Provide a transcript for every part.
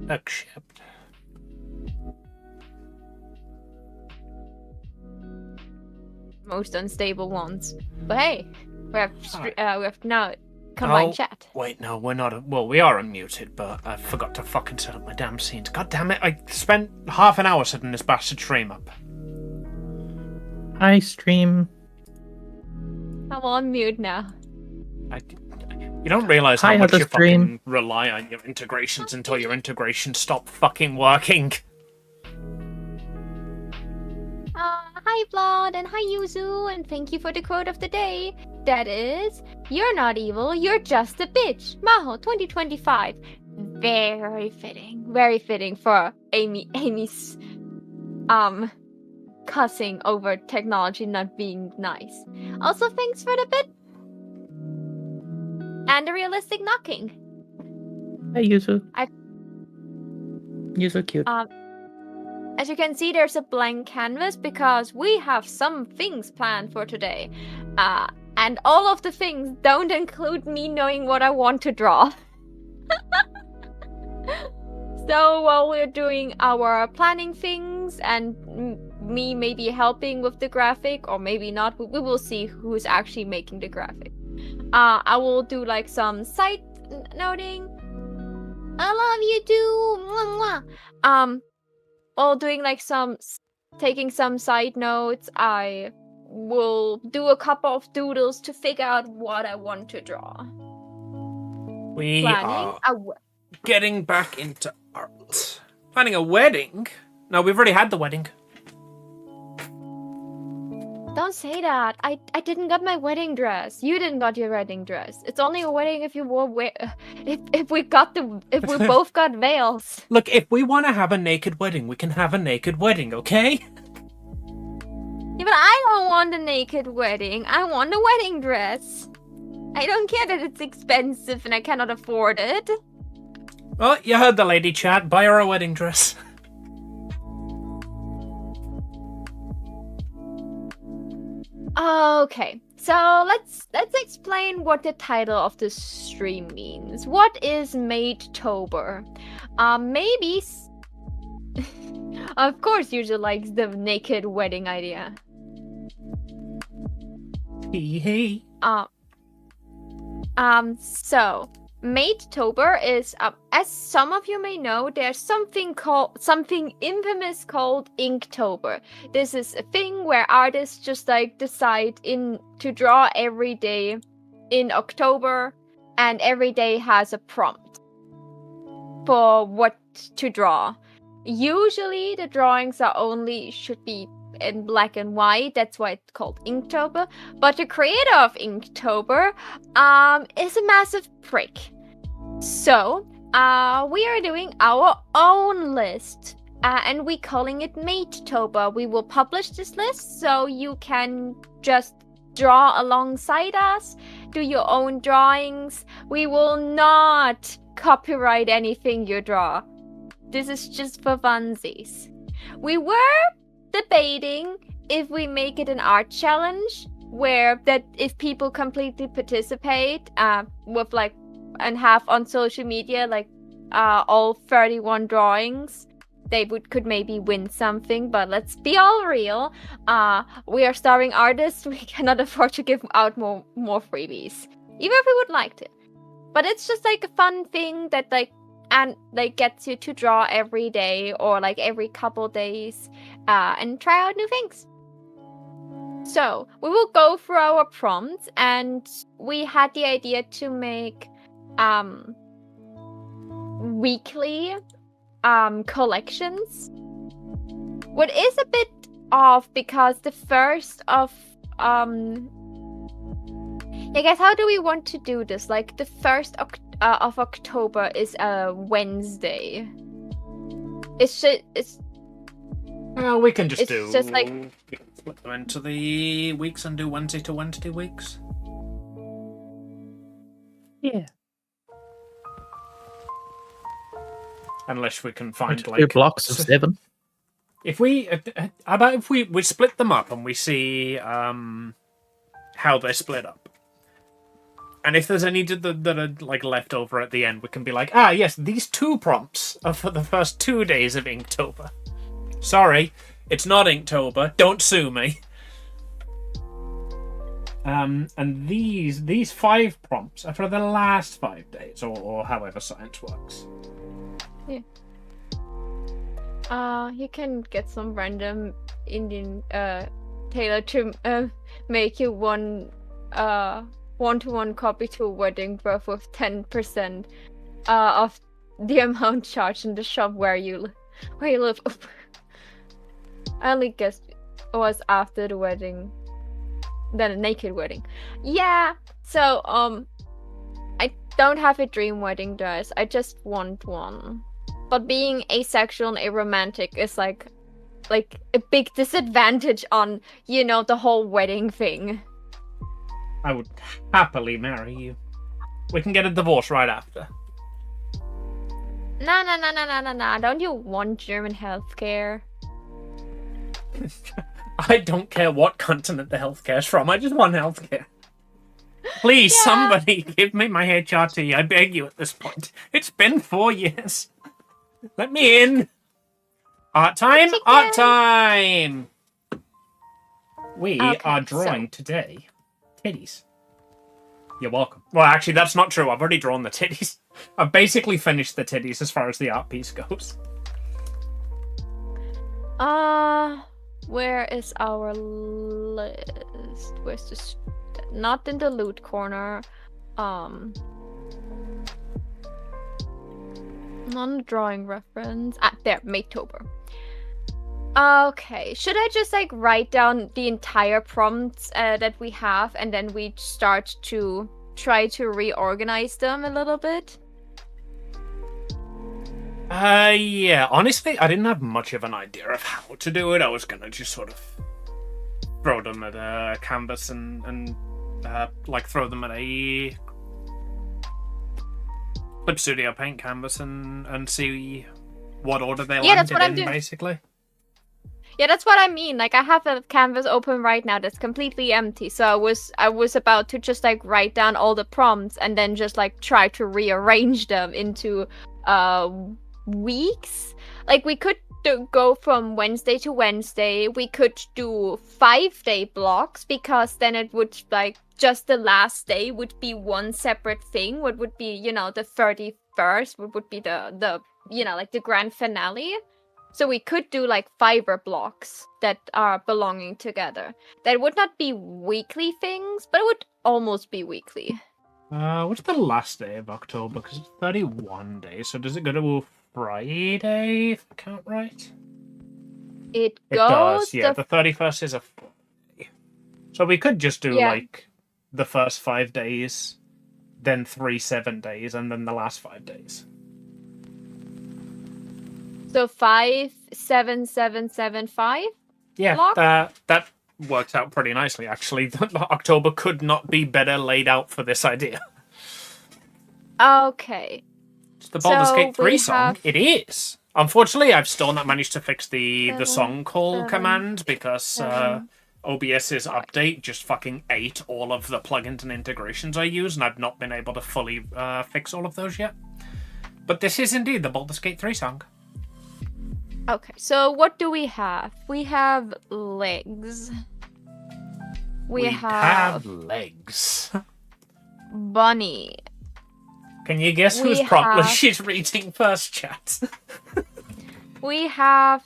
Accept. Most unstable ones. But hey, we have now combined chat. Wait, no, we're not. Well, we are unmuted, but I forgot to fucking set up my damn scenes. God damn it! I spent half an hour setting this bastard stream up. Hi, stream. I'm on mute now. You don't realize how Hi, much you stream. fucking rely on your integrations until your integrations stop fucking working. Hi Vlad and hi Yuzu, and thank you for the quote of the day. That is, you're not evil, you're just a bitch. Maho 2025. Very fitting for Amy's cussing over technology not being nice. Also, thanks for the bit. panda realistic knocking. Hey, Yuzu. I- You're so cute. As you can see, there's a blank canvas because we have some things planned for today. And all of the things don't include me knowing what I want to draw. So while we're doing our planning things and me maybe helping with the graphic, or maybe not, we will see who's actually making the graphic. I will do like some side noting. I love you too. Mwah, mwah. While doing like taking some side notes, I will do a couple of doodles to figure out what I want to draw. We Planning are getting back into art. Planning a wedding? No, we've already had the wedding. Don't say that. I didn't get my wedding dress. You didn't got your wedding dress. It's only a wedding if you if we both got veils. Look, if we want to have a naked wedding, we can have a naked wedding, okay? Yeah, but I don't want a naked wedding. I want a wedding dress. I don't care that it's expensive and I cannot afford it. Well, you heard the lady chat. Buy her a wedding dress. Okay, so let's explain what the title of the stream means. What is Maidtober? Maybe. Of course, Yuzu likes the naked wedding idea. Hee. So Maidtober is, as some of you may know, there's something infamous called Inktober. This is a thing where artists just like decide to draw every day in October, and every day has a prompt for what to draw. Usually the drawings should be in black and white. That's why it's called Inktober. But the creator of Inktober is a massive prick. So we are doing our own list, and we calling it Maidtober. We will publish this list so you can just draw alongside us, do your own drawings. We will not copyright anything you draw. This is just for funsies. We were debating if we make it an art challenge, where that if people completely participate with like and have on social media like all 31 drawings, they could maybe win something. But let's be all real, we are starving artists. We cannot afford to give out more freebies, even if we would like to. But it's just like a fun thing that gets you to draw every day or like every couple days, and try out new things. So we will go through our prompts, and we had the idea to make weekly collections. What is a bit off because the first of I guess, how do we want to do this? Like the 1st of October is a Wednesday. Well, we can just just like split them into the weeks and do Wednesday to Wednesday weeks. Yeah. Unless we can find Two like blocks of 7. If we, how about if we split them up and we see how they're split up, and if there's any that are like left over at the end, we can be like, yes, these 2 prompts are for the first 2 days of Inktober. Sorry, it's not Inktober. Don't sue me. And these 5 prompts are for the last 5 days, or however science works. Yeah. You can get some random Indian tailor to make you one-to-one copy to a wedding birth with 10% of the amount charged in the shop where you live. I only guessed it was after the wedding, then a naked wedding. Yeah. So I don't have a dream wedding dress. I just want one. But being asexual and aromantic is like a big disadvantage on, the whole wedding thing. I would happily marry you. We can get a divorce right after. Nah. Don't you want German healthcare? I don't care what continent the healthcare's from. I just want healthcare. Please, Yeah. somebody give me my HRT. I beg you at this point. It's been 4 years. Let me in. Art time. Chicken. Art time. We Okay, are drawing today titties. You're welcome. Well, actually, that's not true. I've already drawn the titties. I've basically finished the titties as far as the art piece goes. Where is our list? Where's this? Not in the loot corner. Non-drawing reference. There, Maytober. Okay, should I just like write down the entire prompts that we have, and then we start to try to reorganize them a little bit? Yeah. Honestly, I didn't have much of an idea of how to do it. I was gonna just sort of throw them at a canvas and like throw them at a Clip Studio Paint canvas and see what order they that's landed what I'm in, doing. basically. Yeah, that's what I mean. Like, I have a canvas open right now that's completely empty. So I was about to just like write down all the prompts and then just like try to rearrange them into weeks. Like, we could go from Wednesday to Wednesday. We could do 5-day blocks, because then it would like just the last day would be one separate thing. What would be, you know, the 31st would be the you know, like the grand finale. So we could do like fiber blocks that are belonging together. That would not be weekly things, but it would almost be weekly. What's the last day of October? Because it's 31 days. So does it go to Friday, if I count right? It It goes. does, yeah. The 31st is a Friday. So we could just do like the first 5 days, then 3 7 days, and then the last 5 days. So 5 7 7 7 5. Yeah, block? that works out pretty nicely, actually. October could not be better laid out for this idea. Okay. It's the Baldur's So Gate 3 we song. have- It is. Unfortunately, I've still not managed to fix the song call seven, command because seven. OBS's update just fucking ate all of the plugins and integrations I use, and I've not been able to fully fix all of those yet. But this is indeed the Baldur's Gate 3 song. Okay, so what do we have? We have legs. We have legs. bunny. Can you guess We whose prompt have- she's reading first, chat? We have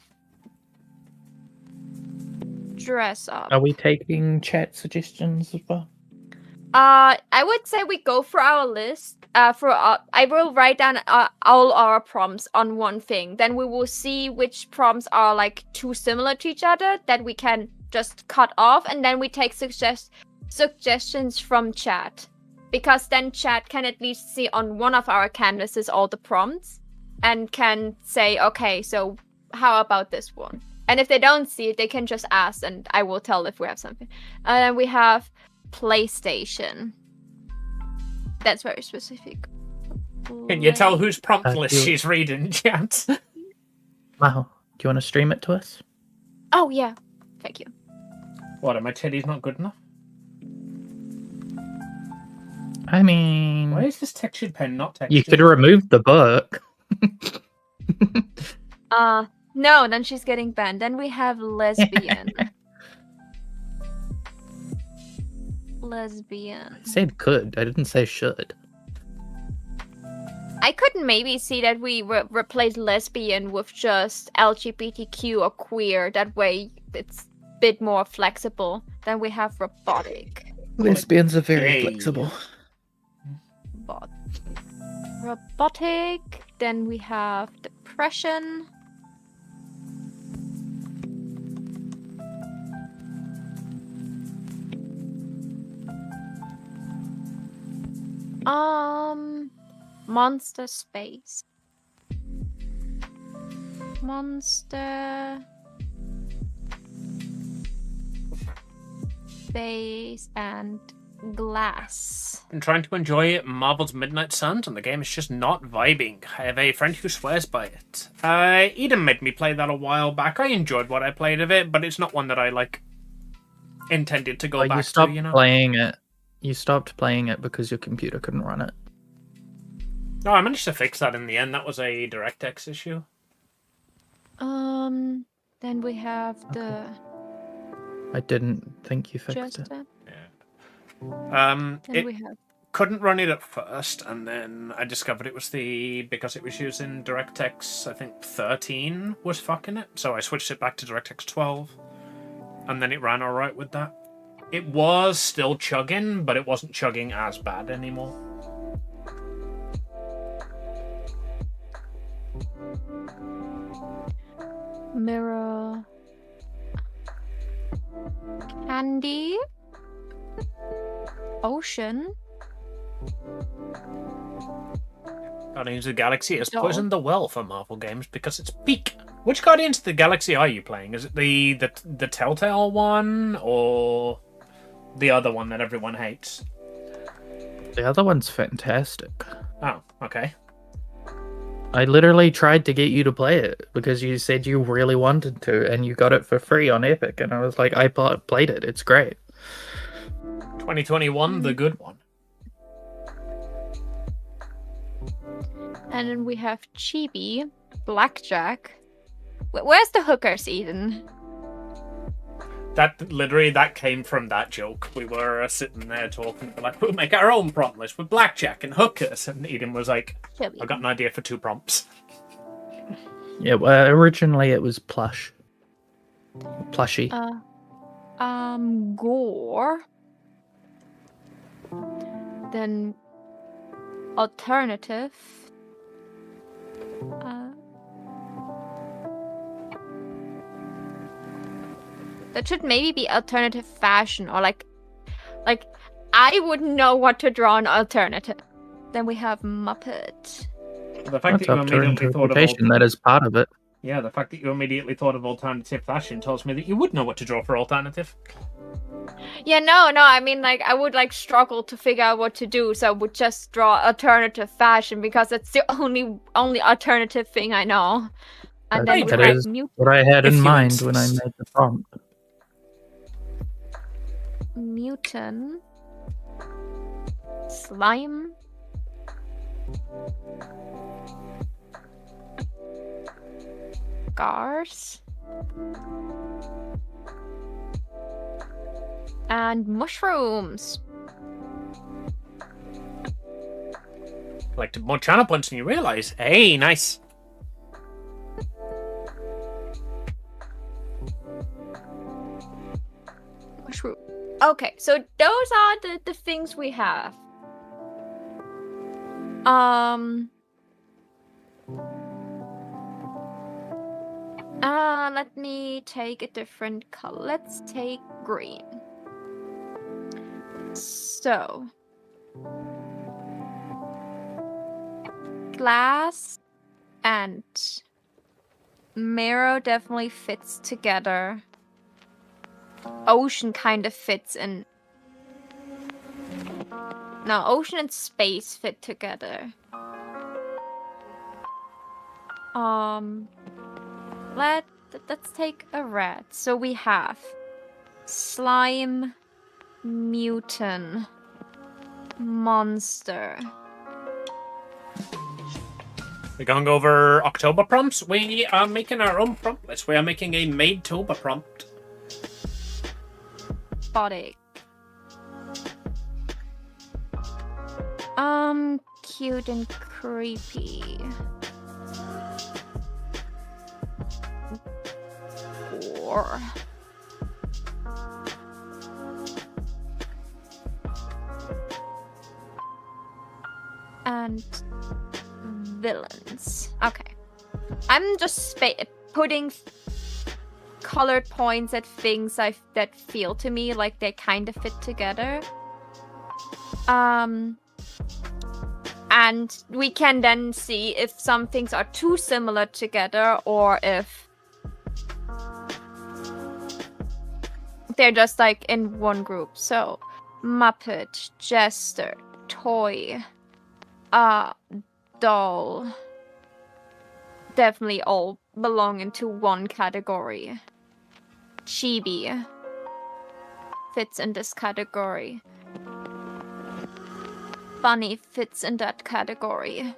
dress up. Are we taking chat suggestions as well? I would say we go for our list. I will write down all our prompts on one thing. Then we will see which prompts are like too similar to each other that we can just cut off, and then we take suggestions from chat, because then chat can at least see on one of our canvases all the prompts and can say, okay, so how about this one? And if they don't see it, they can just ask, and I will tell if we have something. And then we have PlayStation. That's very specific. Can you tell whose prompt list you- she's reading, chat? Wow. Do you want to stream it to us? Oh, yeah. Thank you. What, are my titties not good enough? I mean, Why is this textured pen not textured? you could remove the book. No, then she's getting banned. Then we have lesbian. Lesbian. I said could. I didn't say should. I could maybe see that we replace lesbian with just LGBTQ or queer. That way it's a bit more flexible. Then we have robotic. Lesbians are very Hey. flexible. Robotic. Then we have depression. Monster space. Monster space and glass. I'm trying to enjoy Marvel's Midnight Suns, and the game is just not vibing. I have a friend who swears by it. Eden made me play that a while back. I enjoyed what I played of it, but it's not one that I, intended to go Well, back you stopped to, you know? playing it. You stopped playing it because your computer couldn't run it. No, I managed to fix that in the end. That was a DirectX issue. Then we have the I didn't think you fixed it. Then It we have couldn't run it at first, and then I discovered it was because it was using DirectX, I think 13 was fucking it, so I switched it back to DirectX 12, and then it ran alright with that. It was still chugging, but it wasn't chugging as bad anymore. mirror, candy, ocean. Guardians of the Galaxy has Dog. poisoned the well for Marvel games because it's peak. Which Guardians of the Galaxy are you playing? Is it the Telltale one, or the other one that everyone hates? The other one's fantastic. Oh, okay. I literally tried to get you to play it because you said you really wanted to, and you got it for free on Epic, and I was like, I played it. It's great. 2021, the good one. And then we have chibi, blackjack. Where's the hooker season? That came from that joke. We were sitting there talking, like, we'll make our own prompt list with blackjack and hookers, and Eden was like, Chili. I've got an idea for 2 prompts. Yeah, well, originally it was plushy. Gore. Then alternative. That should maybe be alternative fashion, or like I would know what to draw an alternative. Then we have Muppet. The fact That's that you up to immediately thought of interpretation. That is part of it. yeah, the fact that you immediately thought of alternative fashion tells me that you would know what to draw for alternative. Yeah, no, I mean, like, I would, like, struggle to figure out what to do, so I would just draw alternative fashion, because it's the only alternative thing I know. And then we That have is what I had If in you mind when I insist. made the prompt. mutant, slime, scars, and mushrooms. Collected more channel points than you realise. Hey, nice. Mushroom. Okay, so those are the things we have. Let me take a different color. Let's take green. So, glass and mirror definitely fits together. Ocean kind of fits in. No, ocean and space fit together. Let's take a red. So we have slime, mutant, monster. We're going over October prompts. We are making our own prompt list. We are making a Maid-tober prompt. Body. Cute and creepy. Gore. And villains. Okay. I'm just putting colored points at things that feel to me like they kind of fit together. And we can then see if some things are too similar together or if they're just like in one group. So Muppet, Jester, Toy, Doll. Definitely all belong into one category. Chibi fits in this category. Bunny fits in that category.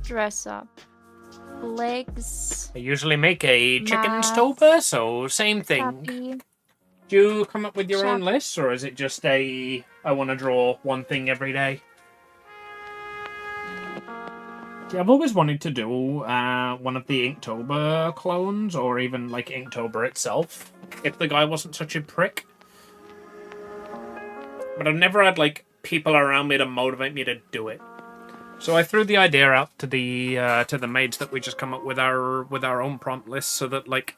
Dress up. Legs. I usually make a chicken Mask. stover, so same thing. Happy. Do you come up with your own Shop. lists, or is it just I want to draw one thing every day? See, I've always wanted to do one of the Inktober clones, or even like Inktober itself, if the guy wasn't such a prick. But I've never had like people around me to motivate me to do it. So I threw the idea out to the maids that we just come up with our own prompt list, so that like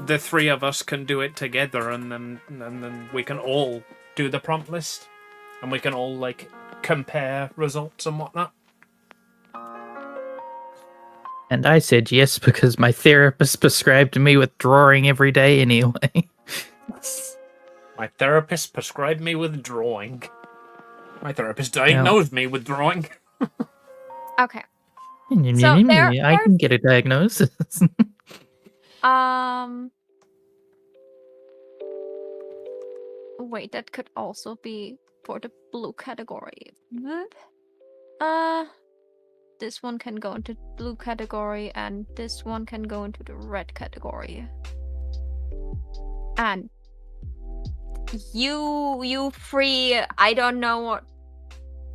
the three of us can do it together, and then we can all do the prompt list, and we can all like compare results and whatnot. And I said yes because my therapist prescribed me with drawing every day anyway. My therapist prescribed me with drawing. My therapist diagnosed me with drawing. Okay. So I can get a diagnosis. Wait, that could also be for the blue category. This one can go into blue category, and this one can go into the red category. And you three, I don't know what.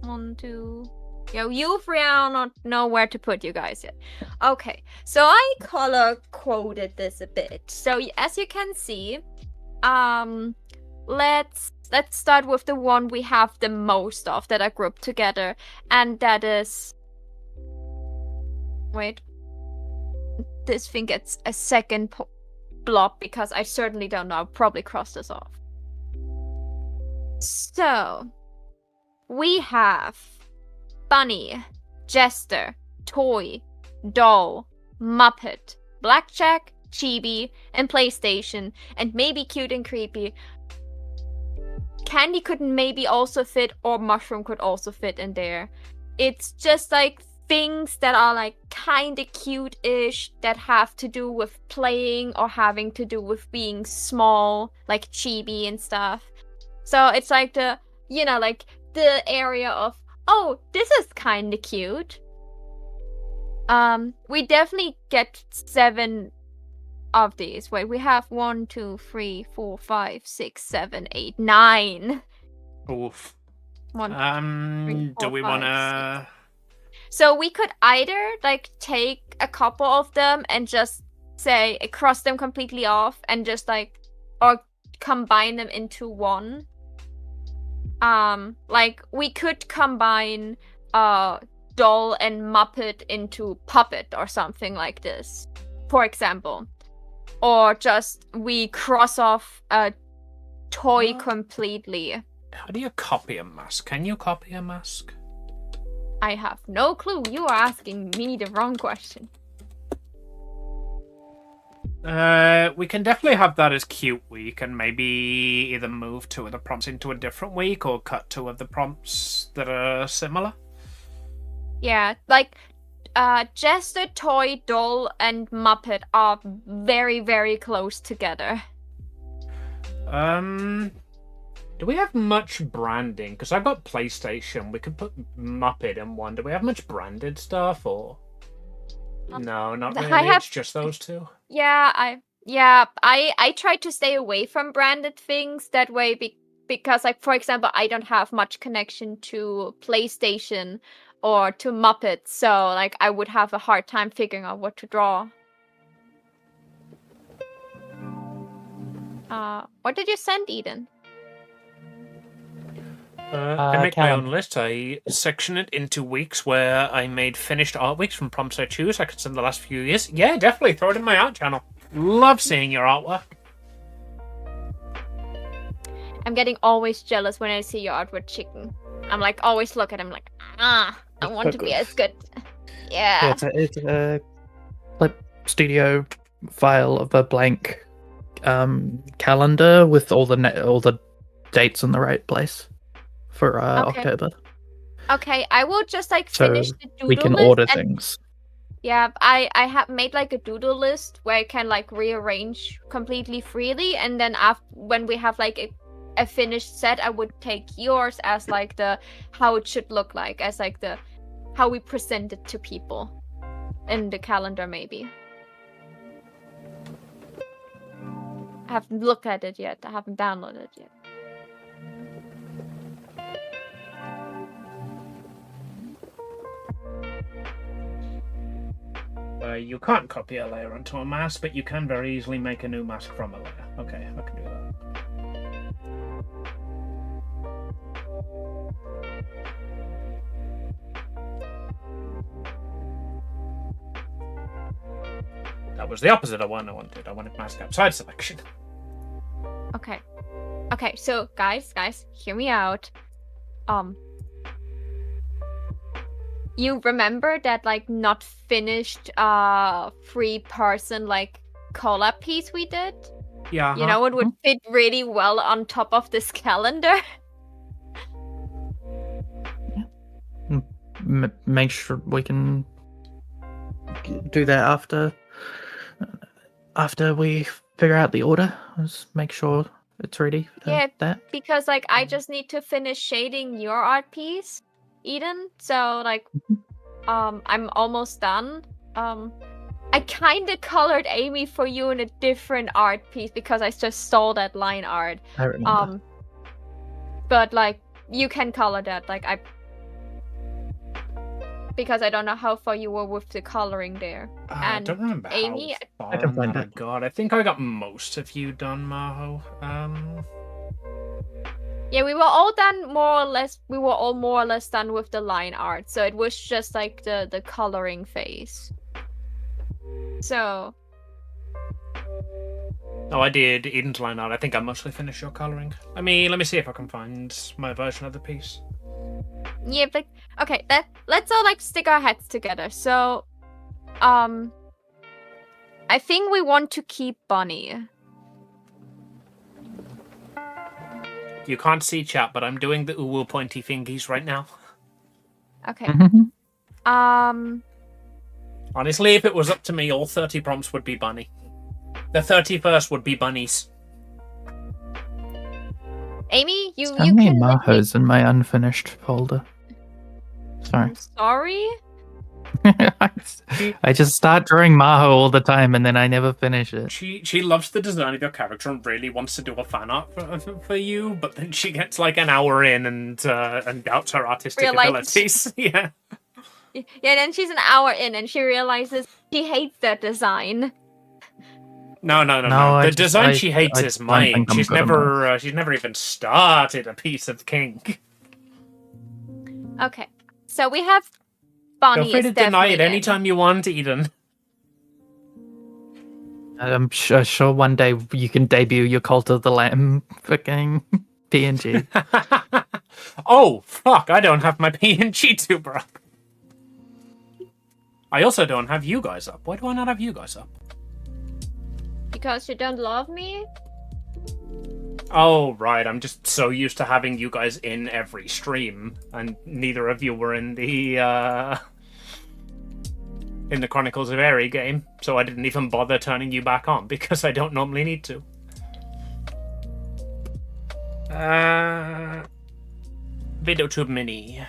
1, 2. Yeah, you three, I don't know where to put you guys yet. Okay, so I color coded this a bit. So as you can see, let's start with the one we have the most of that are grouped together, and that is. Wait. This thing gets a second blob because I certainly don't know. I'll probably cross this off. So, we have Bunny, Jester, Toy, Doll, Muppet, Blackjack, Chibi, and PlayStation, and maybe Cute and Creepy. Candy could maybe also fit, or Mushroom could also fit in there. It's just like things that are like kinda cute-ish that have to do with playing or having to do with being small, like chibi and stuff. So it's like the, like the area of, oh, this is kinda cute. We definitely get 7 of these. Wait, we have 1, 2, 3, 4, 5, 6, 7, 8, 9. Oof. 1, 3, 4, do we 5, wanna? 6. So we could either like take a couple of them and just say cross them completely off and just like, or combine them into one. Like we could combine Doll and Muppet into Puppet or something like this, for example. Or just we cross off a Toy completely. How do you copy a mask? Can you copy a mask? I have no clue. You are asking me the wrong question. We can definitely have that as cute week, and maybe either move 2 of the prompts into a different week or cut 2 of the prompts that are similar. Yeah, like Jester, Toy, Doll, and Muppet are very, very close together. Do we have much branding? Because I've got PlayStation. We could put Muppet in one. Do we have much branded stuff, or no? Not really. It's just those 2. Yeah, I try to stay away from branded things that way because, like, for example, I don't have much connection to PlayStation or to Muppets, so like I would have a hard time figuring out what to draw. What did you send, Eden? I make my Callum. own list. I section it into weeks where I made finished art weeks from prompts I choose. I could send the last few years. Yeah, definitely throw it in my art channel. Love seeing your artwork. I'm getting always jealous when I see your artwork chicken. I'm like always look at him like, I want to be as good. Yeah. It's a Clip Studio file of a blank calendar with all the dates in the right place for October. Okay, I will just like So finish the doodle we can list order and things. yeah, I have made like a doodle list where I can like rearrange completely freely, and then when we have like a finished set, I would take yours as like the how it should look like, as like the how we present it to people in the calendar maybe. I haven't looked at it yet. I haven't downloaded it yet. You can't copy a layer onto a mask, but you can very easily make a new mask from a layer. Okay, I can do that. That was the opposite of what I wanted. I wanted mask outside selection. Okay. Okay, so guys, hear me out. You remember that like not finished free person like collab piece we did? Yeah. You know, it would fit really well on top of this calendar. Make sure we can do that after we figure out the order. Just make sure it's ready for that. Because like I just need to finish shading your art piece, Eden. So like I'm almost done. I kind of colored Amy for you in a different art piece because I just saw that line art. I remember. But like you can color that. Like because I don't know how far you were with the coloring there. I don't remember Amy, how far I can find I it. got. I think I got most of you done, Maho. Yeah, we were all done more or less. We were all more or less done with the line art, so it was just like the coloring phase. So. Oh, I did Eden's line art. I think I mostly finished your coloring. Let me see if I can find my version of the piece. Yeah, but okay. Let's all like stick our heads together. So, I think we want to keep Bunny. You can't see chat, but I'm doing the uwu pointy fingies right now. Okay. Mm-hmm. Honestly, if it was up to me, all 30 prompts would be Bunny. The 31st would be bunnies. Amy, you How many can Mahos in my unfinished folder? Sorry. I'm sorry. I just start drawing Maho all the time and then I never finish it. She loves the design of your character and really wants to do a fan art for you, but then she gets like an hour in and doubts her artistic abilities. Yeah. Yeah, then she's an hour in and she realizes she hates that design. No. The design she hates is mine. She's never even started a piece of kink. Okay, so we have Bonnie. Feel free to deny it anytime you want, Eden. I'm sure one day you can debut your Cult of the Lamb fucking PNG. Oh, fuck, I don't have my PNG tuber up. I also don't have you guys up. Why do I not have you guys up? Because you don't love me? Oh, right. I'm just so used to having you guys in every stream, and neither of you were in the Chronicles of Aerie game, so I didn't even bother turning you back on, because I don't normally need to. VideoTube Mini.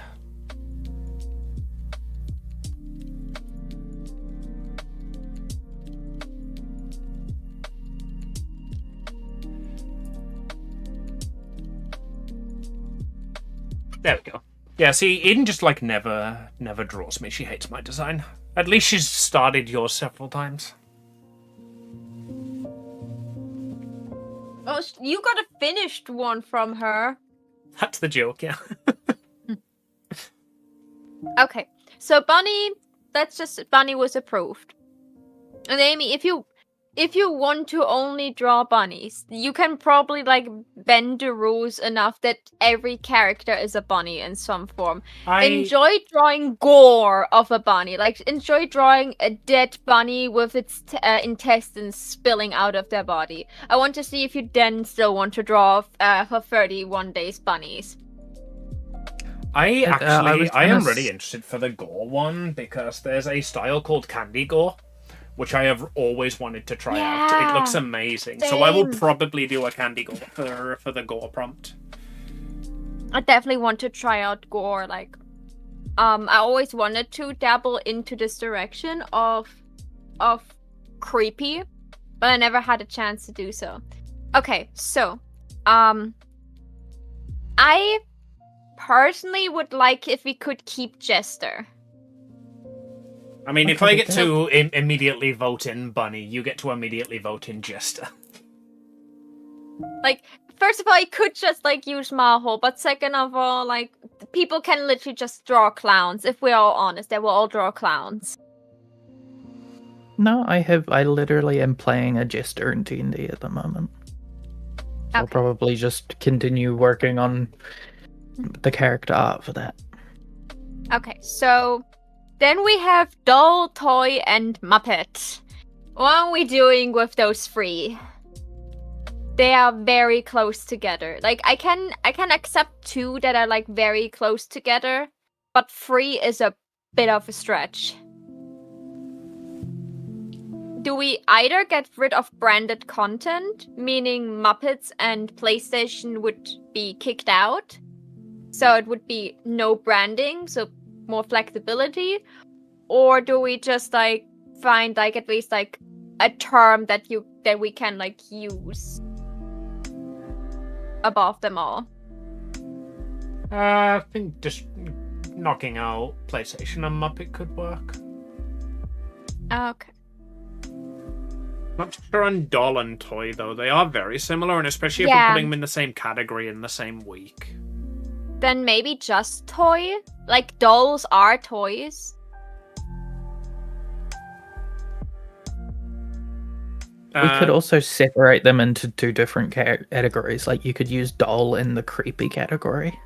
There we go. Yeah, see, Eden just, like, never draws me. She hates my design. At least she's started yours several times. Oh, you got a finished one from her. That's the joke, yeah. Okay, so Bunny, Bunny was approved. And Amy, if you want to only draw bunnies, you can probably like bend the rules enough that every character is a bunny in some form. Enjoy drawing gore of a bunny. Like enjoy drawing a dead bunny with its intestines spilling out of their body. I want to see if you then still want to draw for 31 days bunnies. I am really interested for the gore one because there's a style called candy gore, which I have always wanted to try out. It looks amazing. Same. So I will probably do a candy gore for the gore prompt. I definitely want to try out gore. Like, I always wanted to dabble into this direction of creepy, but I never had a chance to do so. Okay, so, I personally would like if we could keep Jester. I mean, if I get to immediately vote in Bunny, you get to immediately vote in Jester. Like, first of all, I could just, like, use Maho, but second of all, like, people can literally just draw clowns. If we're all honest, they will all draw clowns. No, I literally am playing a Jester in D&D at the moment. So I'll probably just continue working on the character art for that. Okay, so then we have Doll, Toy, and Muppet. What are we doing with those three? They are very close together. Like, I can accept two that are, like, very close together, but three is a bit of a stretch. Do we either get rid of branded content, meaning Muppets and PlayStation would be kicked out? So it would be no branding, so more flexibility? Or do we just, like, find, like, at least, like, a term that we can, like, use above them all? I think just knocking out PlayStation and Muppet could work. Okay. Not sure on Doll and Toy, though. They are very similar, and especially if we're putting them in the same category in the same week. Then maybe just Toy? Like, dolls are toys. We could also separate them into two different categories. Like, you could use doll in the creepy category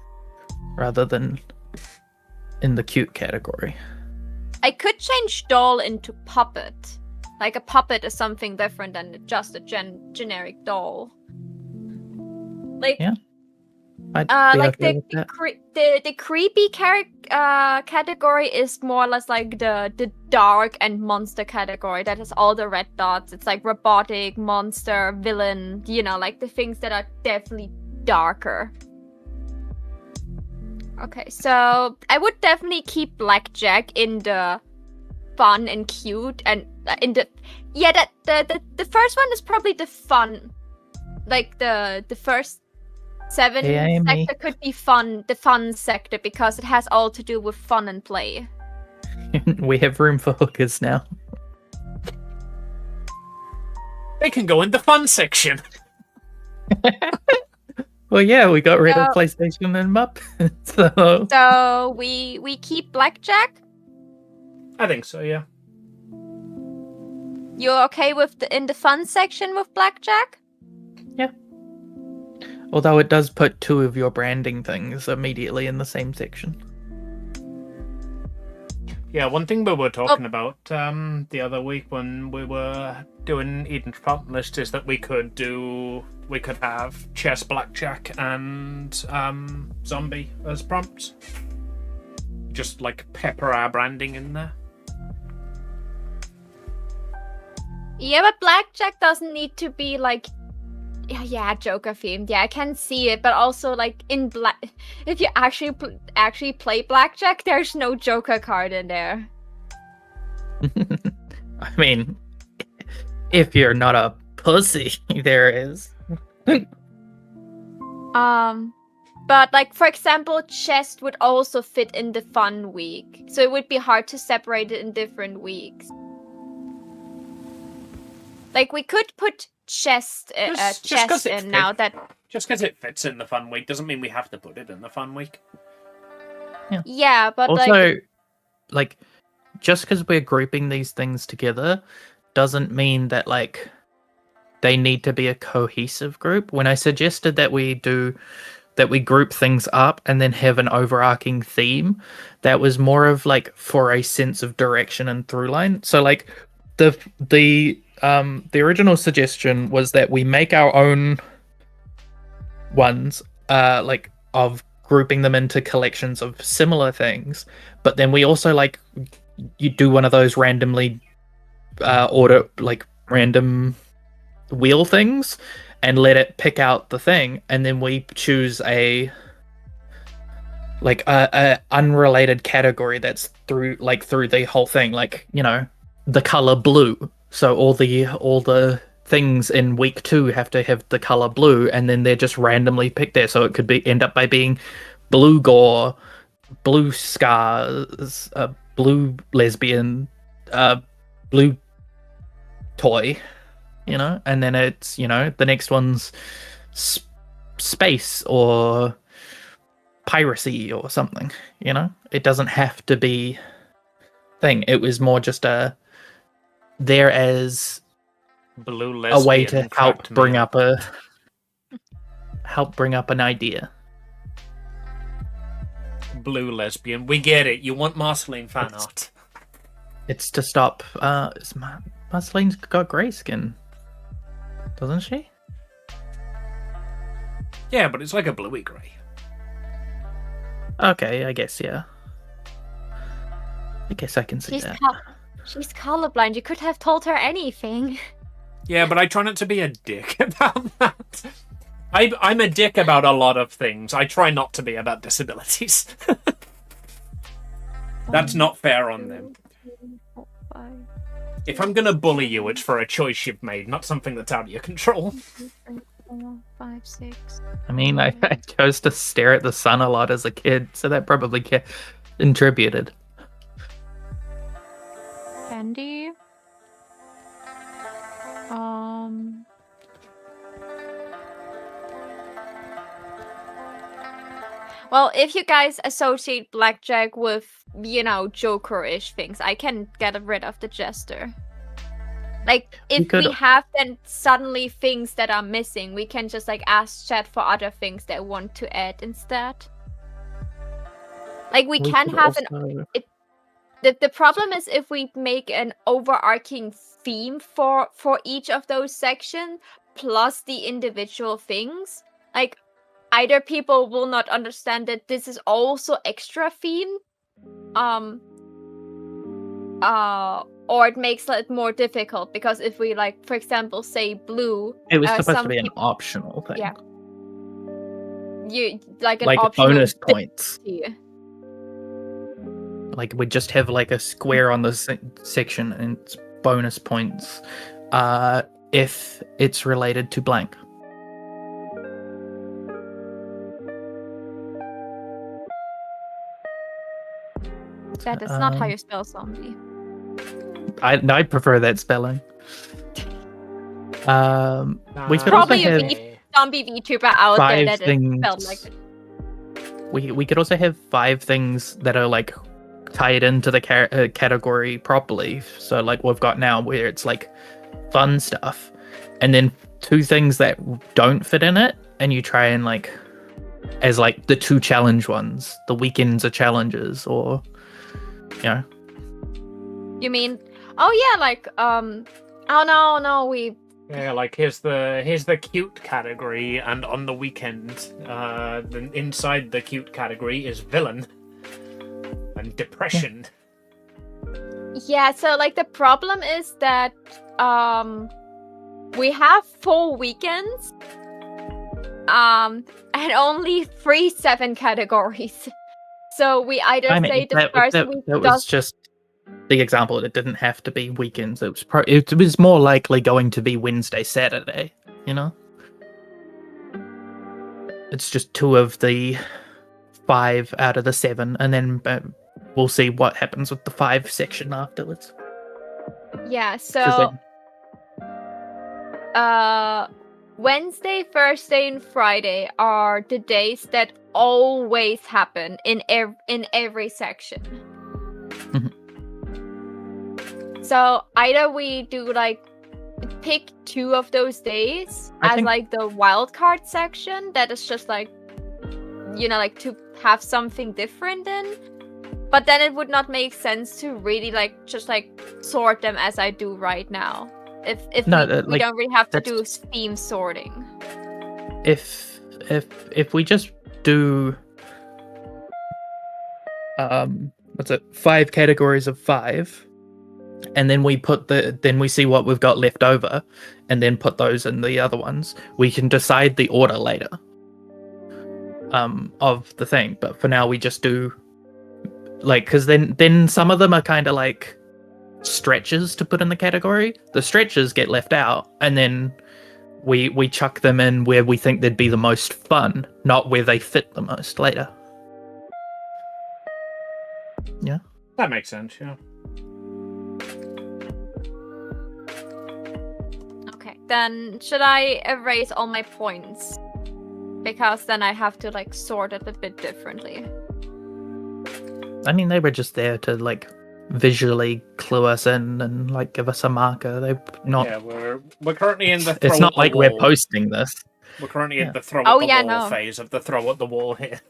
rather than in the cute category. I could change doll into puppet. Like, a puppet is something different than just a generic doll. Like, yeah. like the creepy category is more or less like the dark and monster category that has all the red dots. It's like robotic, monster, villain, you know, like the things that are definitely darker. Okay, so I would definitely keep Blackjack in the fun and cute, and in the the first one is probably the fun, like the first 7 sector could be fun, the fun sector, because it has all to do with fun and play. We have room for hookers now. They can go in the fun section. Well, yeah, we got rid of PlayStation and Muppet. So we keep Blackjack? I think so, yeah. You're okay with in the fun section with Blackjack? Yeah. Although it does put two of your branding things immediately in the same section. Yeah, one thing we were talking about the other week when we were doing Eden's prompt list is that we could have chess, blackjack, and zombie as prompts. Just like pepper our branding in there. Yeah, but blackjack doesn't need to be like Joker themed. Yeah, I can see it, but also like in if you actually play blackjack, there's no Joker card in there. I mean, if you're not a pussy, there is. But like for example, chess would also fit in the fun week, so it would be hard to separate it in different weeks. Like we could put chest in now that. Just because it fits in the fun week doesn't mean we have to put it in the fun week. Yeah, but also, like, just because we're grouping these things together doesn't mean that like they need to be a cohesive group. When I suggested that we group things up and then have an overarching theme, that was more of like for a sense of direction and through line. So like the original suggestion was that we make our own ones, like of grouping them into collections of similar things, but then we also like you do one of those randomly random wheel things and let it pick out the thing, and then we choose a unrelated category that's through the whole thing, like, you know, the color blue. So all the things in week 2 have to have the color blue, and then they're just randomly picked there. So it could end up by being blue gore, blue scars, blue lesbian, blue toy, you know, and then it's, you know, the next one's space or piracy or something, you know. It doesn't have to be thing. It was more just there as blue lesbian, a way to help bring up an idea. Blue lesbian, we get it. You want Marceline fan art. It's to stop. Marceline's got grey skin, doesn't she? Yeah, but it's like a bluey grey. Okay, I guess, yeah. I guess I can see that. She's colorblind. You could have told her anything. Yeah, but I try not to be a dick about that. I'm a dick about a lot of things. I try not to be about disabilities. That's not fair on them. If I'm gonna bully you, it's for a choice you've made, not something that's out of your control. 4, 5, 6. I mean, I chose to stare at the sun a lot as a kid, so that probably contributed. Candy. Well, if you guys associate blackjack with, you know, Joker-ish things, I can get rid of the jester. Like, if we have then suddenly things that are missing, we can just like ask chat for other things they want to add instead. Like we can have the problem is if we make an overarching theme for each of those sections plus the individual things, like either people will not understand that this is also extra theme, or it makes it more difficult, because if we, like, for example, say blue, it was supposed to be an optional thing. Yeah, you like optional bonus points. Like we just have like a square on the section and it's bonus points if it's related to blank. That is not how you spell zombie. I prefer that spelling. We could probably also a zombie VTuber out there that is spelled like it. We could also have 5 things that are like tied into the category properly. So like we've got now where it's like fun stuff, and then 2 things that don't fit in it, and you try and like as like the 2 challenge ones. The weekends are challenges, or you know. You mean? Oh yeah, like oh no, we. Yeah, like here's the cute category, and on the weekend, then inside the cute category is villain and depression. Yeah, so like the problem is that we have 4 weekends, and only 3 7 categories. So we either say the first week that was just the example. It didn't have to be weekends. It was more likely going to be Wednesday, Saturday. You know, it's just 2 of the 5 out of the 7, and then we'll see what happens with the 5 section afterwards. Yeah. So Wednesday, Thursday, and Friday are the days that always happen in every section. So either we do like pick 2 of those days as like the wild card section that is just like, you know, like to have something different in. But then it would not make sense to really like just like sort them as I do right now. If we don't really have to do theme sorting. If we just do 5 categories of 5, and then we we see what we've got left over, and then put those in the other ones, we can decide the order later of the thing. But for now, we just do like, because then some of them are kind of like stretches to put in the category. The stretches get left out, and then we chuck them in where we think they'd be the most fun, not where they fit the most later. Yeah, that makes sense. Yeah. Okay, then should I erase all my points? Because then I have to like sort it a bit differently. I mean, they were just there to like visually clue us in and like give us a marker. They're not. Yeah, we're currently in the. Throw it's not at like the we're wall. Posting this. We're currently in the throw at the wall phase of the throw at the wall here.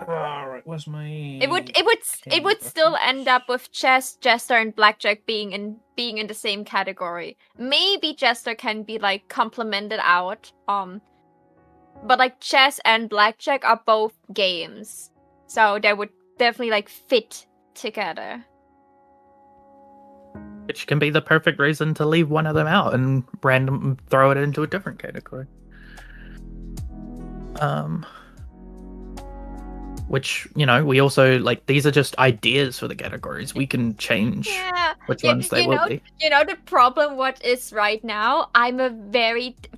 Alright, where's my? It would still end up with chess, jester, and blackjack being in the same category. Maybe jester can be like complemented out. But like chess and blackjack are both games, so they would definitely like fit together. Which can be the perfect reason to leave one of them out and random throw it into a different category. Which, you know, we also, like, these are just ideas for the categories. We can change which ones they will be. You know, the problem what is right now,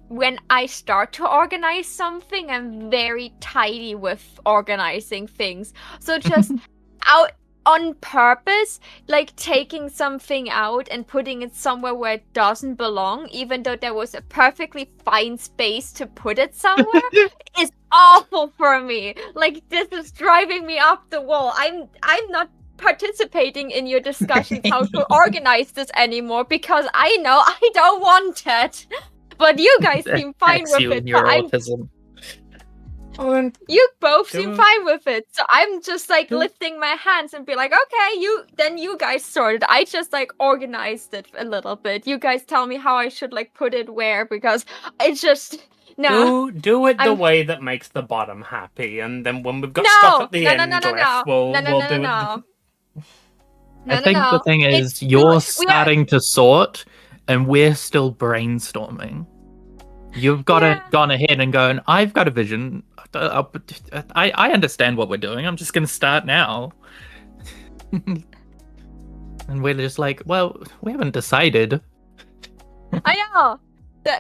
when I start to organize something, I'm very tidy with organizing things. So just out on purpose, like taking something out and putting it somewhere where it doesn't belong, even though there was a perfectly fine space to put it somewhere, is awful for me. Like, this is driving me up the wall. I'm not participating in your discussions how to organize this anymore because I know I don't want it. But you guys seem fine with you it. and your autism. You both seem fine with it, so I'm just like lifting my hands and be like, okay, you guys sorted. I just like organized it a little bit. You guys tell me how I should like put it where, because it's just do it the way that makes the bottom happy, and then when we've got stuff at the end left, we'll do it. I think the thing is, you're starting to sort, and we're still brainstorming. You've gone ahead and gone, I've got a vision. I understand what we're doing. I'm just going to start now. And we're just like, well, we haven't decided. I know.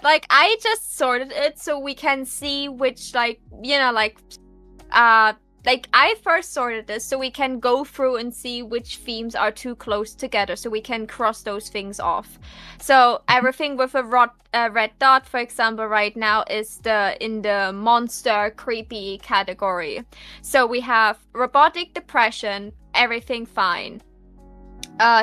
Like, I just sorted it so we can see which, like, you know, like I first sorted this so we can go through and see which themes are too close together so we can cross those things off. So everything with a red dot, for example, right now is in the monster creepy category. So we have robotic depression, everything fine.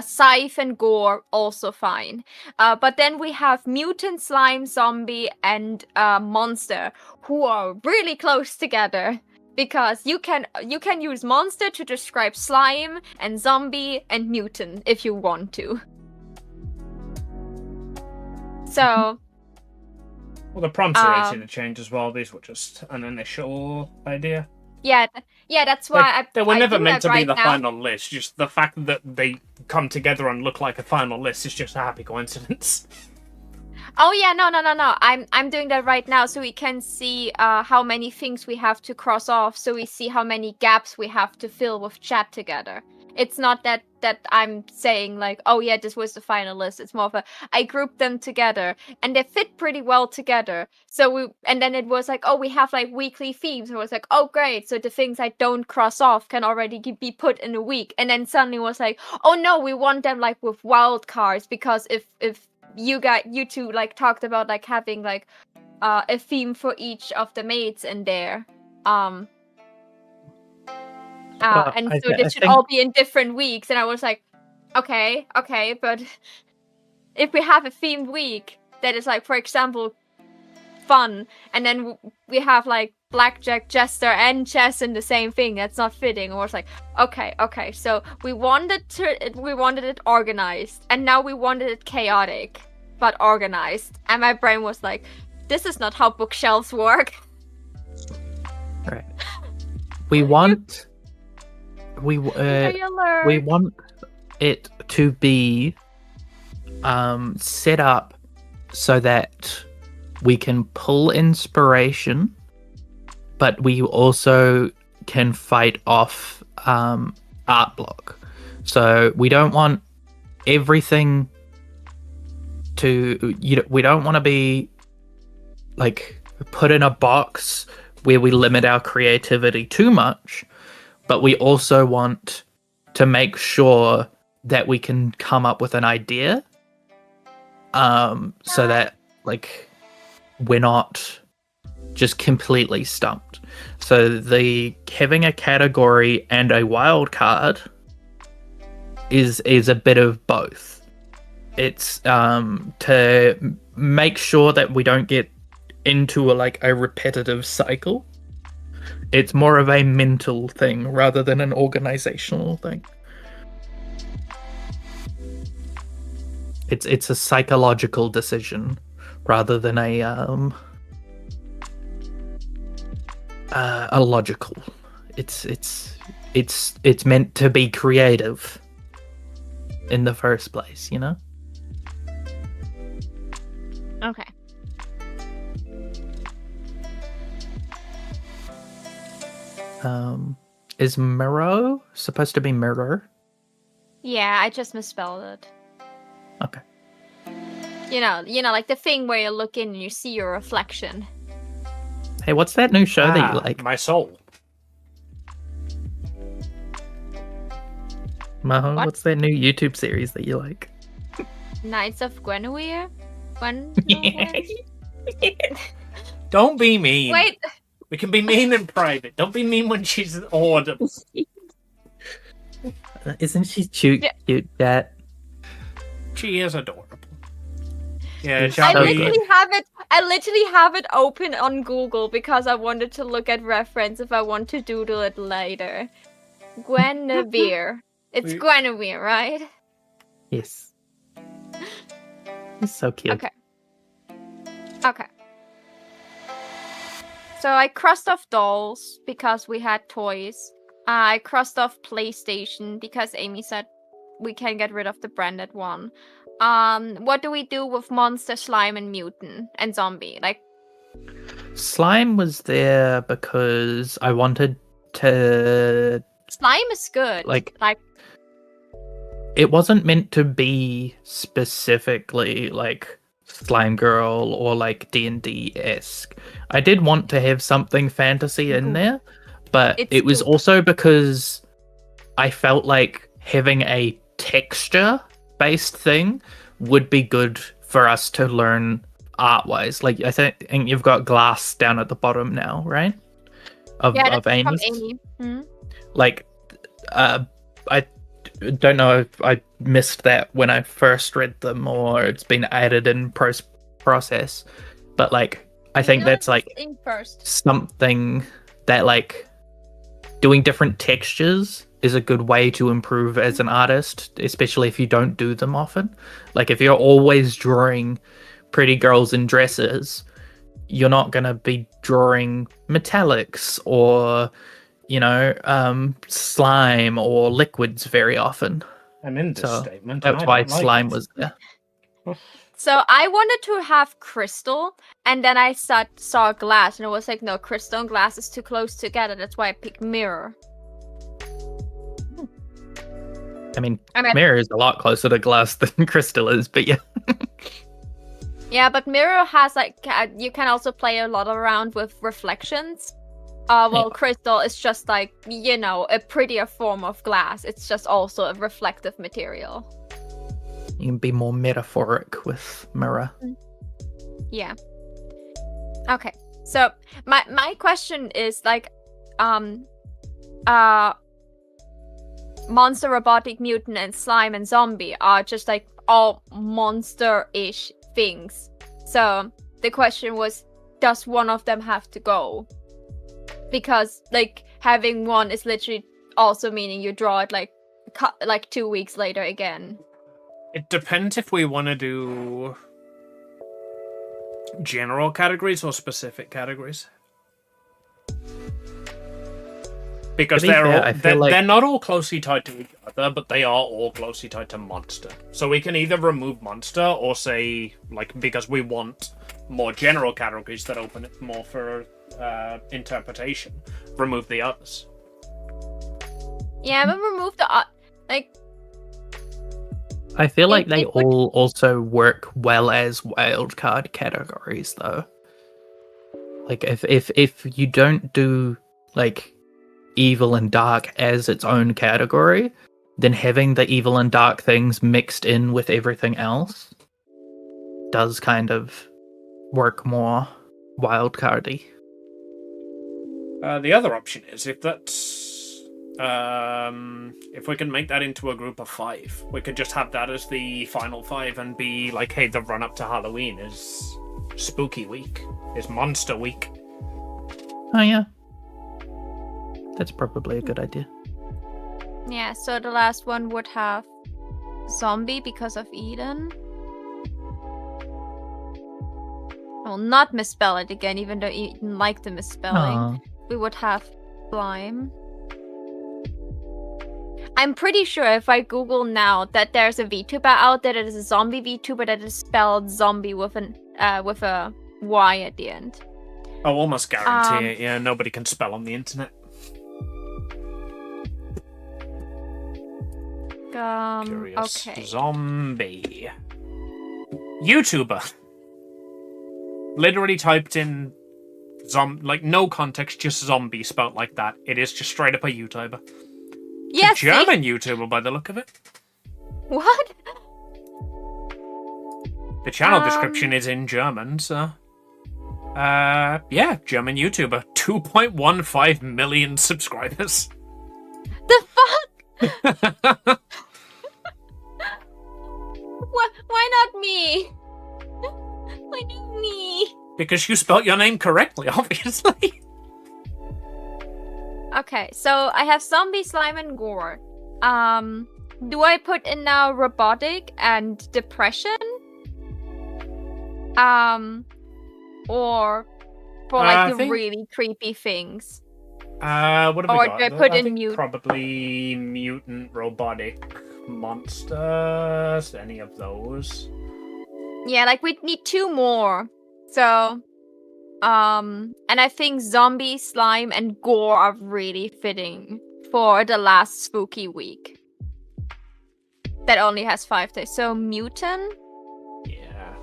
Scythe and gore, also fine. But then we have mutant, slime, zombie, and monster, who are really close together. Because you can use monster to describe slime and zombie and mutant if you want to. So. Well, the prompts are easy to change as well. These were just an initial idea. Yeah, that's why they were never meant to be the final list. Just the fact that they come together and look like a final list is just a happy coincidence. Oh yeah, no. I'm doing that right now so we can see how many things we have to cross off, so we see how many gaps we have to fill with chat together. It's not that I'm saying like, oh yeah, this was the final list. It's more of I grouped them together and they fit pretty well together. So then it was like, oh, we have like weekly themes. It was like, oh great, so the things I don't cross off can already be put in a week. And then suddenly was like, oh no, we want them like with wild cards, because if you two like talked about like having like a theme for each of the maids in there. And so they should all be in different weeks. And I was like, okay, but if we have a themed week that is like, for example, fun, and then we have like blackjack, jester, and chess in the same thing, that's not fitting. And I was like, okay. So we wanted it organized, and now we wanted it chaotic but organized. And my brain was like, this is not how bookshelves work. Right. We want it to be set up so that we can pull inspiration, but we also can fight off art block. So we don't want everything to, we don't want to be like put in a box where we limit our creativity too much, but we also want to make sure that we can come up with an idea, so that like we're not just completely stumped. So having a category and a wild card is a bit of both. It's to make sure that we don't get into a repetitive cycle. It's more of a mental thing rather than an organizational thing. It's a psychological decision rather than a logical. It's meant to be creative in the first place, you know? Okay. Is mirror supposed to be mirror? Yeah, I just misspelled it. Okay. You know, like the thing where you look in and you see your reflection. Hey, what's that new show that you like? My Soul. Maho, what's that new YouTube series that you like? Knights of Guinevere? Don't be mean. Wait. We can be mean in private. Don't be mean when she's audible. Isn't she cute, Cat? She is adorable. Yeah, So I good. literally have it open on Google because I wanted to look at reference if I want to doodle it later. Guinevere. It's Guinevere, right? Yes. It's so cute. Okay. So I crossed off dolls because we had toys. I crossed off PlayStation because Amy said we can get rid of the branded one. What do we do with monster, slime, and mutant and zombie? Like, Slime was there because I wanted to. slime is good. Like it wasn't meant to be specifically like Slime Girl or like D&D-esque. I did want to have something fantasy in there, but it was also because I felt like having a texture-based thing would be good for us to learn art-wise. Like, I think you've got glass down at the bottom now, right? Of Amy's. From Amy. Hmm? Like, I don't know if I missed that when I first read them or it's been added in process, but like I think that's like something that like doing different textures is a good way to improve as an artist, especially if you don't do them often. Like if you're always drawing pretty girls in dresses, you're not going to be drawing metallics or slime or liquids very often. I'm in this statement. That's why slime was there. So I wanted to have crystal, and then I saw glass, and it was like, no, crystal and glass is too close together. That's why I picked mirror. I mean, I mean, mirror is a lot closer to glass than crystal is, but yeah. yeah, but mirror has like you can also play a lot around with reflections. Well, crystal is just like, you know, a prettier form of glass. It's just also a reflective material. You can be more metaphoric with mirror. Yeah. Okay. So my question is like, monster, robotic, mutant, and slime and zombie are just like all monster-ish things. So the question was, does one of them have to go? Because like having one is literally also meaning you draw it like 2 weeks later again. It depends if we want to do general categories or specific categories. Because they're not all closely tied to each other, but they are all closely tied to monster. So we can either remove monster or say, like, because we want more general categories that open it more for interpretation, remove the others. Yeah, but remove the like. I feel like they all also work well as wildcard categories, though. Like if you don't do like evil and dark as its own category, then having the evil and dark things mixed in with everything else does kind of work more wildcardy. The other option is if that's if we can make that into a group of 5, we could just have that as the final 5 and be like, hey, the run up to Halloween is spooky week, is monster week. Oh yeah, that's probably a good idea. Yeah, so the last one would have zombie because of Eden. I will not misspell it again, even though Eden liked the misspelling. Aww. We would have slime. I'm pretty sure if I Google now that there's a VTuber out there that is a zombie VTuber that is spelled zombie with a Y at the end. I almost guarantee it. Yeah, nobody can spell on the internet. Curious. Okay. Zombie. YouTuber. Literally typed in like no context, just zombie spelt like that. It is just straight up a YouTuber. Yes, a German YouTuber by the look of it. What? The channel description is in German, so yeah, German YouTuber. 2.15 million subscribers. The fuck? Why not me? Why not me? Because you spelt your name correctly, obviously. Okay, so I have zombie, slime, and gore. Do I put in now robotic and depression? Or for like the really creepy things? What have we got? Or do I put in mutant? Probably mutant, robotic, monsters, any of those. Yeah, like we need 2 more. So, and I think zombie, slime, and gore are really fitting for the last spooky week. That only has 5 days. So mutant? Yeah.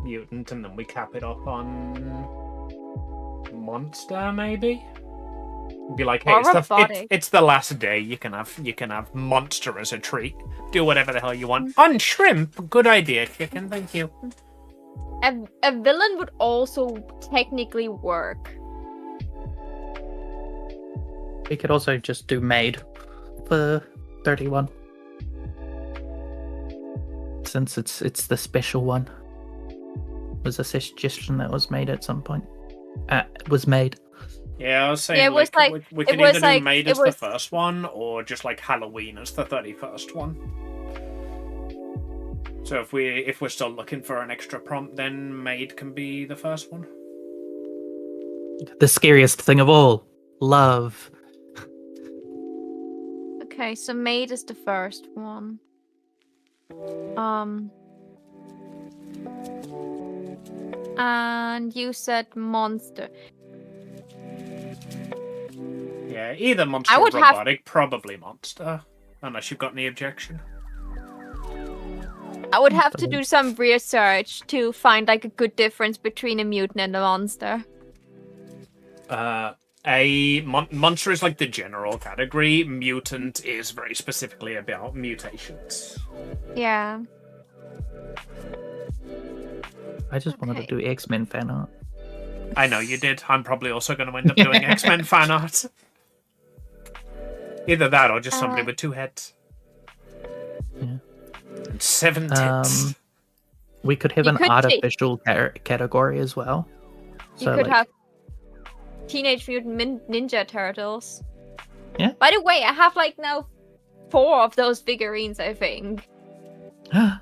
Mutant, and then we cap it off on monster, maybe? Be like, hey, it's the last day. You can have monster as a treat. Do whatever the hell you want. On shrimp, good idea, chicken. Thank you. A villain would also technically work. We could also just do Maid for 31. Since it's the special one. Was a suggestion that was made at some point. Was made. Yeah, I was saying, yeah, it was like, we can either do Maid as the first one, or just like Halloween as the 31st one. So if we're still looking for an extra prompt, then Maid can be the first one. The scariest thing of all, love. Okay, so Maid is the first one. And you said monster. Yeah, either monster or robotic, probably monster. Unless you've got any objection. I would have to do some research to find like a good difference between a mutant and a monster. A monster is like the general category. Mutant is very specifically about mutations. Yeah. I just wanted to do X-Men fan art. I know you did. I'm probably also going to end up doing X-Men fan art. Either that or just somebody with 2 heads. Yeah. And 7 tits. We could have an artificial category as well. You could have Teenage Mutant Ninja Turtles. Yeah. By the way, I have like now 4 of those figurines, I think. And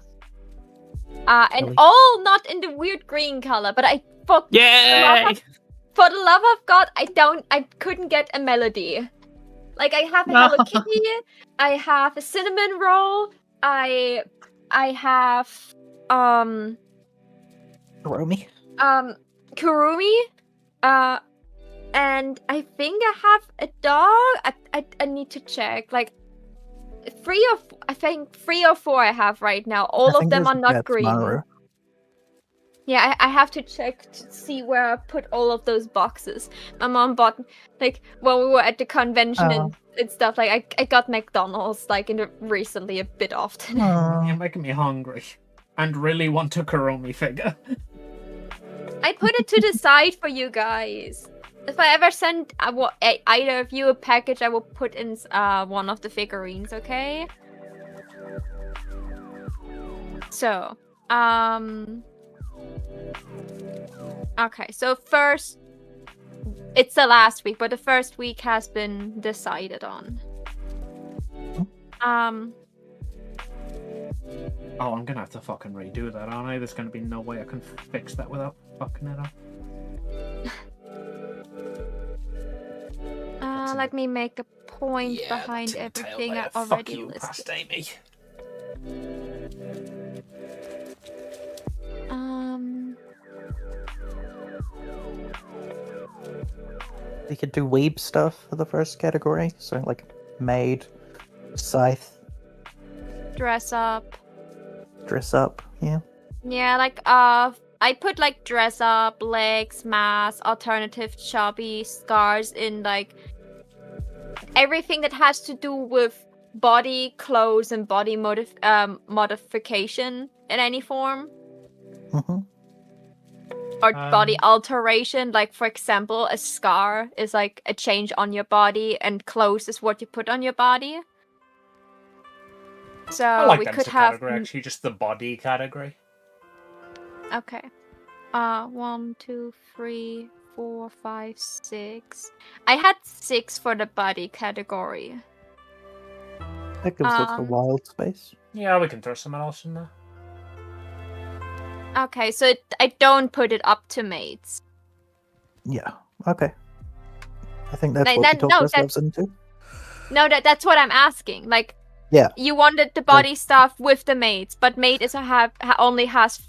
all not in the weird green color, but for the love of God, I couldn't get a Melody. Like I have a Hello Kitty, I have a cinnamon roll, I have Kurumi. Kurumi, and I think I have a dog. I need to check. Like 3 or 4 I have right now. All of them are not green. Maru. Yeah, I have to check to see where I put all of those boxes. My mom bought, like, when we were at the convention and stuff, like, I got McDonald's, like, recently a bit often. You're making me hungry. And really want a Kurumi figure. I put it to the side for you guys. If I ever send either of you a package, I will put in one of the figurines, okay? So, okay, so first, it's the last week, but the first week has been decided on. Oh, I'm gonna have to fucking redo that, aren't I? There's gonna be no way I can fix that without fucking it up. Let me make a point behind everything I already listed. Past Amy. We could do weeb stuff for the first category, so like Maid, Scythe, dress up, yeah. Yeah, like I put like dress up, legs, mask, alternative chubby, scars in like everything that has to do with body, clothes, and body modification in any form. Mm-hmm. Or body alteration, like for example, a scar is like a change on your body, and clothes is what you put on your body. So I like we that could as a have category, actually, just the body category. Okay. 1, 2, 3, 4, 5, 6. I had 6 for the body category. That gives us a wild space. Yeah, we can throw someone else in there. Okay, so I don't put it up to Maids. Yeah, okay. I think that's what we talked ourselves into. No, that's what I'm asking. Like, yeah, you wanted the body stuff with the Maids, but Maid only has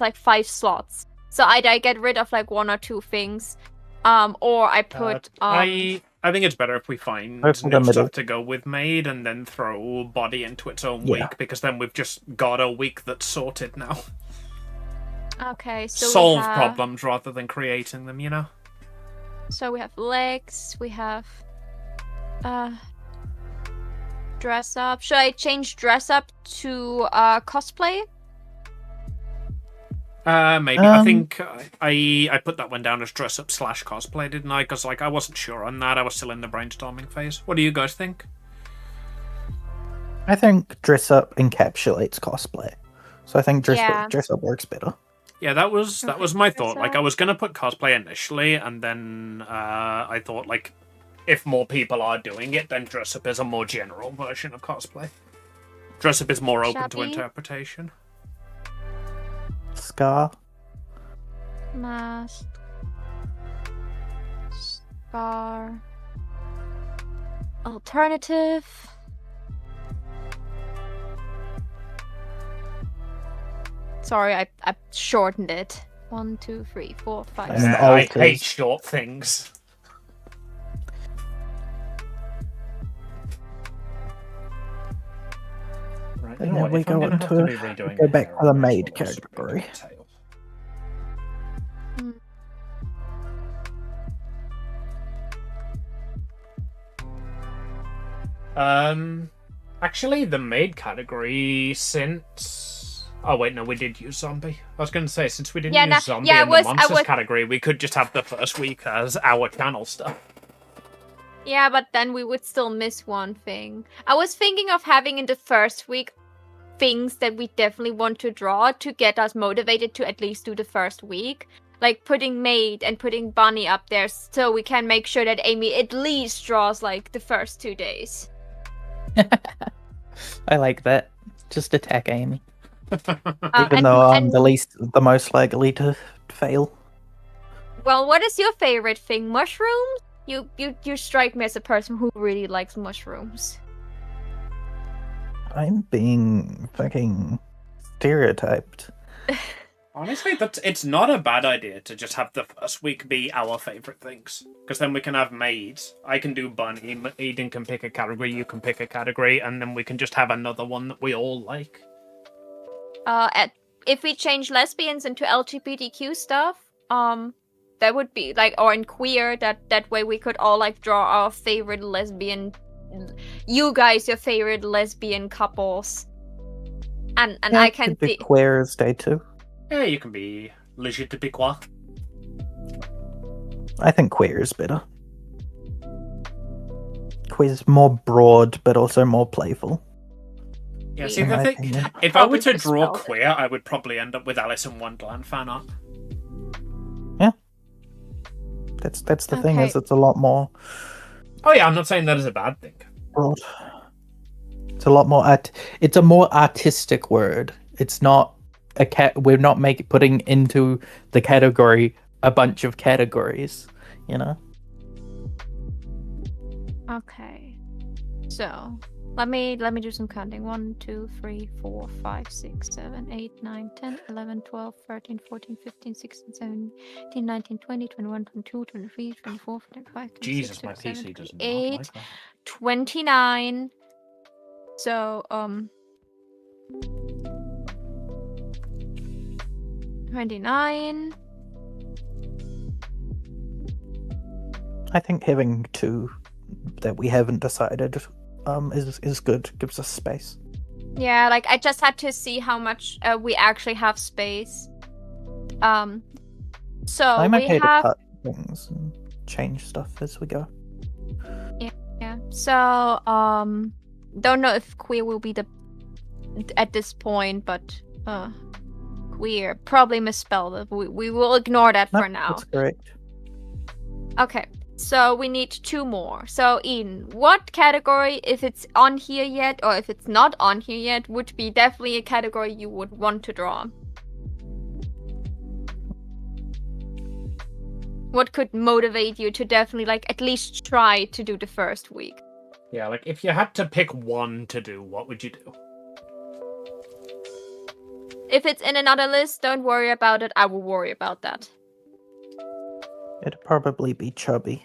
like 5 slots. So either I get rid of like 1 or 2 things, or I put. I think it's better if we find new stuff to go with Maid and then throw body into its own week, because then we've just got a week that's sorted now. Okay, so solve problems rather than creating them, you know? So we have legs, we have dress up. Should I change dress up to cosplay? Maybe. I think I put that one down as dress up / cosplay, didn't I? Because like I wasn't sure on that. I was still in the brainstorming phase. What do you guys think? I think dress up encapsulates cosplay, so I think dress up works better. Yeah, that was my thought. Like, I was gonna put cosplay initially, and then I thought, like, if more people are doing it, then dress up is a more general version of cosplay. Dress up is more open to interpretation. Scar. Mask. Scar. Alternative. Sorry, I shortened it. 1, 2, 3, 4, 5, 6. I hate short things. You And know then what, we if I'm go gonna on have to to be redoing go my back hair, to the I might as maid well also be category. doing a tail. Actually, the maid category since. Oh wait, no, we did use zombie. I was going to say since we didn't Yeah, use zombie yeah, in the monsters category, we could just have the first week as our channel stuff. Yeah, but then we would still miss one thing. I was thinking of having in the first week things that we definitely want to draw to get us motivated to at least do the first week. Like putting Maid and putting Bunny up there so we can make sure that Amy at least draws like the first 2 days. I like that. Just attack Amy. Even though I'm the most likely to fail. Well, what is your favorite thing? Mushrooms? You strike me as a person who really likes mushrooms. I'm being fucking stereotyped. Honestly, it's not a bad idea to just have the first week be our favorite things. Because then we can have Maids. I can do Bunny, Eden can pick a category, you can pick a category, and then we can just have another one that we all like. If we change lesbians into LGBTQ stuff, that would be like, or in queer, that way we could all like draw our favorite lesbian, you guys, your favorite lesbian couples, and Yeah, I can be queer as day 2. Yeah, you can be LGBTQ. I think queer is better. Queer is more broad, but also more playful. Yeah, see, the thing, if I were to draw queer, I would probably end up with Alice in Wonderland fan art. Yeah. That's the thing, is it's a lot more... Oh yeah, I'm not saying that is a bad thing. Broad. It's a lot more... It's a more artistic word. It's not a we're not putting into the category a bunch of categories, you know? Okay. So... Let me do some counting. 1, 2, 3, 4, 5, 6, 7, 8, 9, 10, 11, 12, 13, 14, 15, 16, 17, 19, 20, 21, 22, 23, 24, 25, 26, Jesus, my 27, PC does not 28, like that. 29. So, 29. I think having 2 that we haven't decided is good. Gives us space. Yeah, like I just had to see how much we actually have space. So I'm we okay have to cut things and change stuff as we go. Yeah. So don't know if queer will be the at this point, but queer probably misspelled it. We will ignore that for now. That's correct. Okay. So we need 2 more. So Eden, what category, if it's on here yet or if it's not on here yet, would be definitely a category you would want to draw? What could motivate you to definitely like at least try to do the first week? Yeah, like if you had to pick one to do, what would you do? If it's in another list, don't worry about it. I will worry about that. It'd probably be chubby.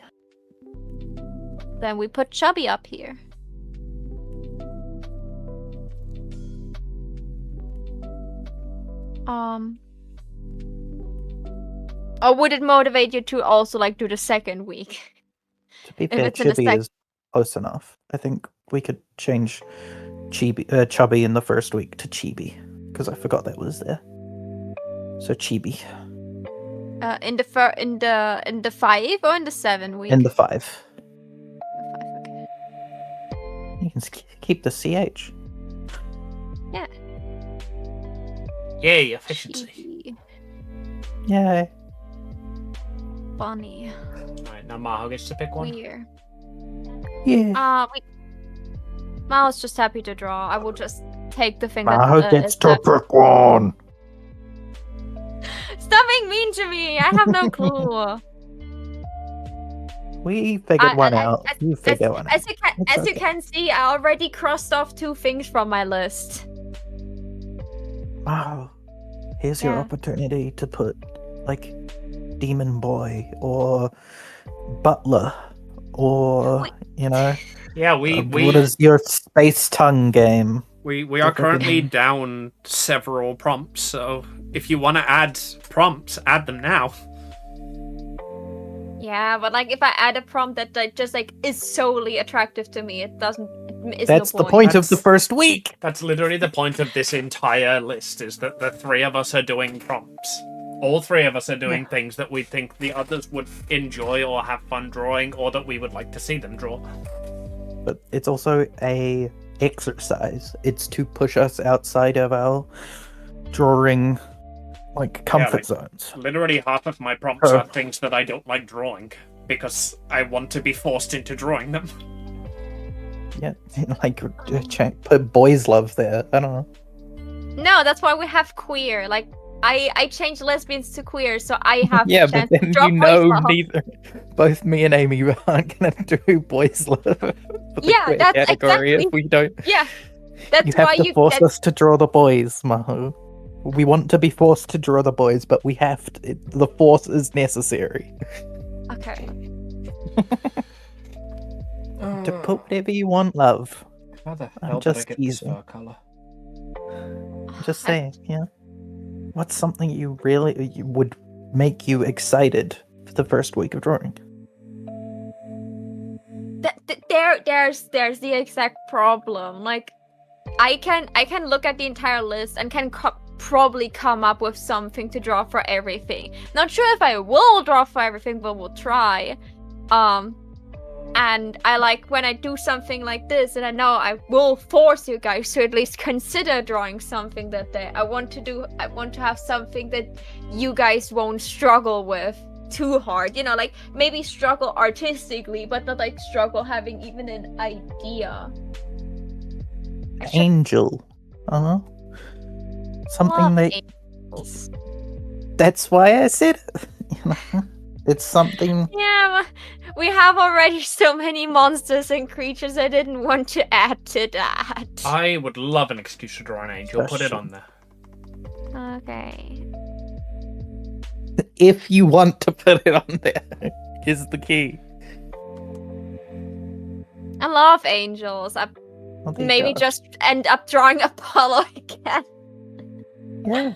Then we put chubby up here. Or would it motivate you to also like do the second week? To be fair, chubby is close enough. I think we could change chubby in the first week to chibi, because I forgot that was there. So chibi. In the 5 or in the 7 week? In the 5. The 5, okay. You can keep the CH. Yeah. Yay, efficiency. Chibi. Yay. Bunny. Alright, now Maho gets to pick one. Queer. Yeah. Maho's just happy to draw. I will just take the thing Maho gets to pick one. Stop being mean to me. I have no clue. We figured one out. You figure one out. As you can see, I already crossed off 2 things from my list. Wow. Here's your opportunity to put, like, Demon Boy or Butler or, you know. Yeah, we What is your space tongue game? We are currently down several prompts, so if you want to add prompts, add them now. Yeah, but like if I add a prompt that like just like is solely attractive to me, it doesn't. It's That's no the point. point of the first week. That's literally the point of this entire list, is that the three of us are doing prompts. All three of us are doing things that we think the others would enjoy or have fun drawing, or that we would like to see them draw. But it's also a exercise. It's to push us outside of our drawing, like, comfort zones. Literally half of my prompts are things that I don't like drawing, because I want to be forced into drawing them. Yeah, like, put boys love there. I don't know. No, that's why we have queer. Like, I changed lesbians to queer, so I have Yeah, the but chance to then draw you know boys love. neither. Both me and Amy aren't gonna do boys love for the Yeah, queer that's category exactly. if we don't. Yeah, that's You have why to you. force us to draw the boys, Maho. We want to be forced to draw the boys, but we have to. The force is necessary. Okay. To put whatever you want, love. How the I'm hell did I just get this teasing. fur color? Just saying, yeah. What's something you really would make you excited for the first week of drawing? There's the exact problem. Like, I can look at the entire list and can probably come up with something to draw for everything. Not sure if I will draw for everything, but we'll try. And I like when I do something like this, and I know I will force you guys to at least consider drawing something that day. I want to have something that you guys won't struggle with too hard. You know, like maybe struggle artistically, but not like struggle having even an idea. Angel. Something that. Angels. That's why I said it. You know? It's something. Yeah, we have already so many monsters and creatures. I didn't want to add to that. I would love an excuse to draw an angel. Put it on there. Okay. If you want to put it on there, is the key. I love angels. I Well, there you maybe go. just end up drawing Apollo again. Yeah.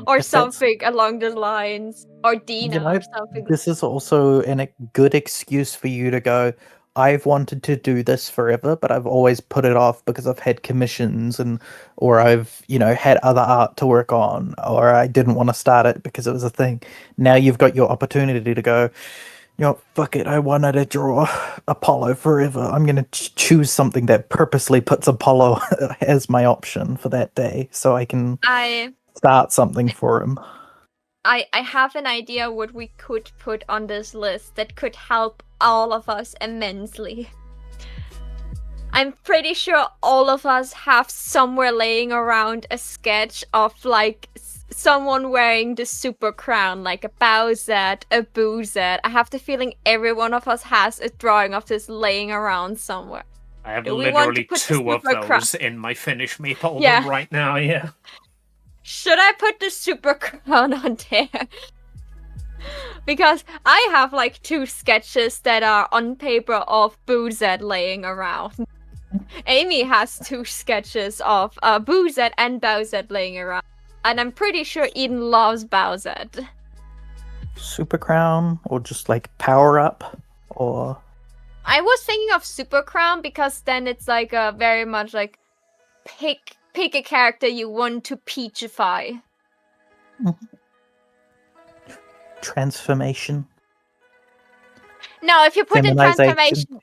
Or If that's- something along the lines. Or Dina know, or something. This is also a good excuse for you to go, I've wanted to do this forever, but I've always put it off because I've had commissions or I've, had other art to work on, or I didn't want to start it because it was a thing. Now you've got your opportunity to go, fuck it, I wanted to draw Apollo forever. I'm going to choose something that purposely puts Apollo as my option for that day so I can start something for him. I have an idea what we could put on this list that could help all of us immensely. I'm pretty sure all of us have somewhere laying around a sketch of like someone wearing the super crown, like a Bowsette, a Boozette. I have the feeling every one of us has a drawing of this laying around somewhere. I have Do we want to literally put the 2 of super those in my finish me folder Yeah. right now, yeah. Should I put the super crown on there? Because I have like 2 sketches that are on paper of Boozette laying around. Amy has 2 sketches of Boozette and Bowsette laying around. And I'm pretty sure Eden loves Bowsette. Super crown, or just like power up, or I was thinking of Super Crown because then it's like a very much like pick a character you want to peachify. transformation. No, if you put in Feminization. transformation,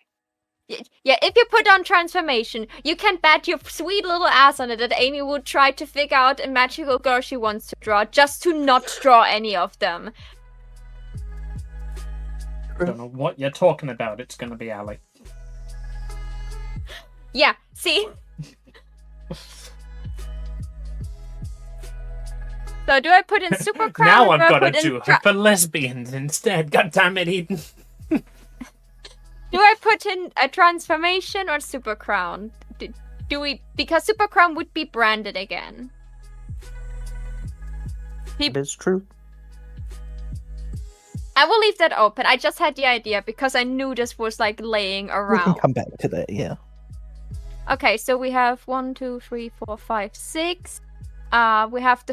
yeah, if you put on transformation, you can bet your sweet little ass on it that Amy would try to figure out a magical girl she wants to draw just to not draw any of them. I don't know what you're talking about. It's gonna be Ali. Yeah, see? So do I put in Super Crown? Now or I've do I got to put in do her for lesbians instead. God damn it, Eden. Do I put in a transformation or Super Crown? Do we? Because Super Crown would be branded again. It is true. I will leave that open. I just had the idea because I knew this was like laying We can around. come back to that, yeah. Okay, so we have 1, 2, 3, 4, 5, 6. We have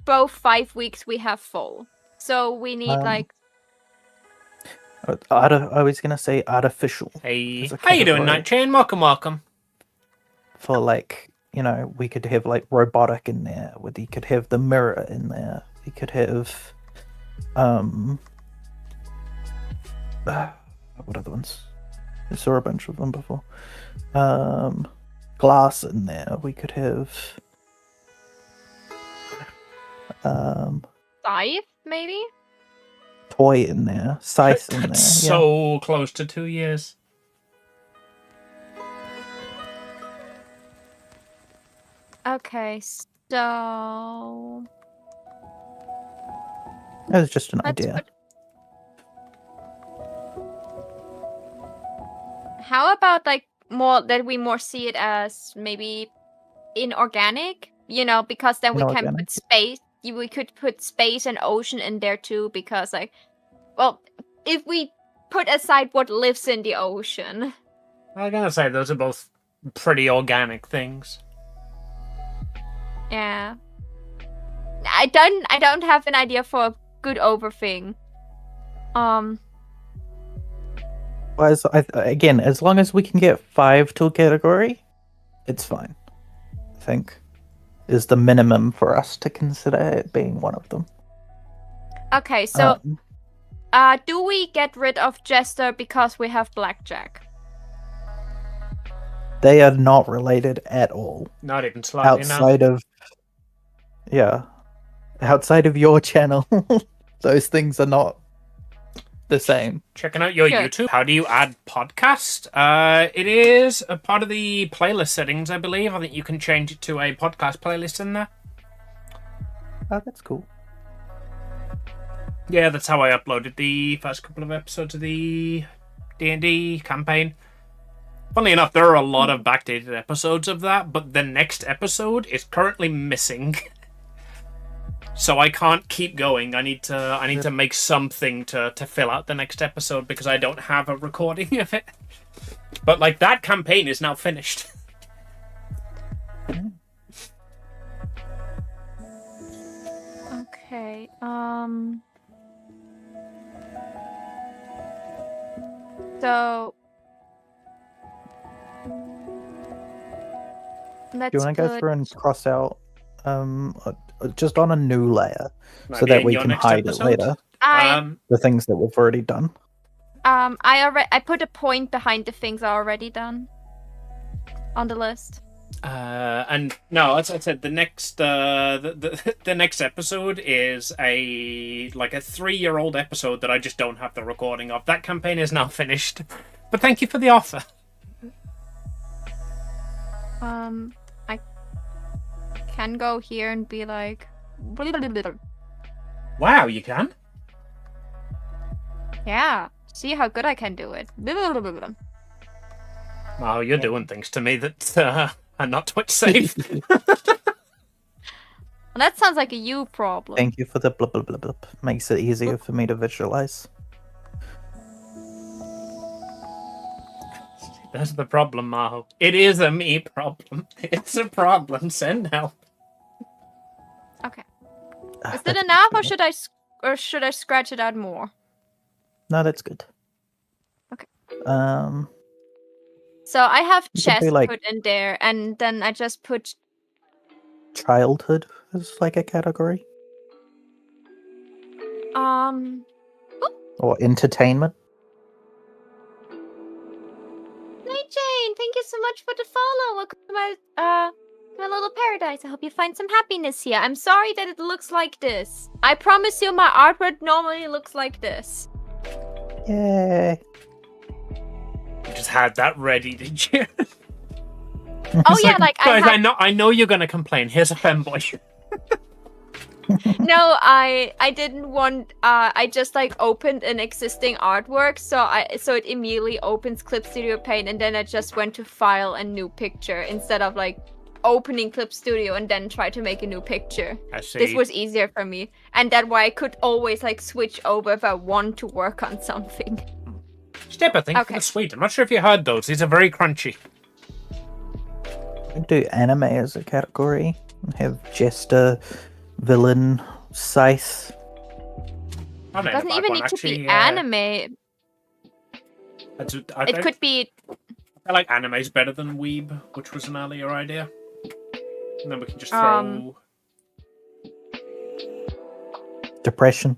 both 5 weeks we have full. So we need like. I was gonna say artificial. Hey, as a how you doing, category. Nightchain? Welcome. For like, we could have like robotic in there. You could have the mirror in there. You could have what other ones? I saw a bunch of them before. Glass in there. We could have Scythe, maybe? toy in there. Scythe in there. That's so close to 2 years. Okay, so. That was just an let's idea. How about like more that we more see it as maybe inorganic? Because then we can Inorganic. put space. We could put space and ocean in there too, because if we put aside what lives in the ocean. I gotta say, those are both pretty organic things. Yeah. I don't have an idea for a good overthing. Well, again, as long as we can get 5 to a category, it's fine. I think is the minimum for us to consider it being one of them. Okay, so do we get rid of Jester because we have Blackjack? They are not related at all. Not even slightly. Outside of your channel, those things are not the same. Checking out your Good. YouTube. How do you add podcast? It is a part of the playlist settings, I believe. I think you can change it to a podcast playlist in there. Oh, that's cool. Yeah, that's how I uploaded the first couple of episodes of the D&D campaign. Funnily enough, there are a lot of backdated episodes of that, but the next episode is currently missing. So I can't keep going. I need to make something to fill out the next episode because I don't have a recording of it. But like that campaign is now finished. Okay. So let's Do you want to go through and cross out just on a new layer so Maybe that in we your can next hide episode? it later? The things that we've already done. I put a point behind the things I already done on the list. And no, as I said, the next the next episode is a 3-year-old episode that I just don't have the recording of. That campaign is now finished. But thank you for the offer. I can go here and be like, Wow, you can? yeah, see how good I can do it. Wow, you're doing things to me that are not Twitch safe. Well, that sounds like a you problem. Thank you for the blub blub blub blub. Makes it easier for me to visualize. That's the problem, Maho. It is a me problem. It's a problem. Send help. Okay. Is that enough, or should I scratch it out more? No, that's good. Okay. So I have You could chest do, like- put in there, and then I just put Childhood is like a category, or entertainment. Hey Jane, thank you so much for the follow. Welcome to my little paradise. I hope you find some happiness here. I'm sorry that it looks like this. I promise you my artwork normally looks like this. Yay! You just had that ready, did you? Oh yeah, like I Guys, have... I know you're gonna complain. Here's a femboy. No, I didn't want. I just like opened an existing artwork, so it immediately opens Clip Studio Paint, and then I just went to File and New Picture instead of like opening Clip Studio and then try to make a new picture. I see. This was easier for me, and that way I could always like switch over if I want to work on something. Step, I think, for Okay. the sweet. I'm not sure if you heard those. These are very crunchy. We do anime as a category. Have jester, villain, scythe. I don't know Doesn't if even one need to actually, be anime. I It could be. feel like anime's better than weeb, which was an earlier idea. And then we can just throw. Depression.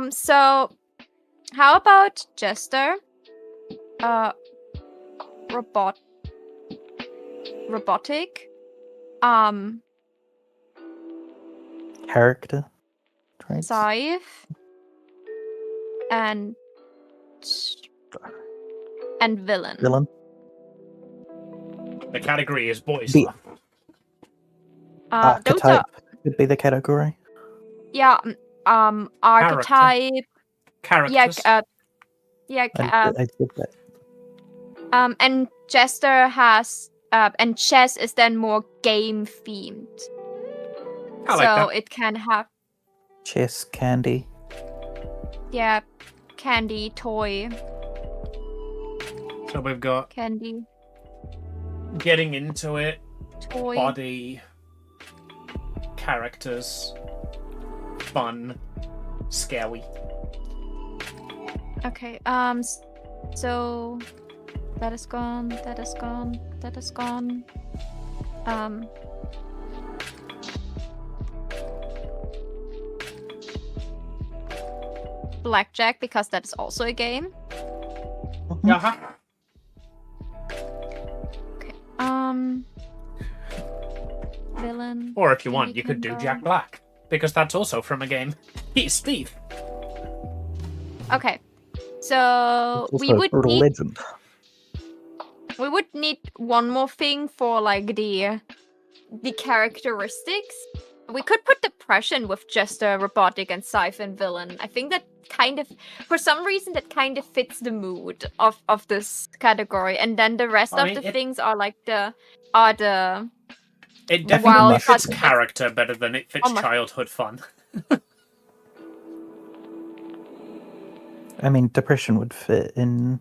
So, how about jester? Robotic. Character traits. Scythe. And villain. Villain. The category is boys. The- Those are Archetype would be the category. archetype. Characters. I did that. And jester has and chess is then more game themed. I like that. It can have Chess, candy. candy, toy, So we've got candy, getting into it, toy. body, characters, fun, scary. Okay, so that is gone, that is gone, that is gone. Blackjack, because that is also a game. Uh-huh. Okay, villain. Or if you want, you could do Nintendo. Jack Black, because that's also from a game. He's Steve. Okay, so It's we also a would brutal need legend. one more thing for like the characteristics. We could put depression with just a robotic and scythe and villain. I think that kind of, for some reason, that kind of fits the mood of this category. And then the rest of the things are like It Wild definitely fits custom- character better than it fits Oh my- childhood fun. I mean, depression would fit in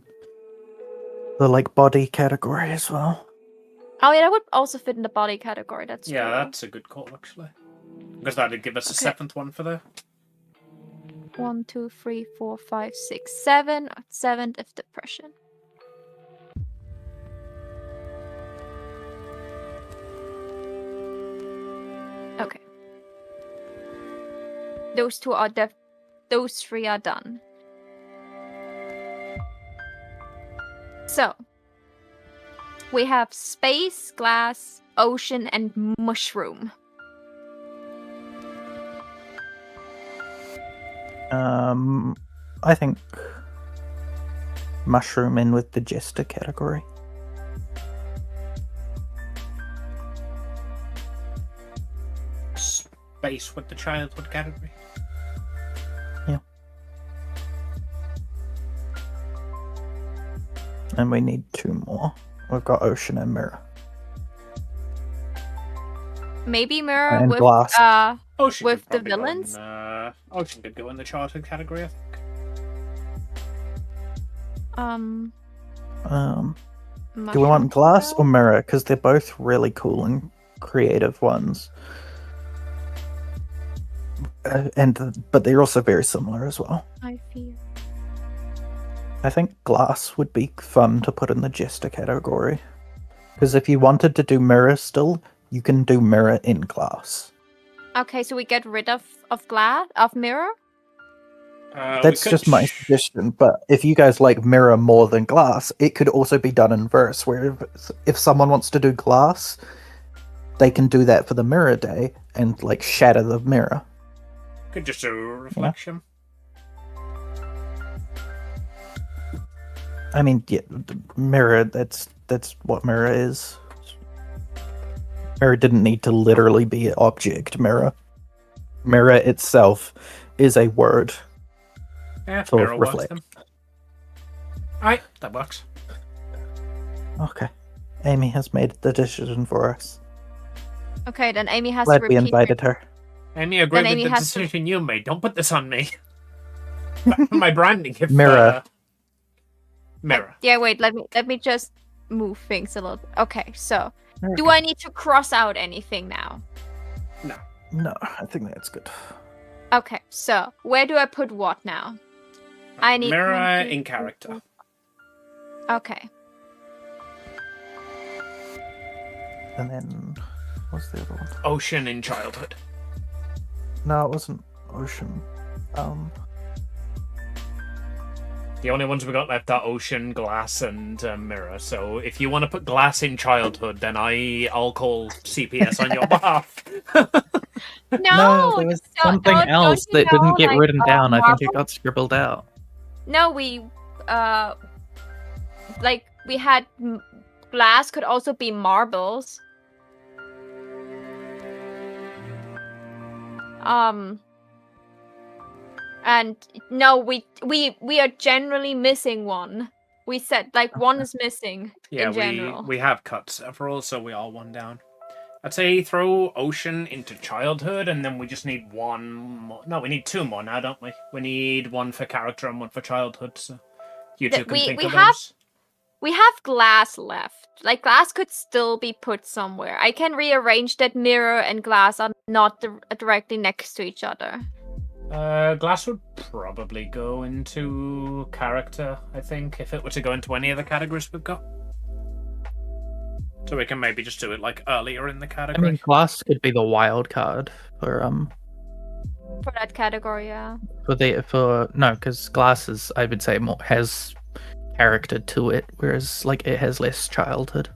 the like body category as well. Oh yeah, that would also fit in the body category. That's Yeah, true. that's a good call, actually. Because that'd give us a Okay. seventh one for the... 1, 2, 3, 4, 5, 6, 7. Seventh is depression. Okay. Those three are done. So we have space, glass, ocean, and mushroom. I think mushroom in with the jester category. Space with the childhood category. And we need 2 more. We've got ocean and mirror. Maybe mirror And with glass. Ocean With could the probably go villains? Ocean could go in the childhood category, I think. Do we mushroom want glass or mirror? mirror? Because they're both really cool and creative ones. But they're also very similar as well. I fear. I think glass would be fun to put in the jester category. Because if you wanted to do mirror still, you can do mirror in glass. Okay, so we get rid of mirror. That's just my suggestion. But if you guys like mirror more than glass, it could also be done in verse. Where if someone wants to do glass, they can do that for the mirror day and like shatter the mirror. Could just do reflection. I mean, yeah, the mirror. That's what mirror is. Mirror didn't need to literally be an object. Mirror itself is a word. Yeah, Sort of mirror works reflect. then. Alright, that works. Okay, Amy has made the decision for us. Okay, then Amy has Glad to we repeat. invited her. Amy, agree Then with Amy the has to- decision you made. Don't put this on me. My branding. If, Mirror. mirror. Yeah, wait. Let me just move things a little bit. Okay, so do I need to cross out anything now? No, I think that's good. Okay, so where do I put what now? I need mirror 1, 2, in 3, character. 4. Okay. And then what's the other one? Ocean in childhood. No, it wasn't ocean. The only ones we got left are ocean, glass, and mirror. So if you want to put glass in childhood, then I'll call CPS on your behalf. No, there was don't- something don't else you that didn't know, get like, written down. I think it marble? got scribbled out. No, we had glass could also be marbles. And no, we are generally missing one. We said like one is missing Yeah, in general. we have cut several, so we are one down. I'd say throw ocean into childhood, and then we just need one more. No, we need 2 more now, don't we? We need one for character and one for childhood. So you two can think of those. We have glass left. Like glass could still be put somewhere. I can rearrange that mirror and glass are not directly next to each other. Glass would probably go into character, I think, if it were to go into any of the categories we've got. So we can maybe just do it like earlier in the I category. mean, glass could be the wild card for that category, yeah. because glass is, I would say, more has character to it, whereas like it has less childhood.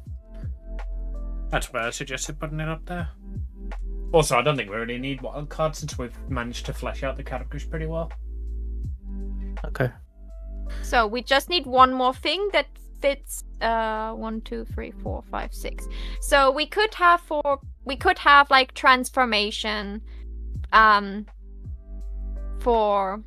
That's why I suggested putting it up there. Also, I don't think we really need wild cards since we've managed to flesh out the categories pretty well. Okay. So we just need one more thing that fits 1, 2, 3, 4, 5, 6. So we could have like transformation for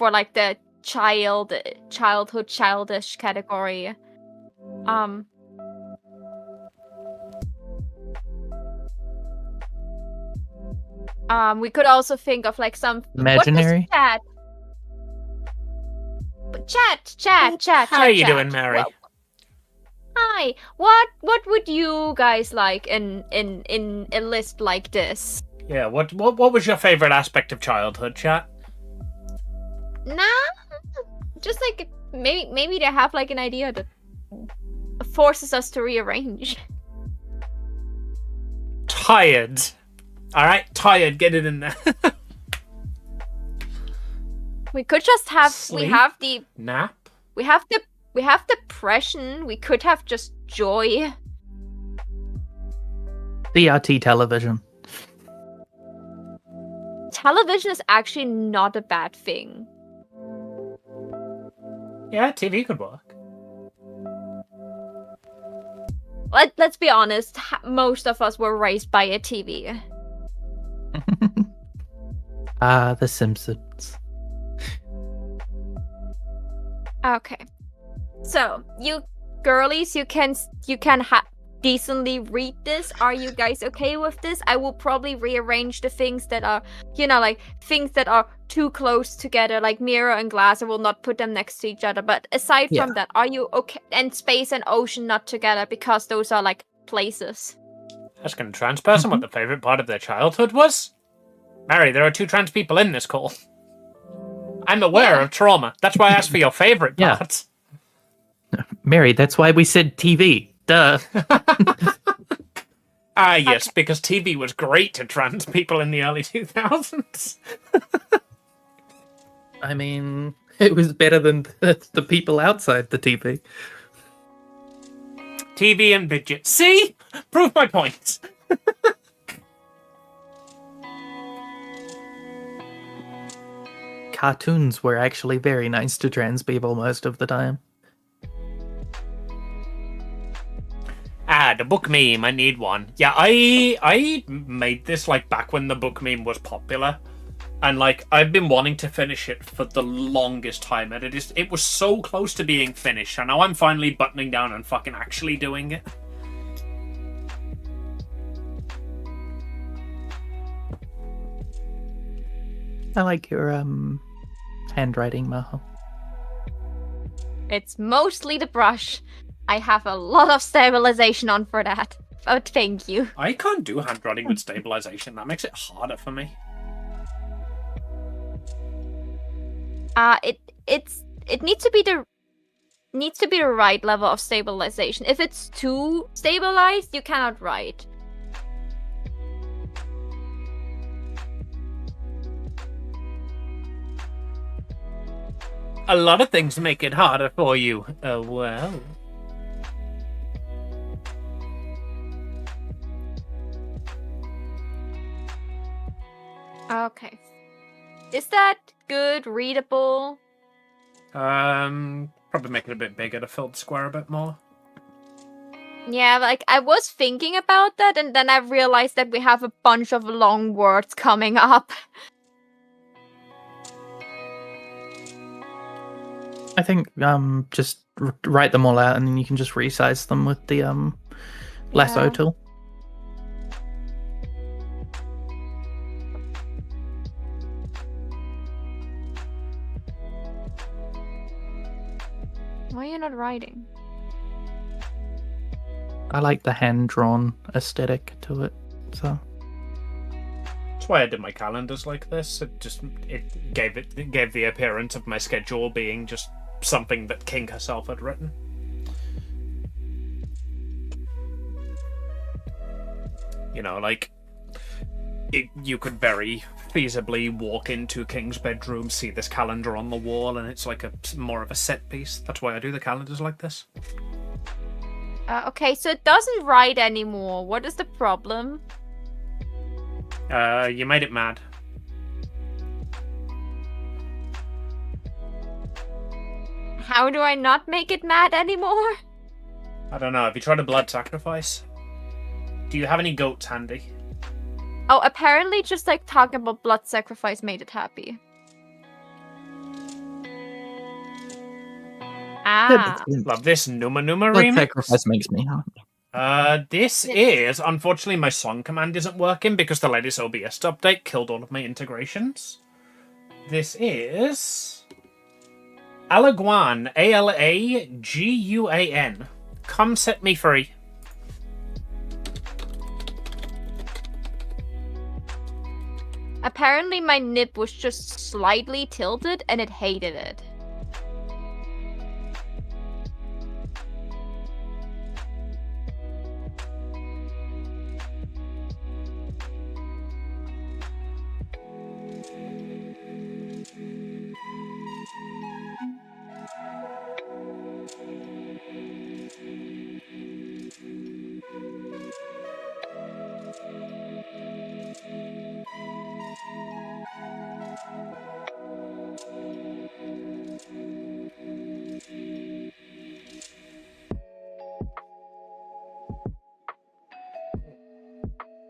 like the childhood childish category. We could also think of like some Imaginary? Chat. How are you doing, Mary? Well, hi. What would you guys like in a list like this? Yeah, what was your favorite aspect of childhood, chat? Nah, just like maybe they have like an idea that forces us to rearrange. Tired. All right, tired. Get it in there. We could just have Sleep? we have the Nap. we have depression. We could have just joy. CRT television. Television is actually not a bad thing. Yeah, TV could work. Let's be honest. Most of us were raised by a TV. The Simpsons. Okay, so you girlies, you can decently read this. Are you guys okay with this? I will probably rearrange the things that are, like things that are too close together, like mirror and glass. I will not put them next to each other. But aside from that, are you okay? And space and ocean not together because those are like places. Asking a trans person what the favorite part of their childhood was. Mary, there are 2 trans people in this call. I'm aware of trauma. That's why I asked for your favorite Yeah. parts. Mary, that's why we said TV. Duh. Yes, because TV was great to trans people in the early 2000s. I mean, it was better than the people outside the TV. TV and midgets. See? Prove my point. Cartoons were actually very nice to trans people most of the time. The book meme. I need one. Yeah, I made this like back when the book meme was popular, and like I've been wanting to finish it for the longest time, and it was so close to being finished, and now I'm finally buttoning down and fucking actually doing it. I like your handwriting, Maho. It's mostly the brush. I have a lot of stabilization on for that. But thank you. I can't do handwriting with stabilization. That makes it harder for me. It needs to be the right level of stabilization. If it's too stabilized, you cannot write. A lot of things make it harder for you. Oh, well. Okay. Is that good? Readable? Probably make it a bit bigger to fill the square a bit more. Yeah, like I was thinking about that, and then I realized that we have a bunch of long words coming up. I think just write them all out, and then you can just resize them with the lasso Yeah. tool. Why are you not writing? I like the hand-drawn aesthetic to it, so That's why I did my calendars like this. It gave the appearance of my schedule being just something that King herself had written. You know, like you could very feasibly walk into King's bedroom, see this calendar on the wall, and it's like more of a set piece. That's why I do the calendars like this. Okay, so it doesn't write anymore. What is the problem? You made it mad. How do I not make it mad anymore? I don't know. Have you tried a blood sacrifice? Do you have any goats handy? Oh, apparently just like talking about blood sacrifice made it happy. Ah. Love this Numa Numa blood remix. sacrifice makes me happy. This is unfortunately my song command isn't working because the latest OBS update killed all of my integrations. This is Alaguan, Alaguan. Come set me free. Apparently my nib was just slightly tilted and it hated it.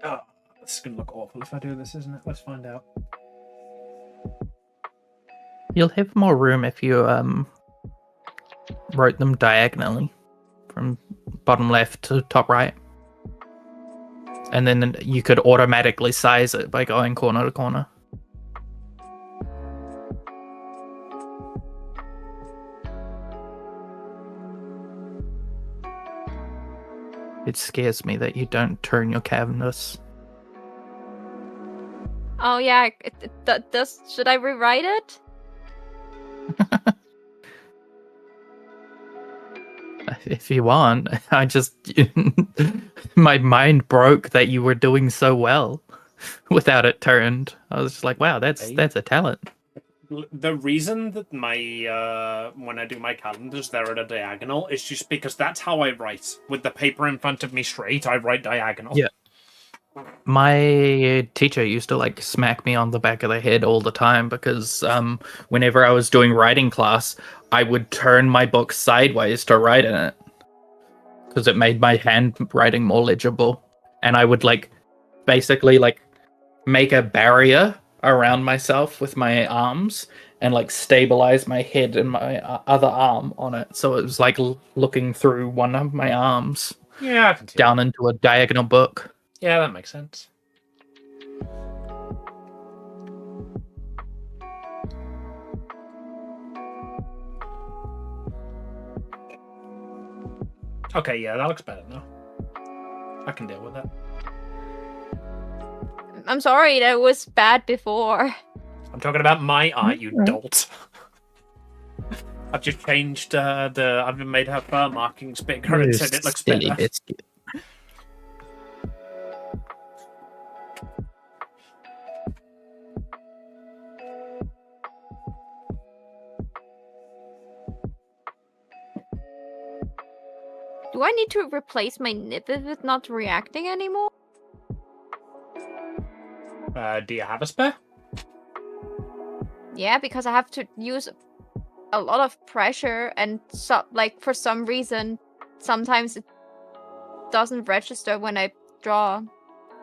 Oh, this is gonna look awful if I do this, isn't it? Let's find out. You'll have more room if you wrote them diagonally from bottom left to top right. And then you could automatically size it by going corner to corner. It scares me that you don't turn your canvas. Oh yeah, should I rewrite it? If you want, I just my mind broke that you were doing so well without it turned. I was just like, wow, that's a talent. The reason that my when I do my calendars they're at a diagonal is just because that's how I write. With the paper in front of me straight, I write diagonal. Yeah. My teacher used to like smack me on the back of the head all the time because whenever I was doing writing class, I would turn my book sideways to write in it because it made my handwriting more legible. And I would like basically like make a barrier around myself with my arms and like stabilize my head and my other arm on it. So it was like looking through one of my arms Yeah, I can see down that. into a diagonal book. Yeah, that makes sense. Okay, yeah, that looks better now. I can deal with that. I'm sorry, that was bad before. I'm talking about my art, you dolt. I've just changed I've made her fur markings bigger and You said it looks silly better. biscuit. Do I need to replace my nib if it's not reacting anymore? Do you have a spare? Yeah, because I have to use a lot of pressure and like for some reason, sometimes it doesn't register when I draw.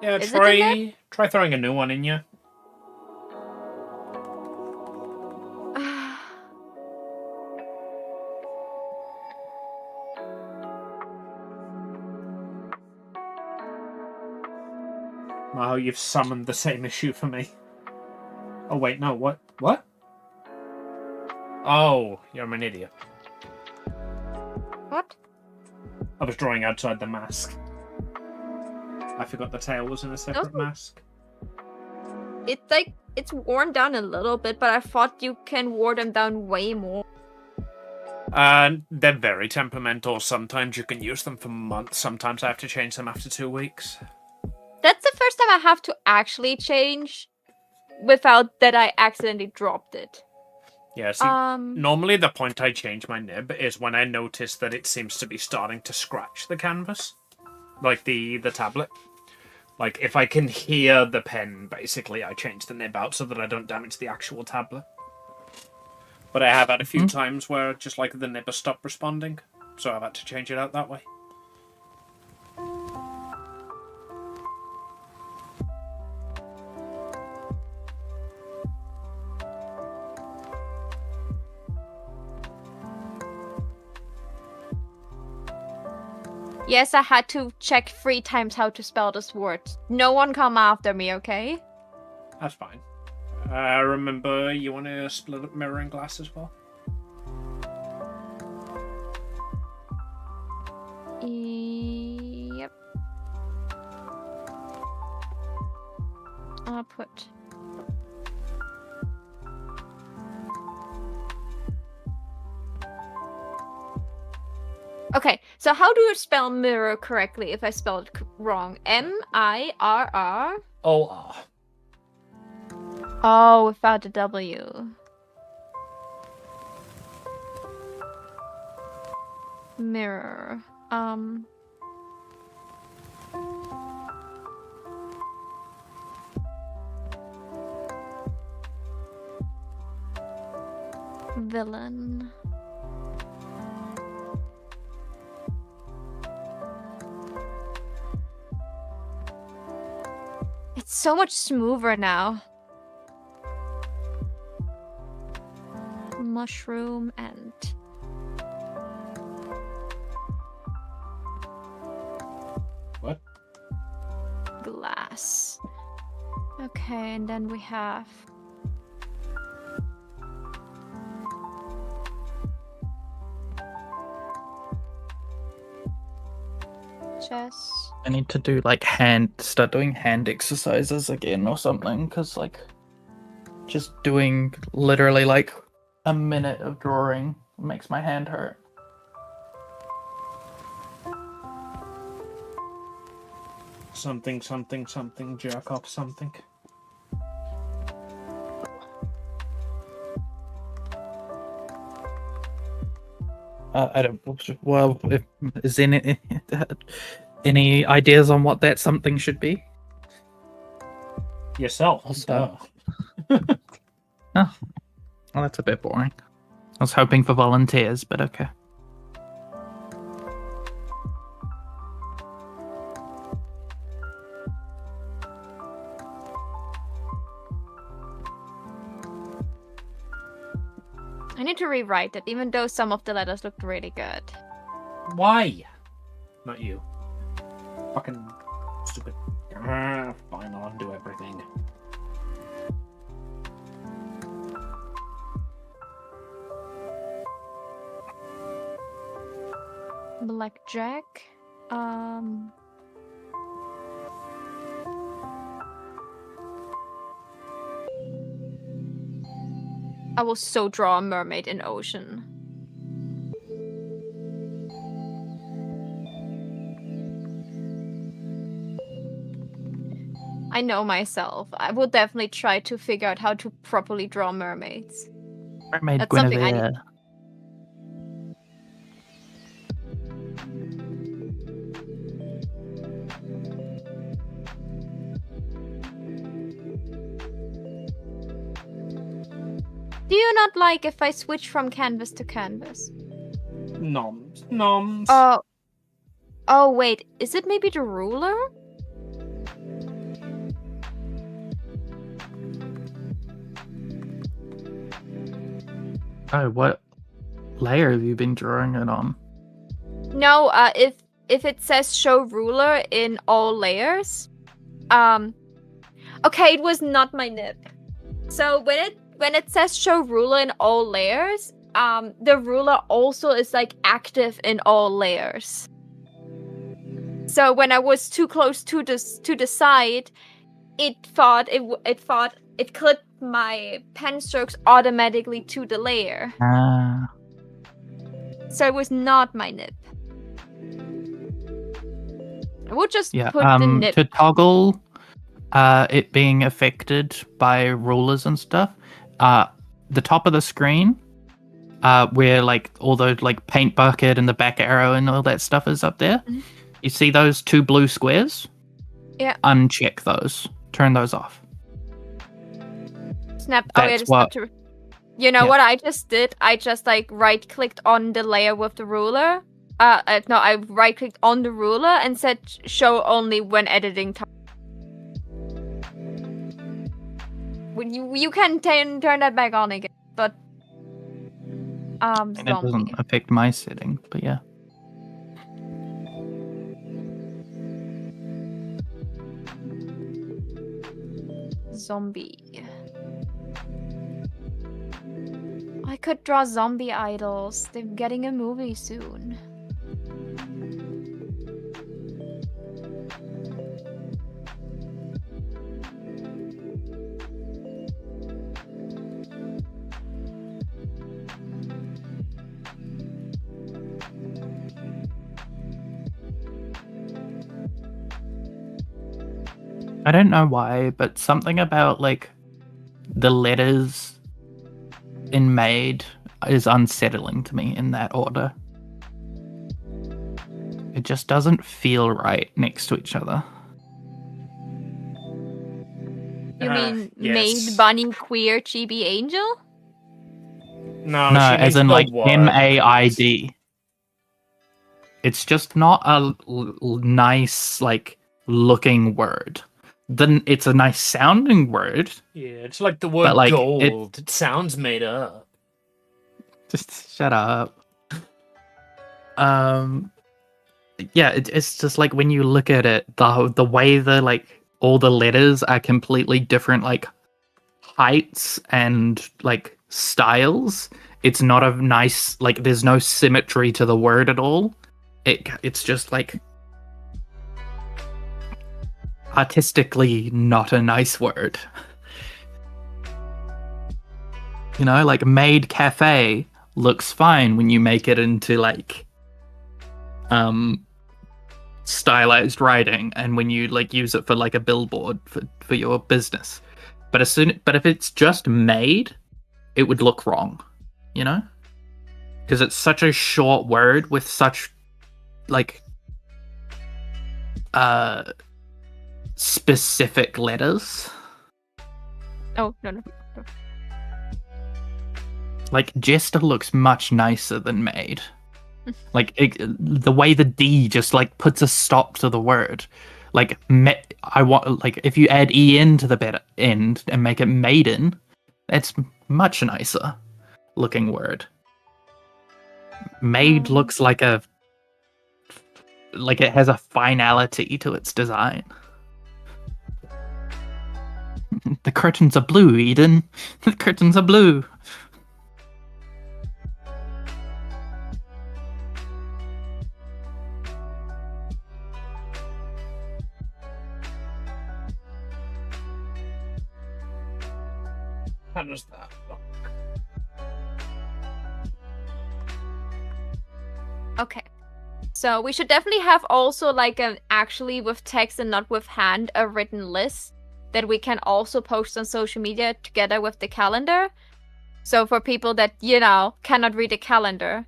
Yeah, Is it in try throwing a new one in you. Wow, you've summoned the same issue for me. Oh wait, no, what? What? Oh, you're an idiot. What? I was drawing outside the mask. I forgot the tail was in a separate mask. It's worn down a little bit, but I thought you can wear them down way more. They're very temperamental. Sometimes you can use them for months. Sometimes I have to change them after 2 weeks. That's the first time I have to actually change without that I accidentally dropped it. Yeah, see, normally the point I change my nib is when I notice that it seems to be starting to scratch the canvas. Like the tablet. Like, if I can hear the pen, basically, I change the nib out so that I don't damage the actual tablet. But I have had a few times where just, like, the nib has stopped responding. So I've had to change it out that way. Yes, I had to check 3 times how to spell this word. No one come after me, okay? That's fine. Remember, you want to split up mirroring glass as well? Yep. I'll put... Okay, so how do you spell mirror correctly if I spell it wrong? M-I-R-R? O-R. Oh, without the W. Mirror. Villain. It's so much smoother now. Mushroom and... What? Glass. Okay, and then we have... chess. I need to do like start doing hand exercises again or something, because like just doing literally like a minute of drawing makes my hand hurt. Something, something, something, jerk off something. I don't. Well, is there any ideas on what that something should be? Yourself. I'll start. Oh, well, that's a bit boring. I was hoping for volunteers, but okay. I need to rewrite it, even though some of the letters looked really good. Why? Not you. Fucking stupid. Fine, I'll undo everything. Blackjack. I will so draw a mermaid in ocean. I know myself. I will definitely try to figure out how to properly draw mermaids. Mermaid That's something I need. Guinevere. Do you not like if I switch from canvas to canvas? Noms. Noms. Oh wait, is it maybe the ruler? Oh, what layer have you been drawing it on? No, if it says show ruler in all layers, okay, it was not my nib. So when it says show ruler in all layers, the ruler also is like active in all layers. So when I was too close to the side, it clipped my pen strokes automatically to the layer. Ah. So it was not my nib. I would just Yeah, put the nib. to toggle it being affected by rulers and stuff, the top of the screen, where like all the like paint bucket and the back arrow and all that stuff is up there. Mhm. You see those 2 blue squares? Yeah. Uncheck those. Turn those off. Snap. That's just what- have to. You know Yeah. what I just did? I just like right clicked on the layer with the ruler. No, I right clicked on the ruler and said show only when editing time. When you can turn that back on again, but And it doesn't zombie. affect my setting, but yeah. Zombie. I could draw zombie idols. They're getting a movie soon. I don't know why, but something about like the letters in Maid is unsettling to me in that order. It just doesn't feel right next to each other. You mean yes. Maid, Bunny, Queer, Chibi, Angel? No, No, she as means in the like word. MAID. It's just not a nice like looking word. Then it's a nice sounding word. Yeah, it's like the word like, gold. It sounds made up. Just shut up. Yeah, it's just like when you look at it, the way the like all the letters are completely different, like heights and like styles. It's not a nice like. There's no symmetry to the word at all. It's just like artistically not a nice word. You know, like Maid Cafe looks fine when you make it into like stylized writing and when you like use it for like a billboard for your business. But if it's just Maid, it would look wrong, you know? Because it's such a short word with such like specific letters. Oh, no. Like Jester looks much nicer than Maid. Like the way the D just like puts a stop to the word. Like I want like if you add en to the better end and make it maiden, that's much nicer looking word. Maid looks like it has a finality to its design. The curtains are blue, Eden. The curtains are blue. How does that look? Okay. So we should definitely have also like an actually with text and not with hand a written list that we can also post on social media together with the calendar. So for people that, you know, cannot read a calendar.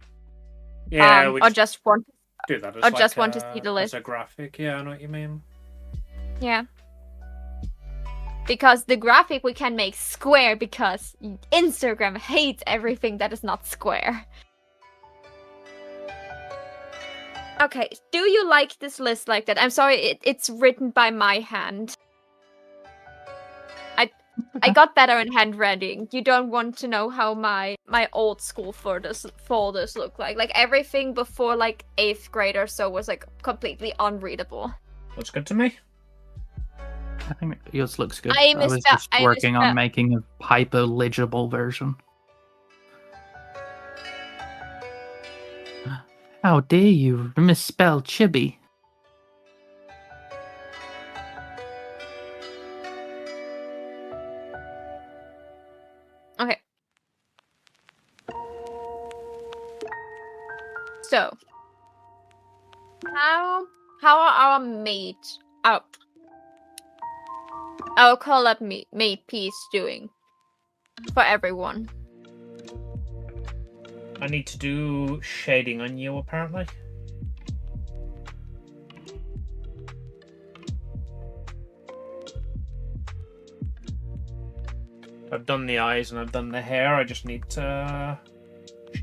Yeah, we or just want do that as or just want to see the list. as a graphic. Yeah, I know what you mean. Yeah. Because the graphic we can make square because Instagram hates everything that is not square. Okay, do you like this list like that? I'm sorry, it's written by my hand. I got better in handwriting. You don't want to know how my old school folders look like. Like everything before like 8th grade or so was like completely unreadable. Looks good to me. I think yours looks good. I I was misspell- just I working on misspell- making a hyper legible version. How dare you misspell chibi? Okay. So, how are our maids out? I'll call up maid piece doing for everyone. I need to do shading on you, apparently. I've done the eyes and I've done the hair. I just need to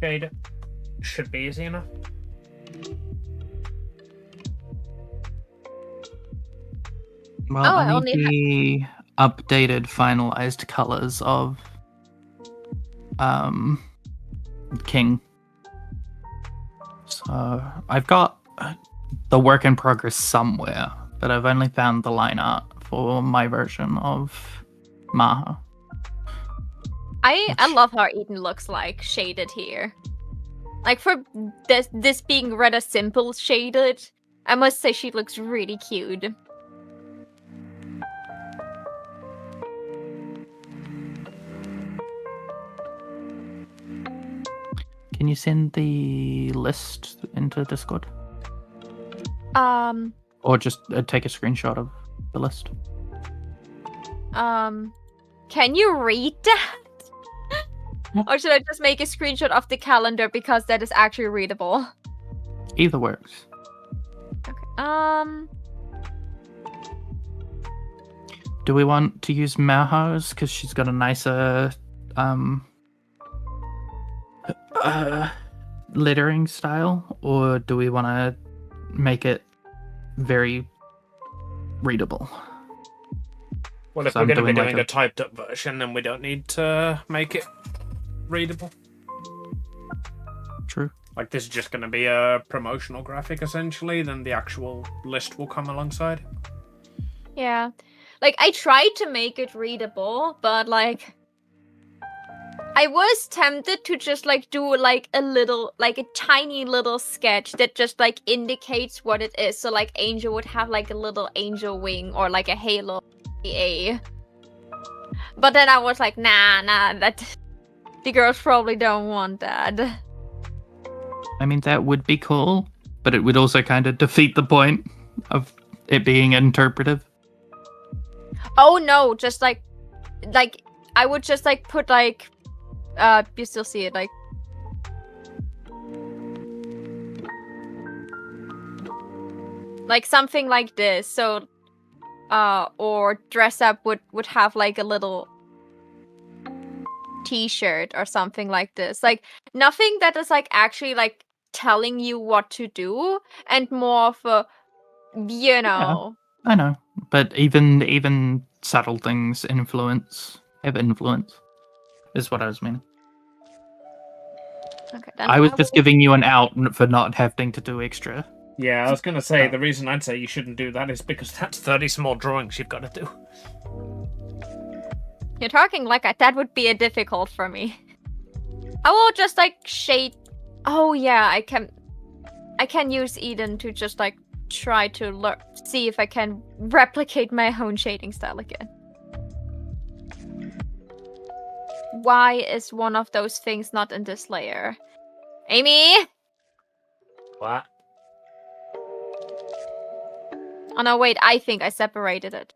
shade it. Should be easy enough. Well, Oh, I I only need the updated, finalized colors of King. So I've got the work in progress somewhere, but I've only found the line art for my version of Maha. I love how Eden looks like shaded here. Like for this being rather simple shaded, I must say she looks really cute. Can you send the list into Discord? Or just take a screenshot of the list? Can you read that? Or should I just make a screenshot of the calendar because that is actually readable? Either works. Okay. Do we want to use Maha's because she's got a nicer lettering style, or do we want to make it very readable? Well, if So we're I'm going to be doing like doing a typed up version, then we don't need to make it readable. True. Like, this is just going to be a promotional graphic, essentially, then the actual list will come alongside. Yeah. Like, I tried to make it readable, but, like, I was tempted to just, like, do, like, a tiny little sketch that just, like, indicates what it is. So, like, Angel would have, like, a little angel wing or, like, a halo. But then I was like, nah, that the girls probably don't want that. I mean, that would be cool, but it would also kind of defeat the point of it being interpretive. Oh no, just like I would just like put like you still see it like something like this. So or dress up would have like a little t-shirt or something like this. Like nothing that is like actually like telling you what to do, and more of a, you know. Yeah, I know, but even subtle things have influence is what I was meaning. Okay, then I was just giving you an out for not having to do extra. Yeah, I was going to say, the reason I'd say you shouldn't do that is because that's 30 small drawings you've got to do. You're talking like that would be a difficult for me. I will just like shade. Oh yeah, I can use Eden to just like try to see if I can replicate my own shading style again. Why is one of those things not in this layer? Amy? What? Oh no, wait, I think I separated it.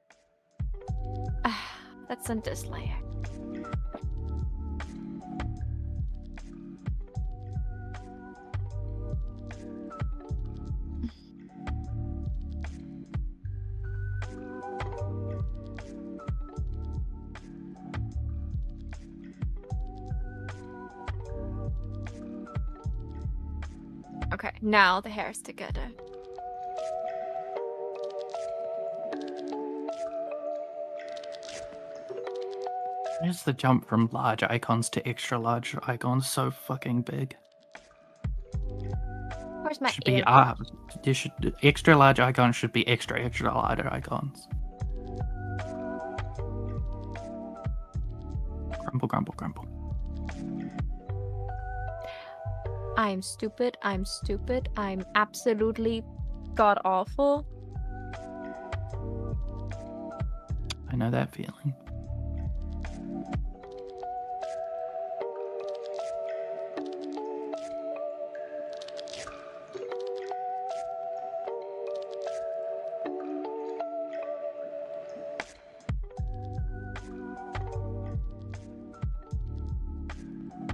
That's in this layer. Okay, now the hair's together. Where's the jump from large icons to extra large icons so fucking big? Where's my Should be ear? you should extra large icons should be extra large icons. Grumble, grumble, grumble. I'm stupid. I'm stupid. I'm absolutely god awful. I know that feeling.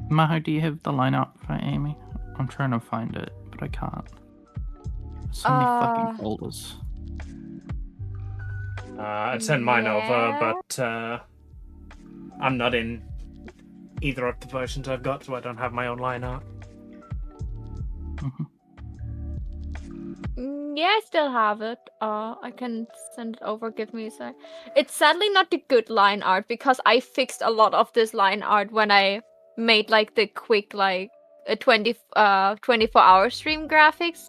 Maho, do you have the lineup for Amy? I'm trying to find it, but I can't. There's so many fucking folders. I'd send mine over, but I'm not in either of the versions I've got, so I don't have my own line art. Yeah, I still have it. I can send it over. Give me a sec. It's sadly not the good line art because I fixed a lot of this line art when I made like the quick like 24-hour stream graphics.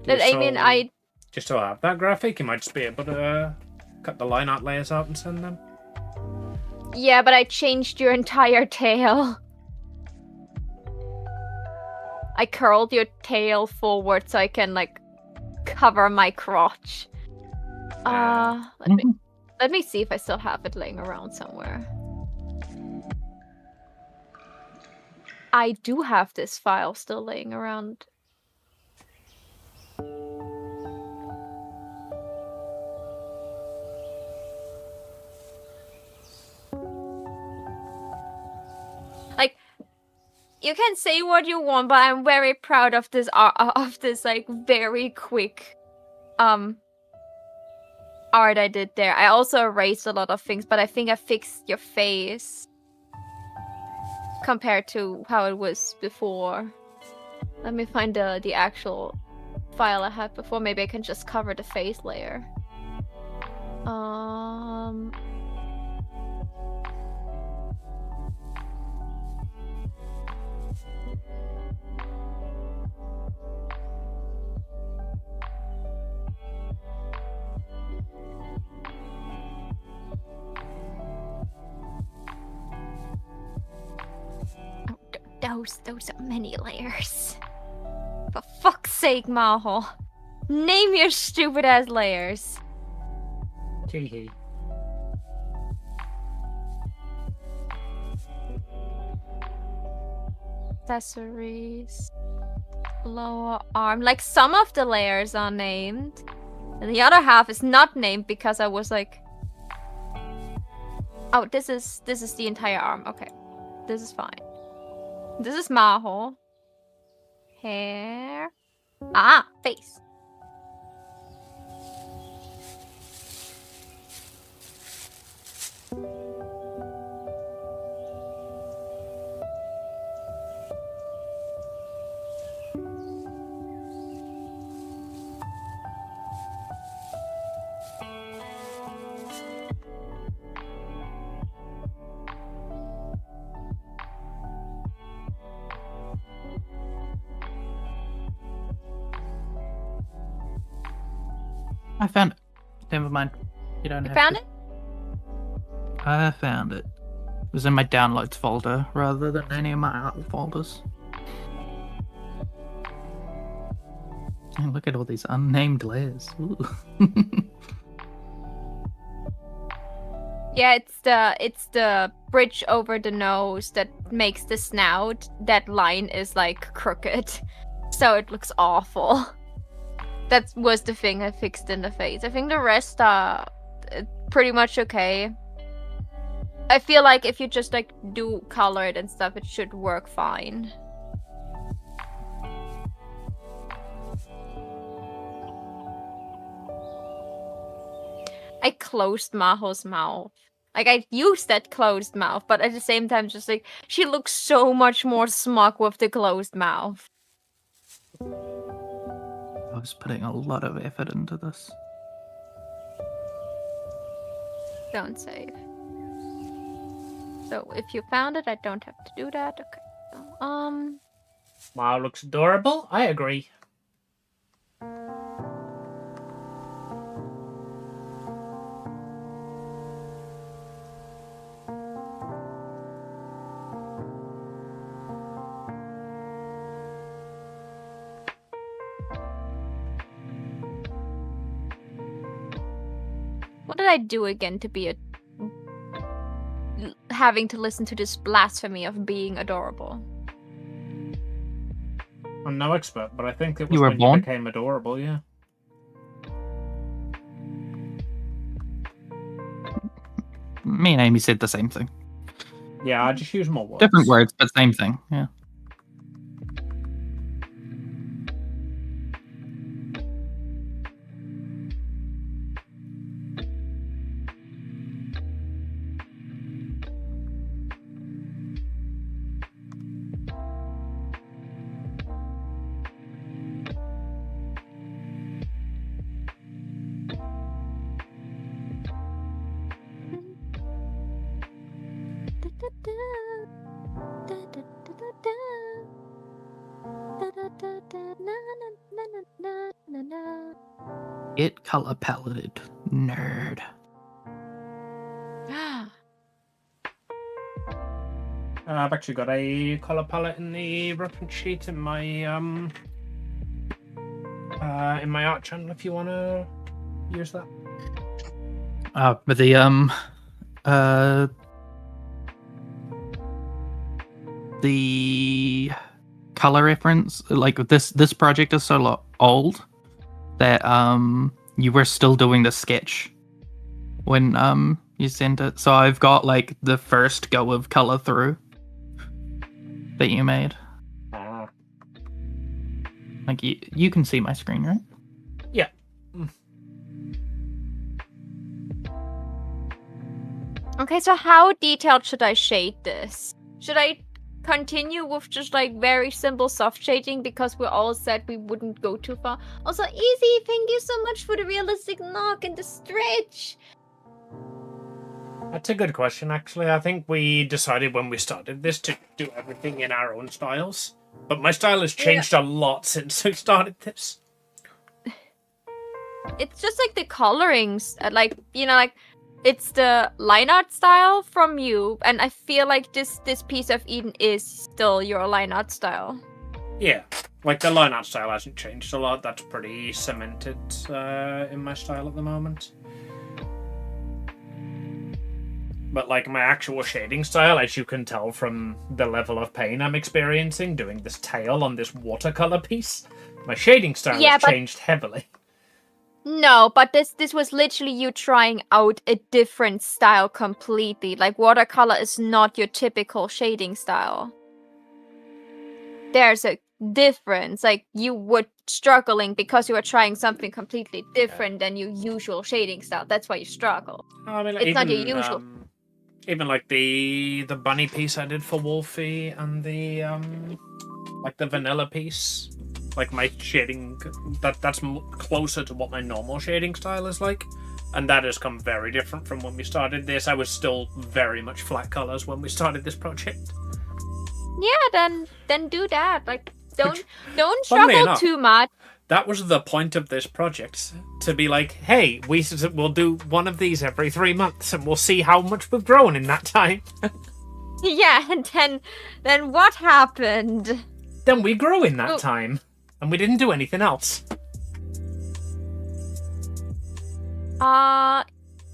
That I mean, I just to have that graphic, you might just be able to cut the line art layers out and send them. yeah, but I changed your entire tail. I curled your tail forward so I can like cover my crotch. Let me see if I still have it laying around somewhere. I do have this file still laying around. Like, you can say what you want, but I'm very proud of this like very quick art I did there. I also erased a lot of things, but I think I fixed your face compared to how it was before. Let me find the actual file I had before. Maybe I can just cover the face layer. Those are many layers. For fuck's sake, Maho. Name your stupid ass layers. Hee. Accessories. Lower arm. Like some of the layers are named. And the other half is not named because I was like, oh, this is the entire arm. Okay. This is fine. This is Maho. Hair. Ah, face. I found it. Never mind. You don't You have found to. it? I found it. It was in my downloads folder rather than any of my art folders. And look at all these unnamed layers. Ooh. Yeah, it's the bridge over the nose that makes the snout. That line is like crooked, so it looks awful. That was the thing I fixed in the face. I think the rest are pretty much okay. I feel like if you just like do color it and stuff, it should work fine. I closed Maho's mouth. Like, I used that closed mouth, but at the same time, just like, she looks so much more smug with the closed mouth. I was putting a lot of effort into this. Don't save. So, if you found it, I don't have to do that. Okay. So, Wow, looks adorable. I agree. what did I do again to be having to listen to this blasphemy of being adorable? I'm no expert, but I think it was You were when born? you became adorable, yeah. Me and Amy said the same thing. Yeah, I just use more words. Different words, but same thing. Yeah. Get color paleted, nerd. I've actually got a color palette in the reference sheet in my art channel if you want to use that. But the color reference, like this project is so old that you were still doing the sketch when you sent it. So I've got like the first go of color through that you made. Like you can see my screen, right? Yeah. Okay, so how detailed should I shade this? Should I continue with just like very simple soft shading because we all said we wouldn't go too far? Also, Easy, thank you so much for the realistic knock and the stretch. That's a good question, actually. I think we decided when we started this to do everything in our own styles. But my style has changed a lot since we started this. It's just like the colorings, like, you know, like it's the line art style from you, and I feel like this piece of Eden is still your line art style. Yeah, like the line art style hasn't changed a lot. That's pretty cemented in my style at the moment. But like my actual shading style, as you can tell from the level of pain I'm experiencing doing this tail on this watercolor piece, my shading style has changed heavily. No, but this was literally you trying out a different style completely. Like, watercolor is not your typical shading style. There's a difference. Like, you were struggling because you were trying something completely different than your usual shading style. That's why you struggle. I mean, like, it's not your usual. Even like the bunny piece I did for Wolfie and the like the vanilla piece. Like my shading, that's closer to what my normal shading style is like, and that has come very different from when we started this. I was still very much flat colors when we started this project. Yeah, then do that. Like, don't struggle too much. That was the point of this project, to be like, hey, we'll do one of these every 3 months, and we'll see how much we've grown in that time. Yeah, and then what happened? Then we grew in that time. And we didn't do anything else.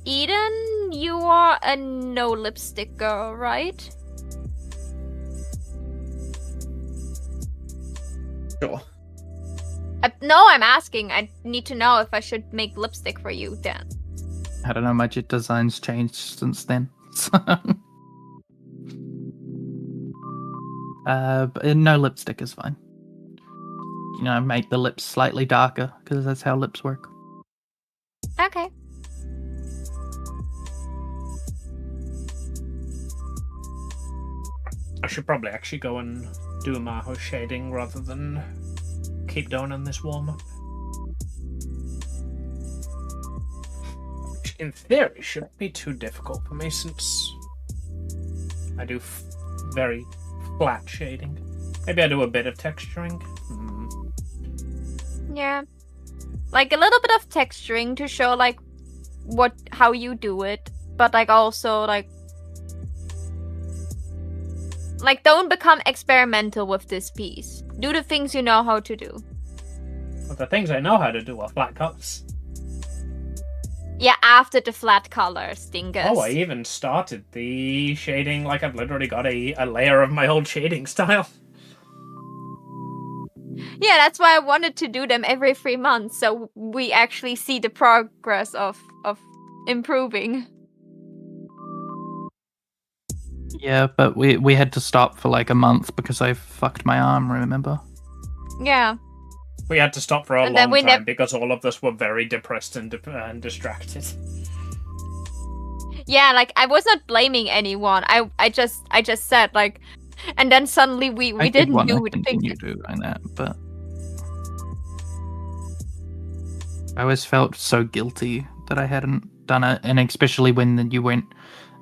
Eden, you are a no lipstick girl, right? Sure. No, I'm asking. I need to know if I should make lipstick for you then. I don't know, my jet design's changed since then. So. But no lipstick is fine. You know, make the lips slightly darker, because that's how lips work. Okay. I should probably actually go and do Maho shading rather than keep doing in this warm-up. Which, in theory, shouldn't be too difficult for me since I do very flat shading. Maybe I do a bit of texturing. Yeah. Like a little bit of texturing to show like how you do it, but like also like don't become experimental with this piece. Do the things you know how to do. But the things I know how to do are flat colors. Yeah, after the flat colors, dingus. Oh, I even started the shading, like I've literally got a layer of my old shading style. Yeah, that's why I wanted to do them every 3 months, so we actually see the progress of improving. Yeah, but we had to stop for like a month because I fucked my arm, remember? Yeah. We had to stop for a And then long we time because all of us were very depressed and distracted. Yeah, like I was not blaming anyone. I just said like, and then suddenly we didn't do it. Continue doing that, but I always felt so guilty that I hadn't done it, and especially when you went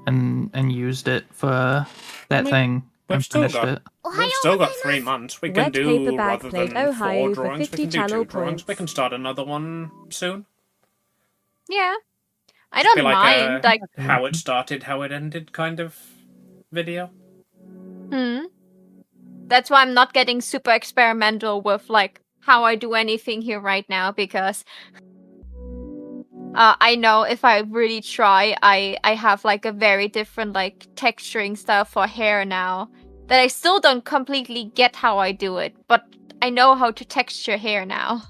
and used it for that thing and finished it. We've still got 3 months. We can Red do, Paper rather Backplate than Ohio 4 for drawings, we 50 can do 2 channel drawings. We points. can start another one soon. Yeah, I Be don't like mind. Like, how it started, how it ended kind of video. That's why I'm not getting super experimental with like how I do anything here right now, because I know if I really try, I have like a very different like texturing style for hair now that I still don't completely get how I do it, but I know how to texture hair now.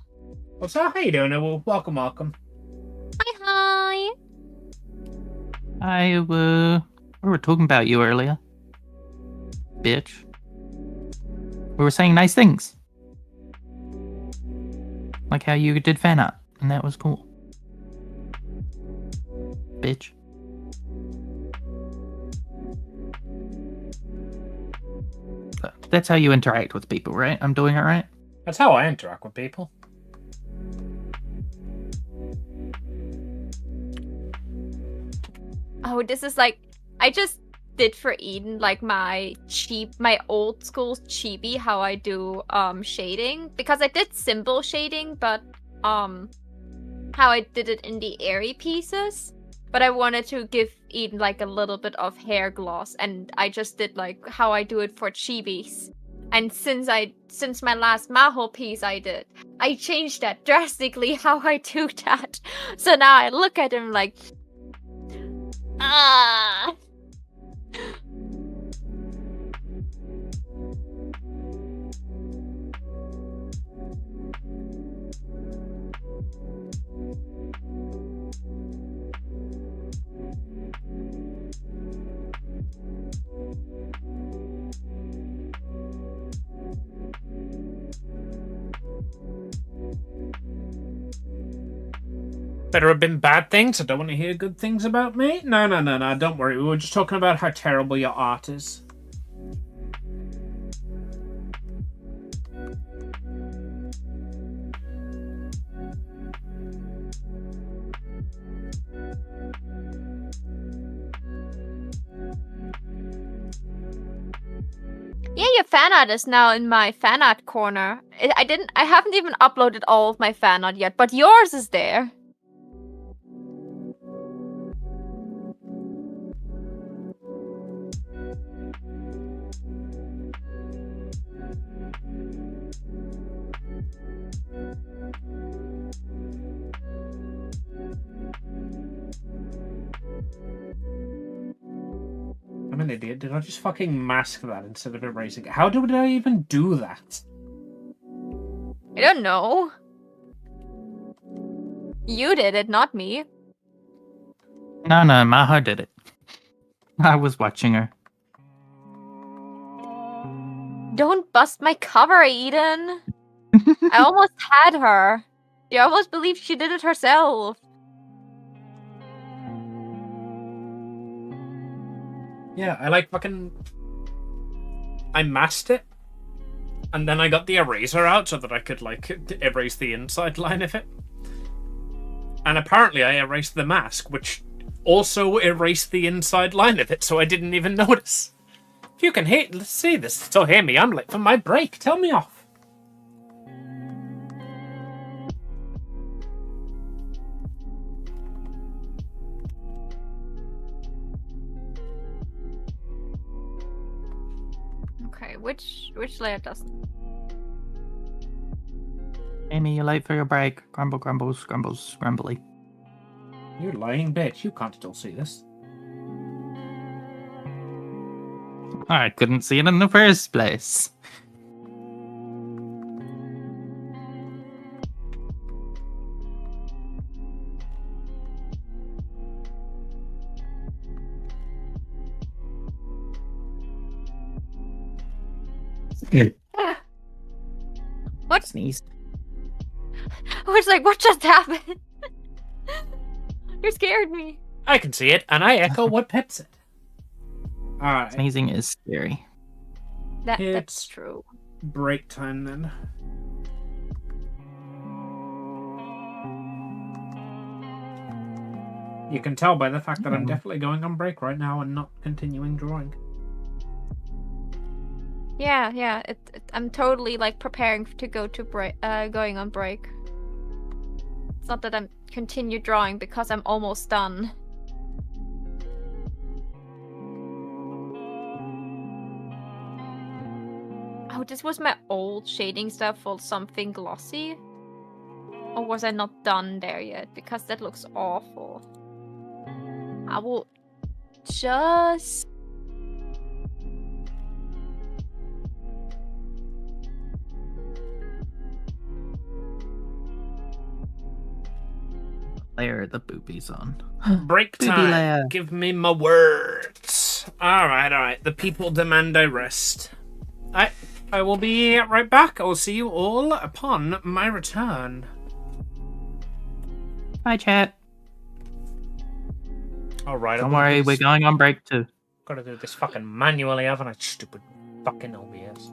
Well, so how you doing? Well, welcome. Hi. We were talking about you earlier, bitch. We were saying nice things, like how you did fan art, and that was cool, bitch. That's how you interact with people, right? I'm doing it right? That's how I interact with people. Oh, this is like, I just did for Eden like my old school chibi, how I do shading, because I did symbol shading, but how I did it in the airy pieces. But I wanted to give Eden like a little bit of hair gloss, and I just did like how I do it for chibis. And since my last Maho piece I changed that drastically how I do that. So now I look at him like, ah. Better have been bad things. I don't want to hear good things about me. No. Don't worry. We were just talking about how terrible your art is. Yeah, your fan art is now in my fan art corner. I haven't even uploaded all of my fan art yet, but yours is there. I'm an idiot. Did I just fucking mask that instead of erasing it? How did I even do that? I don't know. You did it, not me. No, Maho did it. I was watching her. Don't bust my cover, Eden. I almost had her. I almost believed she did it herself. Yeah, I I masked it, and then I got the eraser out so that I could, erase the inside line of it. And apparently I erased the mask, which also erased the inside line of it, so I didn't even notice. If you can see this, still hear me, I'm late for my break. Tell me off. Okay, which layer doesn't? Amy, you're late for your break. Grumble, grumbles, grumbles, grumbly. You lying bitch, you can't still see this. I couldn't see it in the first place. What? Sneezed. I was like, what just happened? You scared me. I can see it, and I echo what Pip said. Alright. Sneezing is scary. That's It's- true. Break time then. You can tell by the fact that I'm definitely going on break right now and not continuing drawing. Yeah. I'm totally like preparing to go to going on break. It's not that I'm continue drawing because I'm almost done. Oh, this was my old shading stuff for something glossy? Or was I not done there yet? Because that looks awful. I will just... Layer the boobies on. Break Booby time. layer. Give me my words. Alright. The people demand I rest. I will be right back. I will see you all upon my return. Hi, chat. Alright. Don't worry, we're going on break too. Gotta do this fucking manually, haven't I? Stupid fucking OBS.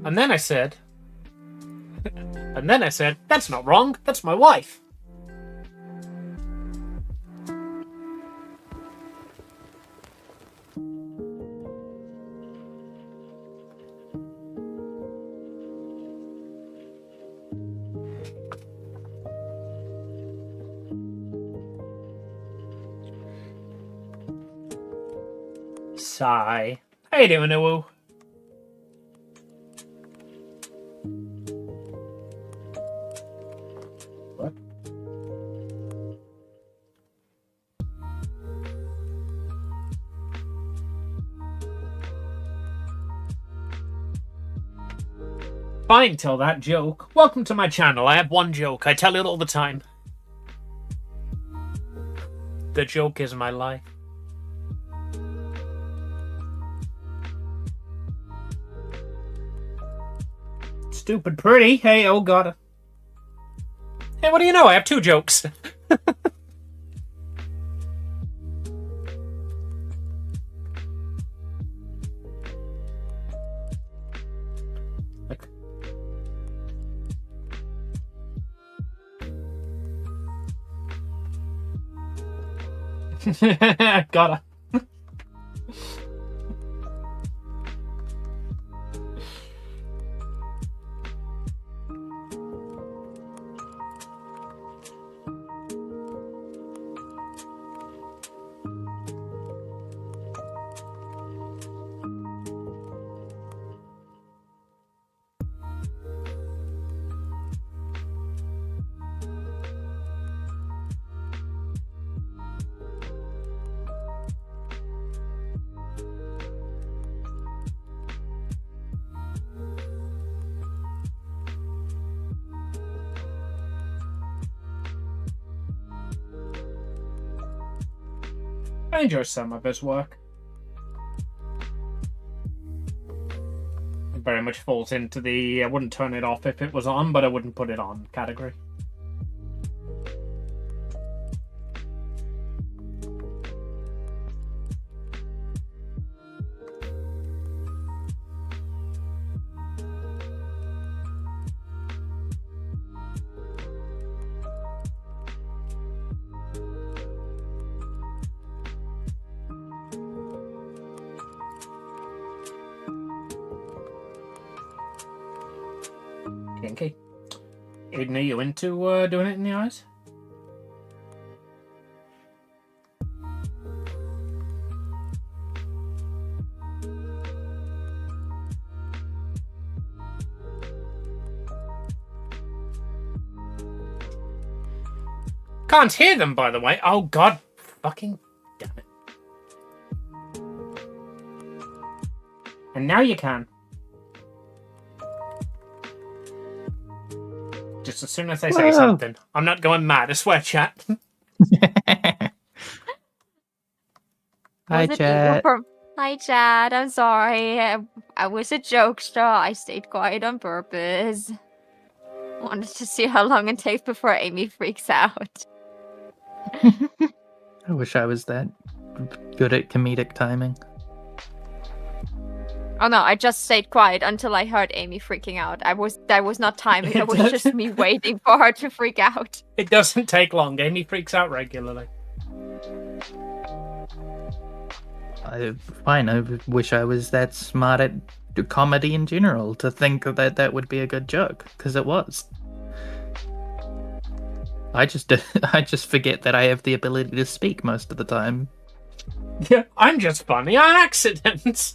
And then I said, that's not wrong. That's my wife. Sigh. How you doing, Uwu? What? Fine, tell that joke. Welcome to my channel. I have one joke. I tell it all the time. The joke is my life. Stupid pretty. Hey, oh god. Hey, what do you know? I have 2 jokes. Gotta. I enjoy some of his work. It very much falls into the I wouldn't turn it off if it was on, but I wouldn't put it on category. Kinky. Aiden, are you into doing it in the eyes? Can't hear them, by the way. Oh god, fucking damn it. And now you can. Just as soon as I say something. I'm not going mad, I swear, chat. Hi, chat. Hi, chat. I'm sorry. I was a jokester. I stayed quiet on purpose. Wanted to see how long it takes before Amy freaks out. I wish I was that good at comedic timing. Oh no, I just stayed quiet until I heard Amy freaking out. That was not timing, it was just me waiting for her to freak out. It doesn't take long. Amy freaks out regularly. Fine, I wish I was that smart at comedy in general to think that that would be a good joke, because it was. I just forget that I have the ability to speak most of the time. Yeah, I'm just funny on accident.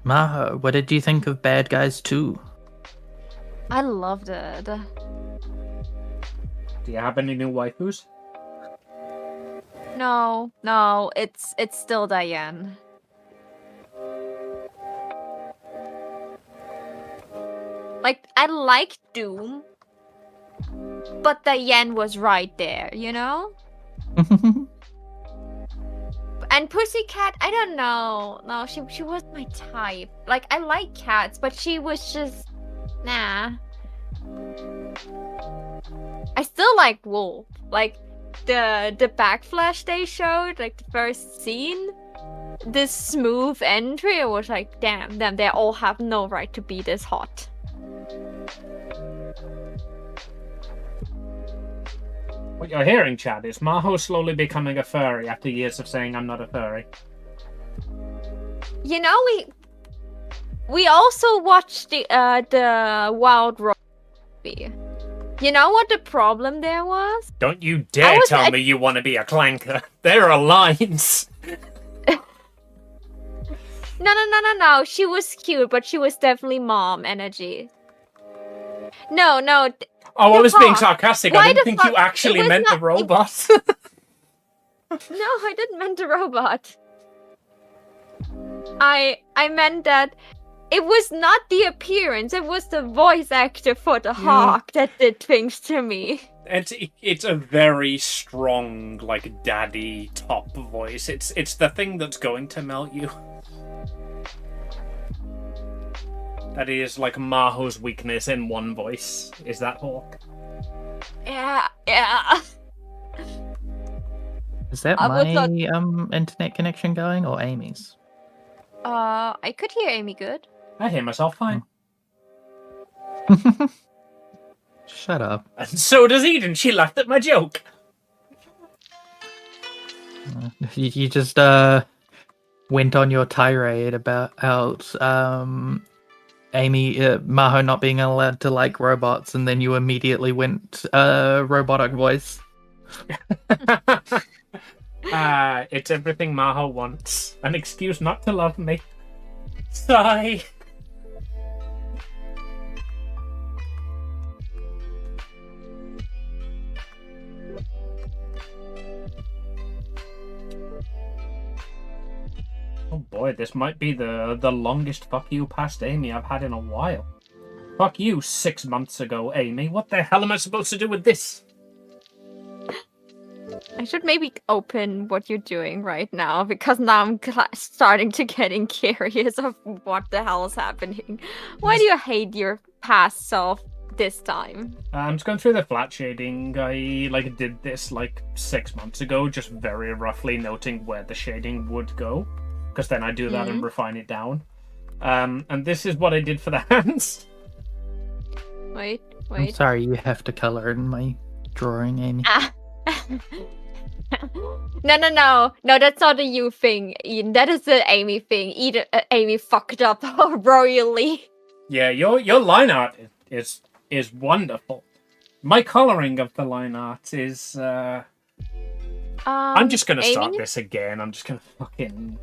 Maho, what did you think of Bad Guys 2? I loved it. Do you have any new waifus? No, it's still Diane. Like, I like Doom, but Diane was right there, you know? And Pussycat, I don't know. No, she wasn't my type. Like, I like cats, but she was just... Nah. I still like Wolf. Like the backflash they showed, like the first scene, this smooth entry, I was like, damn, they all have no right to be this hot. What you're hearing, Chad, is Maho slowly becoming a furry after years of saying I'm not a furry. You know, we also watched the Wild Rose movie. You know what the problem there was? Don't you dare tell me you want to be a clanker. There are lines. No. She was cute, but she was definitely mom energy. No. Oh, I was being hawk. sarcastic. Why I didn't the think fuck? you actually It was meant the not- robot. No, I didn't mean the robot. I meant that it was not the appearance, it was the voice actor for the hawk that did things to me. It's a very strong, like, daddy top voice. It's the thing that's going to melt you. That is like Maho's weakness in one voice. Is that hawk? Yeah. Is that I was my not- internet connection going or Amy's? I could hear Amy good. I hear myself fine. Shut up. And so does Eden. She laughed at my joke. You just went on your tirade about Amy Maho not being allowed to like robots, and then you immediately went robotic voice. It's everything Maho wants. An excuse not to love me. Sigh. Oh boy, this might be the longest fuck you past Amy I've had in a while. Fuck you 6 months ago, Amy. What the hell am I supposed to do with this? I should maybe open what you're doing right now, because now I'm starting to getting curious of what the hell is happening. Why do you hate your past self this time? I'm just going through the flat shading. I did this 6 months ago, just very roughly noting where the shading would go, because then I do that and refine it down. And this is what I did for the hands. Wait. I'm sorry, you have to color in my drawing, Amy. No, that's not a you thing, Eden. That is the Amy thing. Amy fucked up royally. Yeah, your line art is wonderful. My coloring of the line art is. I'm just gonna start this again. I'm just gonna fucking.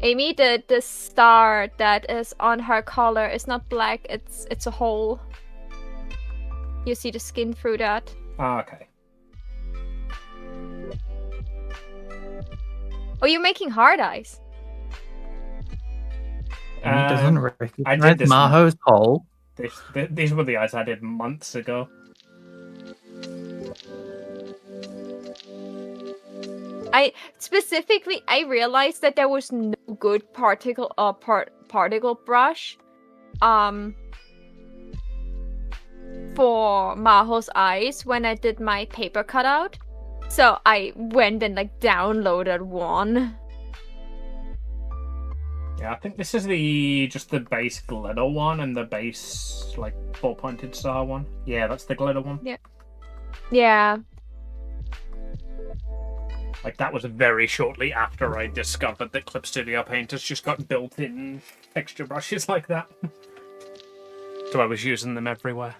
Amy, the star that is on her collar is not black. It's a hole. You see the skin through that. Oh, okay. Oh, you're making hard eyes. Amy doesn't I recognize did this. Maho's hole. These were the eyes I did months ago. I realized that there was no good particle brush for Maho's eyes when I did my paper cutout. So I went and downloaded one. Yeah, I think this is just the base glitter one and the base 4-pointed star one. Yeah, that's the glitter one. Yeah. That was very shortly after I discovered that Clip Studio Paint has just got built-in texture brushes like that. So I was using them everywhere.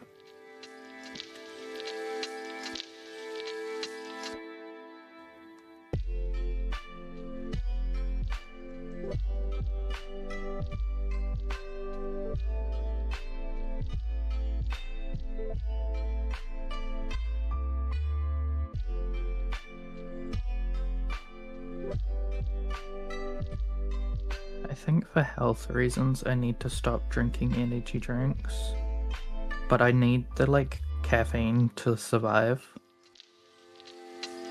I think for health reasons I need to stop drinking energy drinks. But I need the caffeine to survive.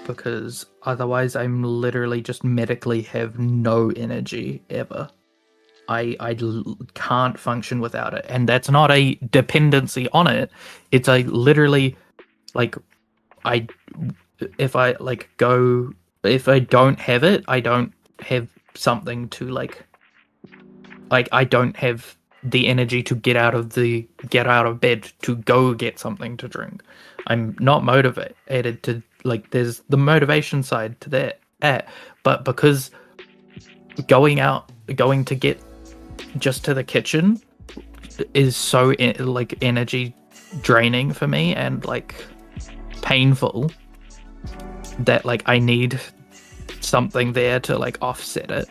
Because otherwise I'm literally just medically have no energy ever. can't function without it, and that's not a dependency on it. It's a literally like I if I don't have it, I don't have something to like I don't have the energy to get out of bed to go get something to drink. I'm not motivated to like there's the motivation side to that, but because going to get just to the kitchen is so like energy draining for me and like painful that like I need something there to like offset it.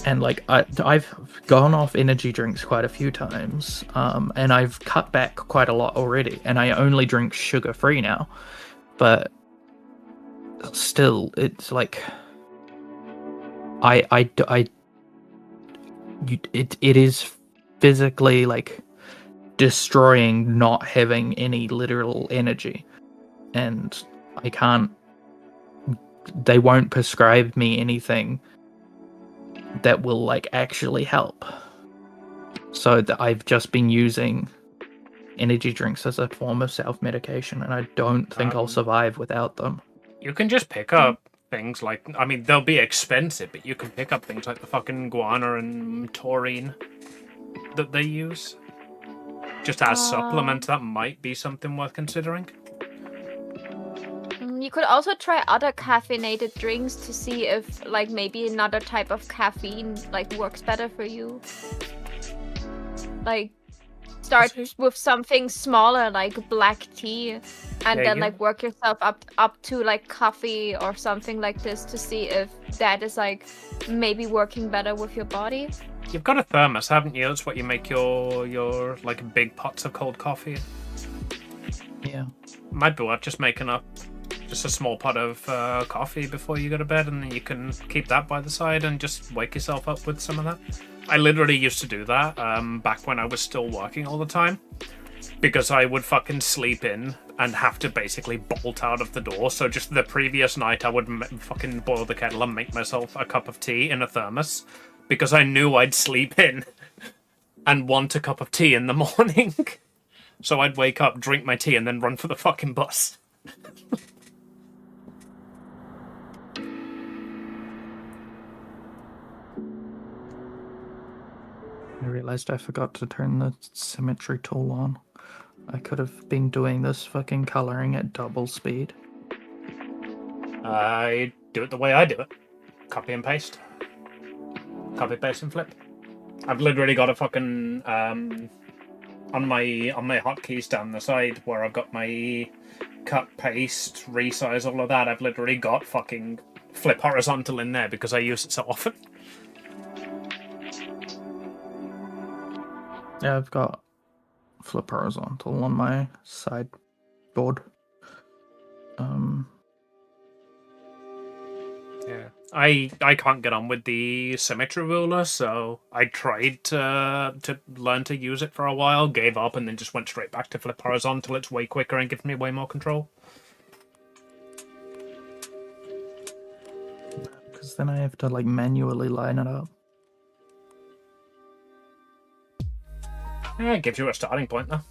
And like I've gone off energy drinks quite a few times, and I've cut back quite a lot already, and I only drink sugar free now, but still it's like it is physically like destroying not having any literal energy, and they won't prescribe me anything that will like actually help. So that I've just been using energy drinks as a form of self-medication, and I don't think I'll survive without them. You can just pick up things like, I mean, they'll be expensive, but you can pick up things like the fucking guana and taurine that they use. Just as supplements, that might be something worth considering. You could also try other caffeinated drinks to see if, like, maybe another type of caffeine, like, works better for you. Like, start with something smaller, like black tea, and then, like, work yourself up to, like, coffee or something like this to see if that is, like, maybe working better with your body. You've got a thermos, haven't you? That's what you make your like, big pots of cold coffee. Yeah. Might be worth just making up just a small pot of coffee before you go to bed, and then you can keep that by the side and just wake yourself up with some of that. I literally used to do that back when I was still working all the time, because I would fucking sleep in and have to basically bolt out of the door. So just the previous night I would fucking boil the kettle and make myself a cup of tea in a thermos, because I knew I'd sleep in and want a cup of tea in the morning. So I'd wake up, drink my tea, and then run for the fucking bus. I realized I forgot to turn the symmetry tool on. I could have been doing this fucking coloring at double speed. I do it the way I do it. Copy and paste. Copy, paste, and flip. I've literally got a fucking on my hotkeys down the side where I've got my cut, paste, resize, all of that. I've literally got fucking flip horizontal in there because I use it so often. Yeah, I've got flip horizontal on my sideboard. Yeah, I can't get on with the symmetry ruler, so I tried to learn to use it for a while, gave up, and then just went straight back to flip horizontal. It's way quicker and gives me way more control. Because then I have to like manually line it up. Yeah, it gives you a starting point, though.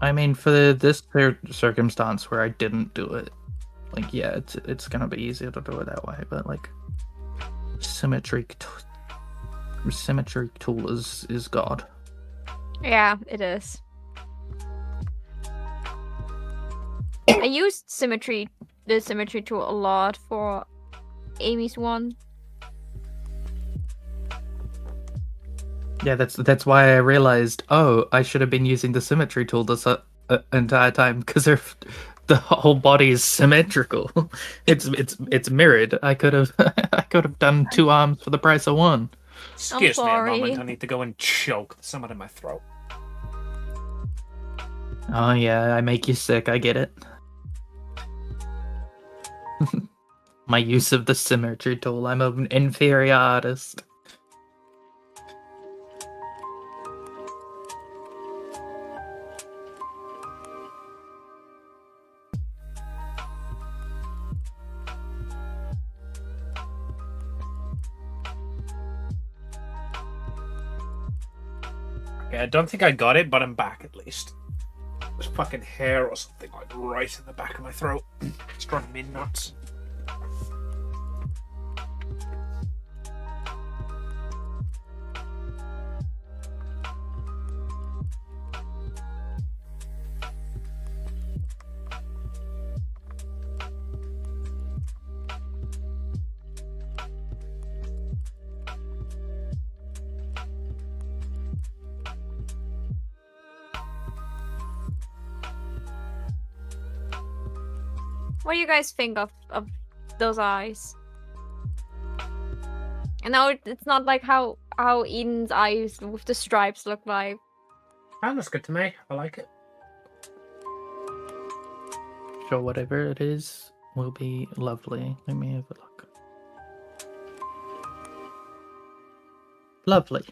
I mean, for this circumstance where I didn't do it, like, yeah, it's gonna be easier to do it that way. But like, symmetry tool is God. Yeah, it is. I used the symmetry tool a lot for Amy's one. Yeah, that's why I realized, oh, I should have been using the symmetry tool this entire time, because the whole body is symmetrical. It's mirrored. I could have done 2 arms for the price of 1. Excuse me a moment. I need to go and choke someone in my throat. Oh yeah, I make you sick. I get it. My use of the symmetry tool. I'm an inferior artist. Okay, I don't think I got it, but I'm back at least. There's fucking hair or something like right in the back of my throat. It's driving me nuts. What do you guys think of those eyes? And now it's not like how Eden's eyes with the stripes look like. That looks good to me. I like it. Sure, whatever it is will be lovely. Let me have a look. Lovely.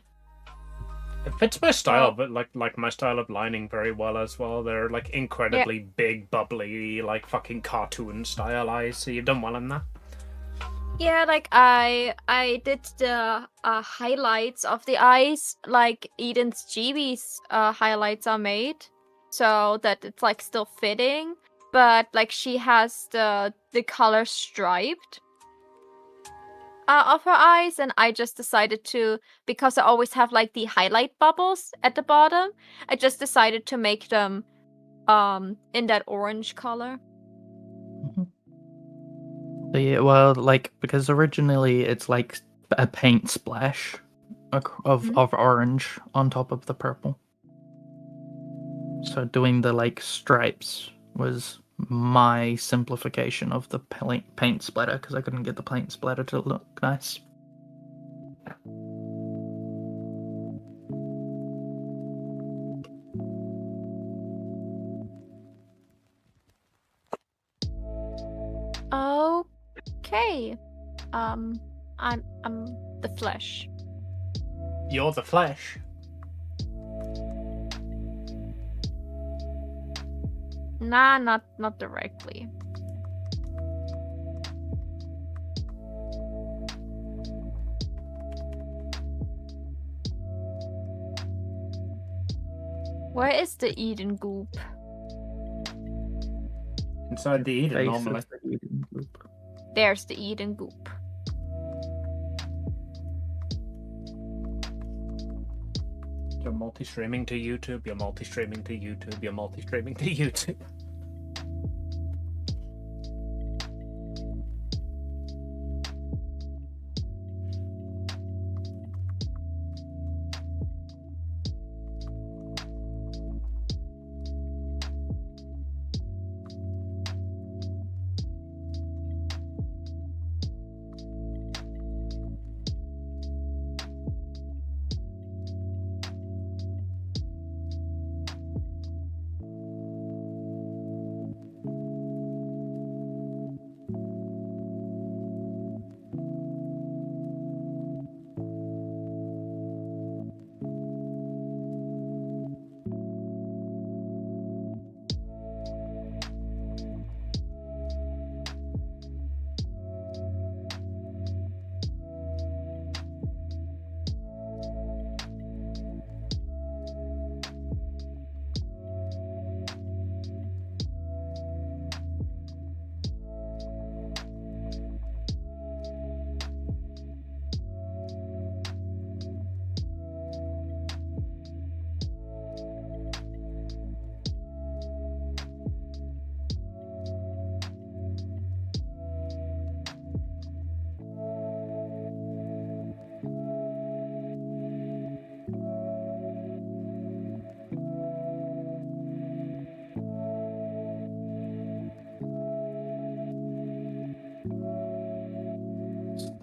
It fits my style, but like my style of lining very well as well. They're like incredibly big, bubbly, like fucking cartoon style eyes. So you've done well in that. Yeah, like I did the highlights of the eyes, like Eden's Chibi's highlights are made, so that it's like still fitting, but like she has the color striped of her eyes, and I just decided to, because I always have like the highlight bubbles at the bottom, I just decided to make them in that orange color. So yeah, well, like, because originally it's like a paint splash of orange on top of the purple. So doing the like stripes was my simplification of the paint splatter, because I couldn't get the paint splatter to look nice. Okay. I'm the flesh. You're the flesh. Nah, not directly. Where is the Eden goop? Inside the Eden, Face normally. of the Eden group. There's the Eden goop. You're multi-streaming to YouTube, you're multi-streaming to YouTube, you're multi-streaming to YouTube.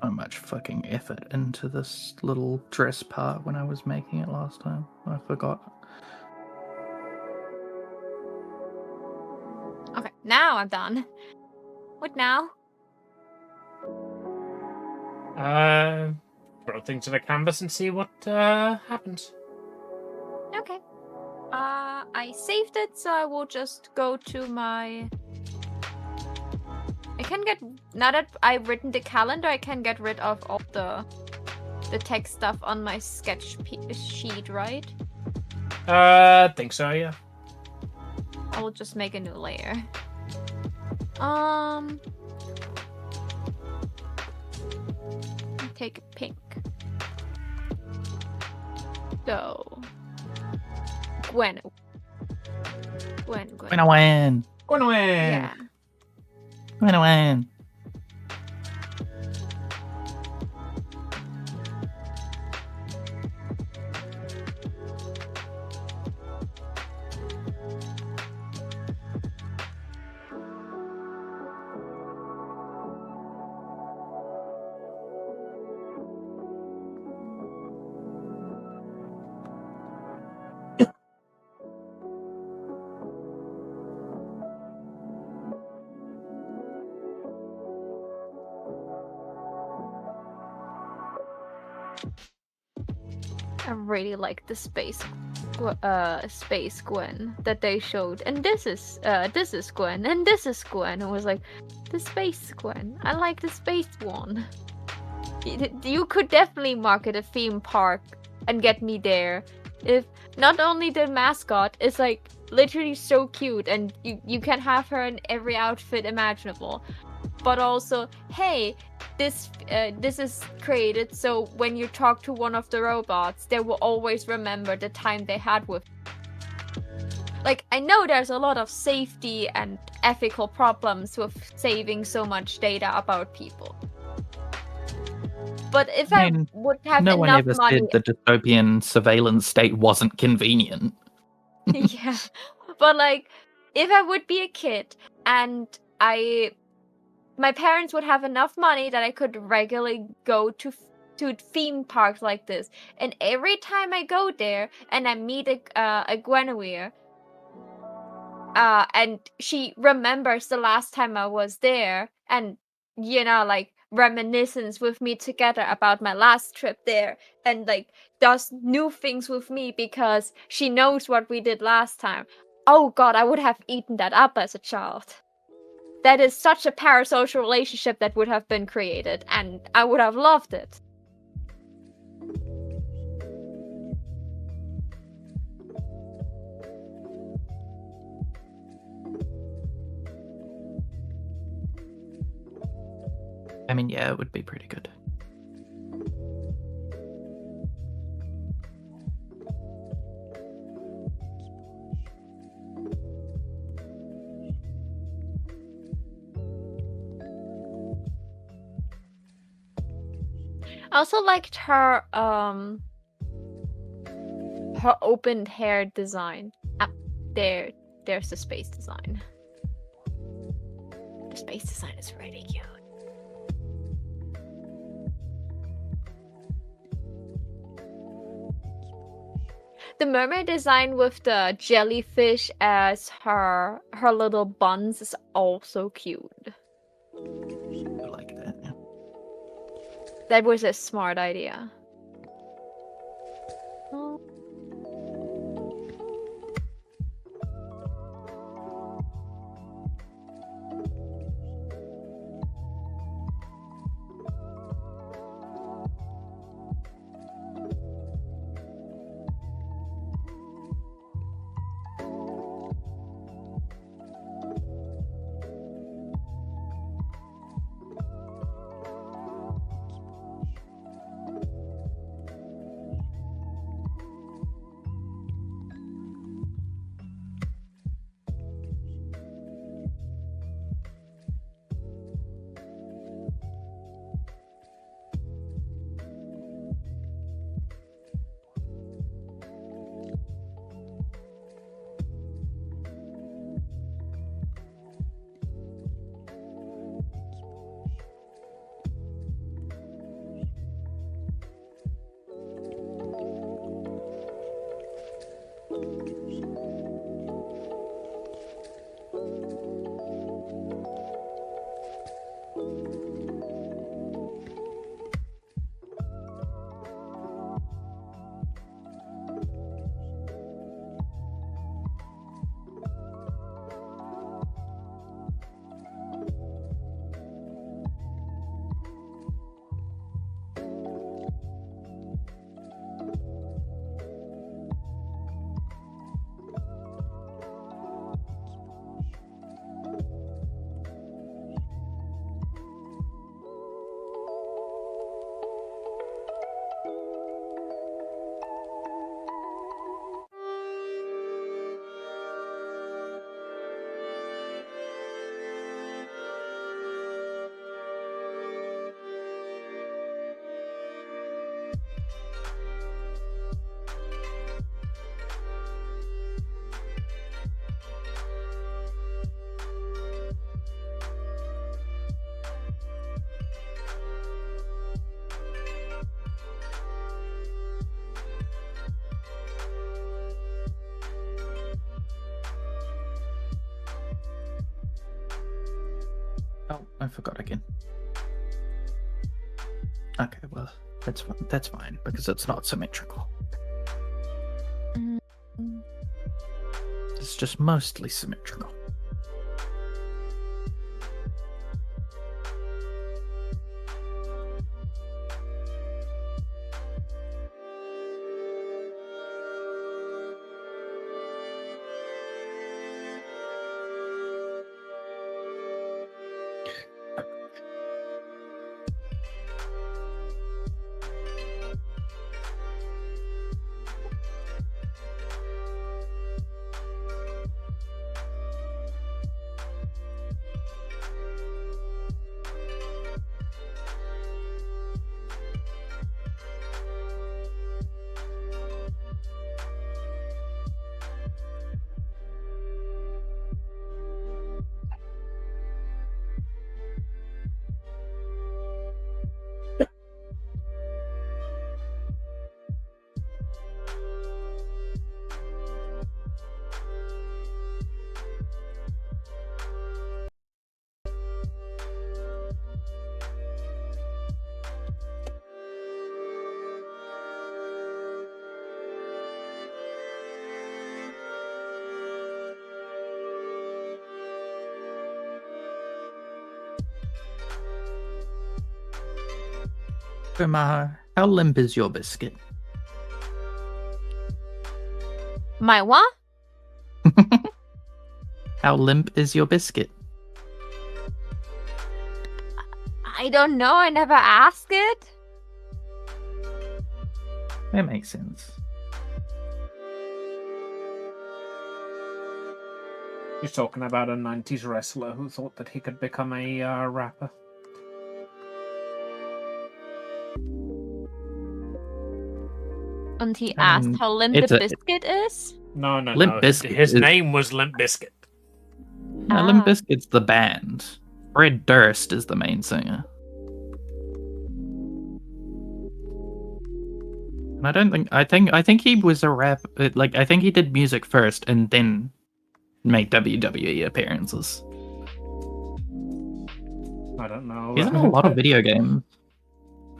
So much fucking effort into this little dress part when I was making it last time. I forgot. Okay, now I'm done. What now? Throw things to the canvas and see what happens. Okay. I saved it, so I will just go to my... I can get... Now that I've written the calendar, I can get rid of all the text stuff on my sketch sheet, right? Think so, yeah. I'll just make a new layer. Take a pink. So, Gwen. Gwen. Going away. Yeah. Gwen. I really like the space Gwen that they showed, and this is Gwen, and this is Gwen. I was like, the space Gwen. I like the space one. You could definitely market a theme park and get me there. If not only the mascot is like literally so cute, and you can have her in every outfit imaginable, but also, hey, this is created so when you talk to one of the robots, they will always remember the time they had with. Like, I know there's a lot of safety and ethical problems with saving so much data about people. But if I would have No one enough ever money, said the dystopian surveillance state wasn't convenient. yeah. But like, if I would be a kid and my parents would have enough money that I could regularly go to theme parks like this, and every time I go there and I meet a Guinevere, and she remembers the last time I was there, and like reminiscence with me together about my last trip there, and like does new things with me because she knows what we did last time. Oh god, I would have eaten that up as a child. That is such a parasocial relationship that would have been created, and I would have loved it. I mean, yeah, it would be pretty good. I also liked her opened hair design. There's the space design. The space design is really cute. The mermaid design with the jellyfish as her little buns is also cute. I like that. Yeah. That was a smart idea. Oh, I forgot again. Okay, well, that's fine. That's fine because it's not symmetrical. Mm. It's just mostly symmetrical. Maha, how limp is your biscuit? My what? How limp is your biscuit? I don't know. I never asked it. That makes sense. He's talking about a 90s wrestler who thought that he could become a rapper. And he asked how limp it's the a- biscuit is. No. Limp Bizkit His is- name was Limp Bizkit. No, Limp Bizkit's the band. Fred Durst is the main singer. And I think he was a rap. Like, I think he did music first and then made WWE appearances. I don't know. He's in a lot of video games.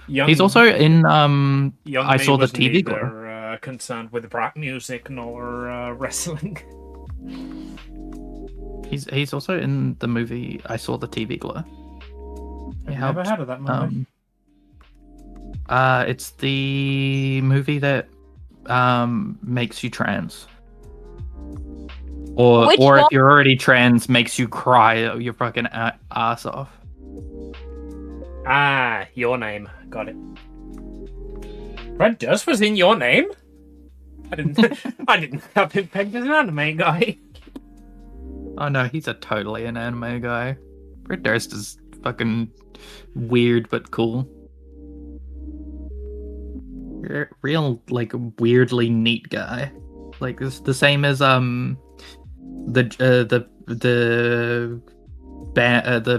Young, He's also in young I me saw the was TV neither, concerned with rap music nor wrestling. He's also in the movie I Saw the TV Glow. I've never heard of that movie. It's the movie that makes you trans. Or Which if one? you're already trans, makes you cry your fucking ass off. Ah, Your Name. Got it. Fred Durst was in Your Name? I didn't have him pegged as an anime guy. Oh no, he's a totally an anime guy. Fred Durst is fucking weird but cool. Real like weirdly neat guy. Like it's the same as the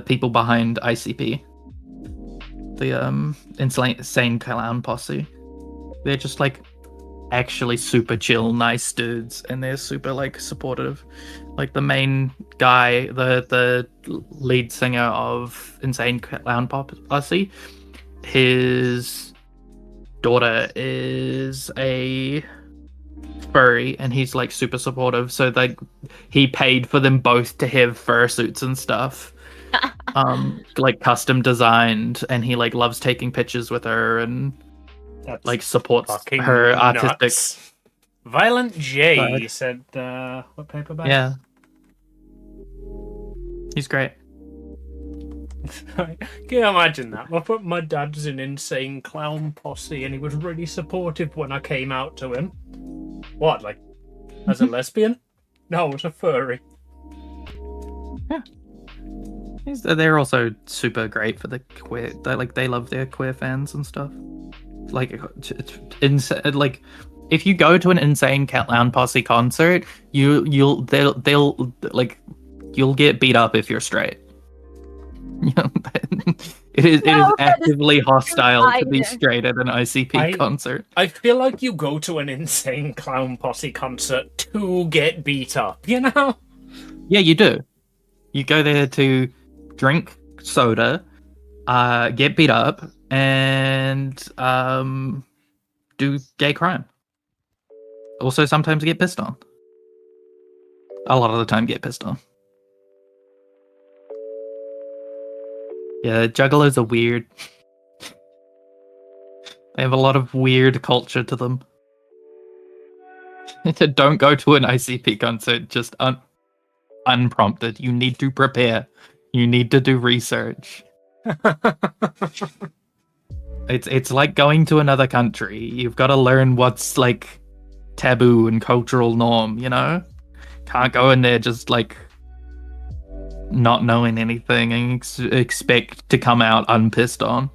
people behind ICP. The insane clown posse. They're just like actually super chill, nice dudes, and they're super like supportive. Like the main guy, the lead singer of Insane Clown Posse, his daughter is a furry, and he's like super supportive. So like he paid for them both to have fursuits and stuff, like custom designed, and he like loves taking pictures with her and That's like supports fucking her nuts. artistic. Violent J Sorry. said, what paperback? Yeah, he's great. Can you imagine that? My dad's an Insane Clown Posse, and he was really supportive when I came out to him. What, like, as a lesbian? No, as a furry. Yeah. They're also super great for the queer. They love their queer fans and stuff. Like, it's like if you go to an Insane Clown Posse concert, you'll get beat up if you're straight. It is actively hostile to be straight at an ICP concert. I feel like you go to an Insane Clown Posse concert to get beat up, you know? Yeah, you do. You go there to drink, soda, get beat up, and do gay crime. Also, sometimes get pissed on. A lot of the time, get pissed on. Yeah, juggalos are weird. They have a lot of weird culture to them. Don't go to an ICP concert just unprompted. You need to prepare. You need to do research. It's like going to another country. You've got to learn what's like taboo and cultural norm, you know? Can't go in there just like not knowing anything and expect to come out unpissed on.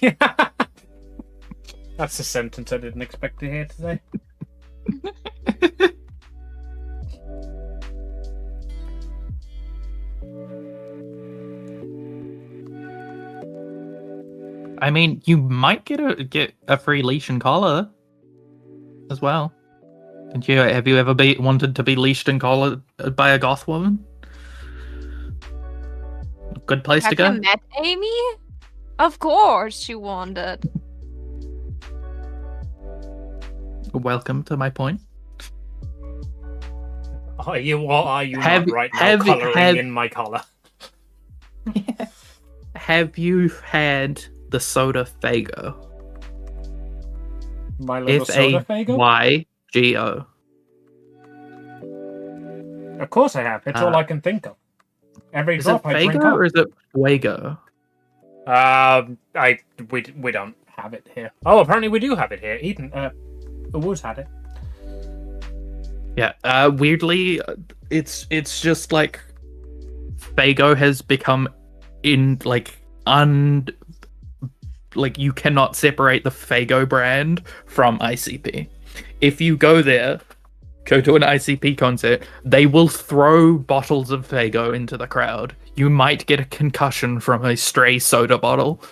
Yeah. That's a sentence I didn't expect to hear today. I mean, you might get a free leash and collar as well. Have you ever wanted to be leashed and collared by a goth woman? Good place to go. Have you met Amy? Of course she wanted. Welcome to my point. What are you Have- not right now have- colouring have- in my collar? Have you had the soda Fago? My little soda Fago? F-A-Y-G-O. Of course I have. It's all I can think of. Every Is it drop I drink Fago up. or is it Fuego? We don't have it here. Oh, apparently we do have it here. Eden, Woo's had it. Yeah, weirdly, it's just like Fago has become like you cannot separate the Fago brand from ICP. If you go to an ICP concert, they will throw bottles of Fago into the crowd. You might get a concussion from a stray soda bottle,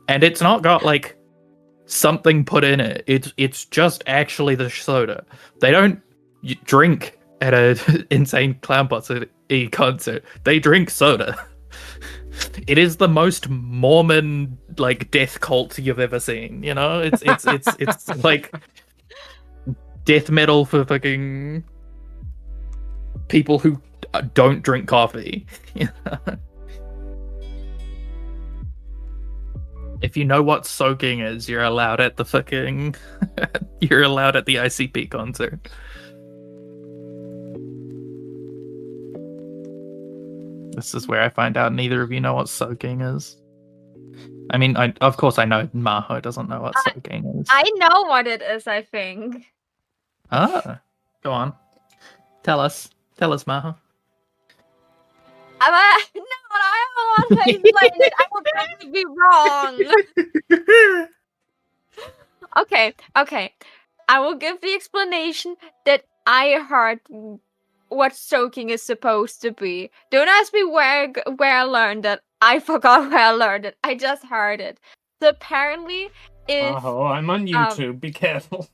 and it's not got like something put in it. It's just actually the soda. They don't drink at a Insane Clown Posse concert. They drink soda. It is the most Mormon like death cult you've ever seen. You know, it's like death metal for fucking people who don't drink coffee. If you know what soaking is, you're allowed at the fucking you're allowed at the ICP concert. This is where I find out neither of you know what soaking is. I mean, of course I know Maho doesn't know what soaking is. I know what it is, I think. Ah, go on. Tell us, Maho. No, I don't want to explain it. I will definitely be wrong. Okay. I will give the explanation that I heard what soaking is supposed to be. Don't ask me where I learned it. I forgot where I learned it. I just heard it. So apparently, Oh, I'm on YouTube. Be careful.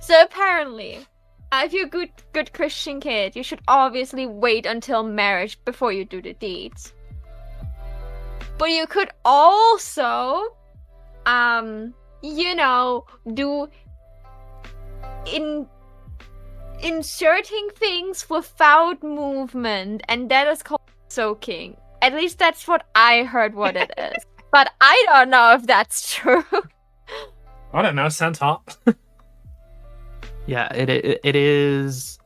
So apparently, if you're a good Christian kid, you should obviously wait until marriage before you do the deeds. But you could also, do inserting things without movement, and that is called soaking. At least that's what I heard what it is. But I don't know if that's true. I don't know. Sounds hot. Yeah, it is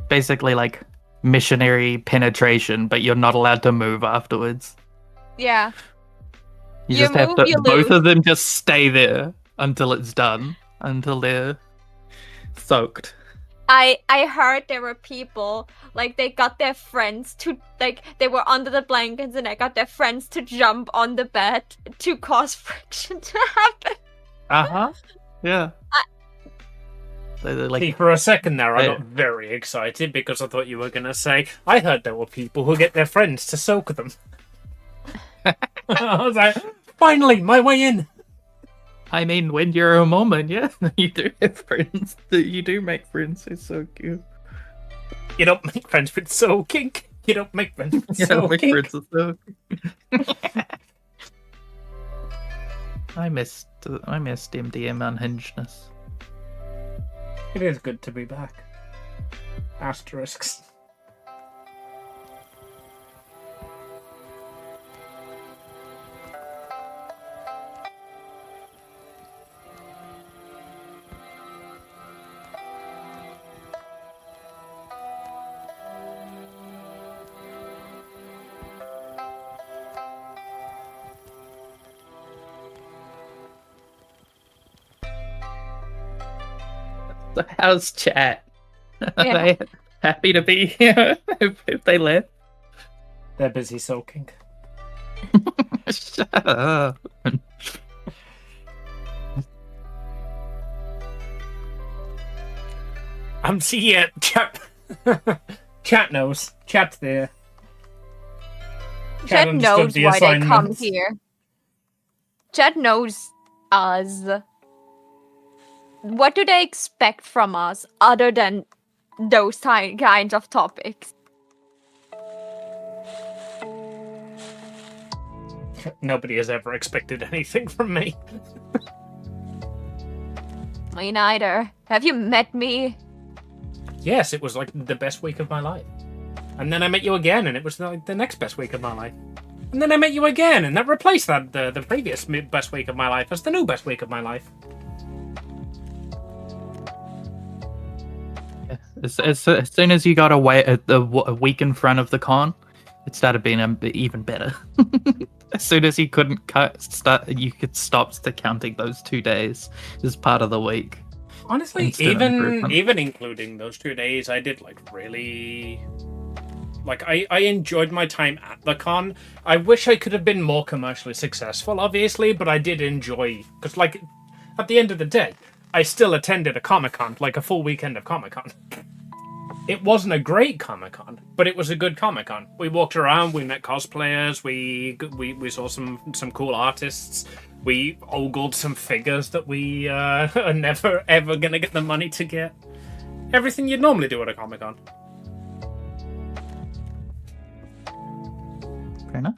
basically like missionary penetration, but you're not allowed to move afterwards. Yeah. You just have to both of them just stay there until it's done, until they're soaked. I heard there were people, like, they got their friends to, like, they were under the blankets and they got their friends to jump on the bed to cause friction to happen. Uh-huh. Yeah. See, for a second there, I got very excited because I thought you were going to say, I heard there were people who get their friends to soak them. I was like, finally, my way in. I mean, when you're a Mormon, yeah, you do have friends. You do make friends who soak you. You don't make friends with soaking. You don't make friends with Yeah, Soul make King. friends with Soul King. I missed MDM unhingedness. It is good to be back. Asterisks. So how's chat? Are Yeah. they happy to be here if they left? They're busy sulking. Shut up. See ya, chat. Chat knows. Chat's there. Chat understood knows the why they come assignments. here. Chat knows us. What do they expect from us other than those kinds of topics? Nobody has ever expected anything from me. Me neither. Have you met me? Yes, it was like the best week of my life. And then I met you again, and it was like the next best week of my life. And then I met you again, and that replaced the previous best week of my life as the new best week of my life. As soon as you got away at a week in front of the con, it started being even better. As soon as you couldn't you could stop counting those 2 days as part of the week. Honestly, Instant improvement. even including those 2 days, I did really. I enjoyed my time at the con. I wish I could have been more commercially successful, obviously, but I did enjoy because, at the end of the day, I still attended a Comic-Con, a full weekend of Comic-Con. It wasn't a great Comic-Con, but it was a good Comic-Con. We walked around, we met cosplayers, we saw some cool artists, we ogled some figures that we are never ever gonna get the money to get. Everything you'd normally do at a Comic-Con. Fair enough.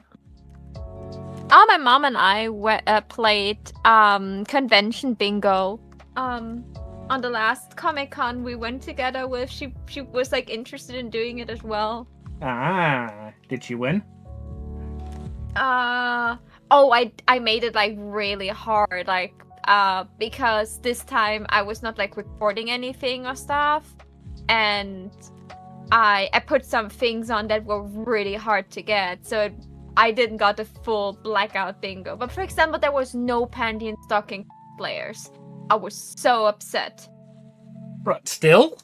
My mom and I played convention bingo. On the last Comic-Con we went together with, she was interested in doing it as well. Ah, did she win? I made it really hard, because this time I was not recording anything or stuff, and I put some things on that were really hard to get, so I didn't got the full blackout bingo. But for example, there was no panty and stocking players. I was so upset. Right, still?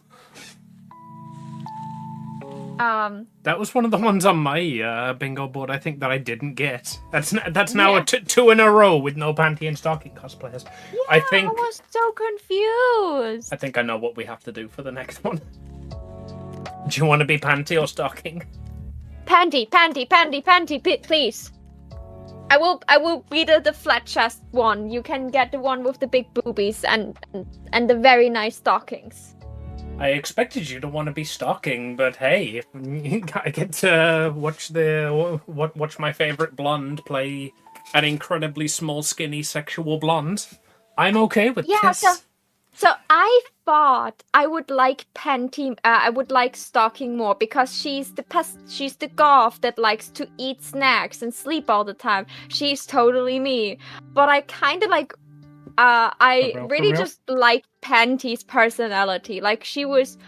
That was one of the ones on my bingo board, I think, that I didn't get. That's now Yeah. two in a row with no panty and stocking cosplayers. Yeah, I think I was so confused. I think I know what we have to do for the next one. Do you want to be panty or stocking? Panty, please. I will be the flat chest one. You can get the one with the big boobies and the very nice stockings. I expected you to want to be stocking, but hey, I get to watch my favorite blonde play an incredibly small, skinny, sexual blonde. I'm okay with this. So I thought I would like I would like stocking more because she's the goth that likes to eat snacks and sleep all the time. She's totally me. But I kind of I For really real? just like Panty's personality. She was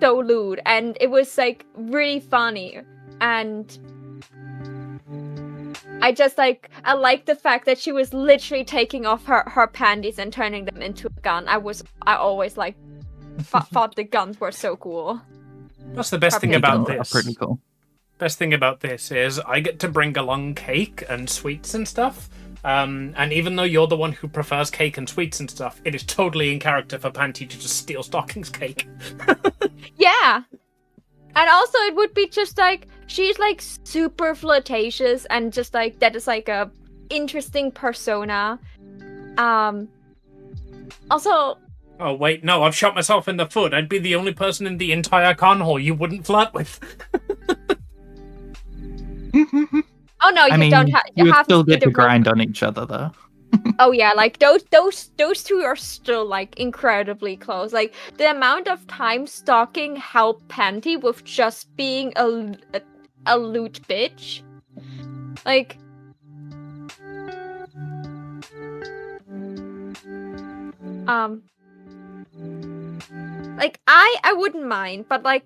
so lewd, and it was really funny, and I just I like the fact that she was literally taking off her panties and turning them into a gun. I always thought the guns were so cool. That's the best Our thing about people. this. Pretty cool. Best thing about this is I get to bring along cake and sweets and stuff. And even though you're the one who prefers cake and sweets and stuff, it is totally in character for Panty to just steal Stocking's cake. Yeah. And also it would be just she's super flirtatious and just that is a interesting persona. Also Oh, wait, no, I've shot myself in the foot. I'd be the only person in the entire con hall you wouldn't flirt with. Oh no, I you mean, don't have. You you have still to get to grind on each other, though. Oh yeah, like those two are still like incredibly close. Like the amount of time stalking helped Panty with just being a loot bitch. Like like I wouldn't mind, but like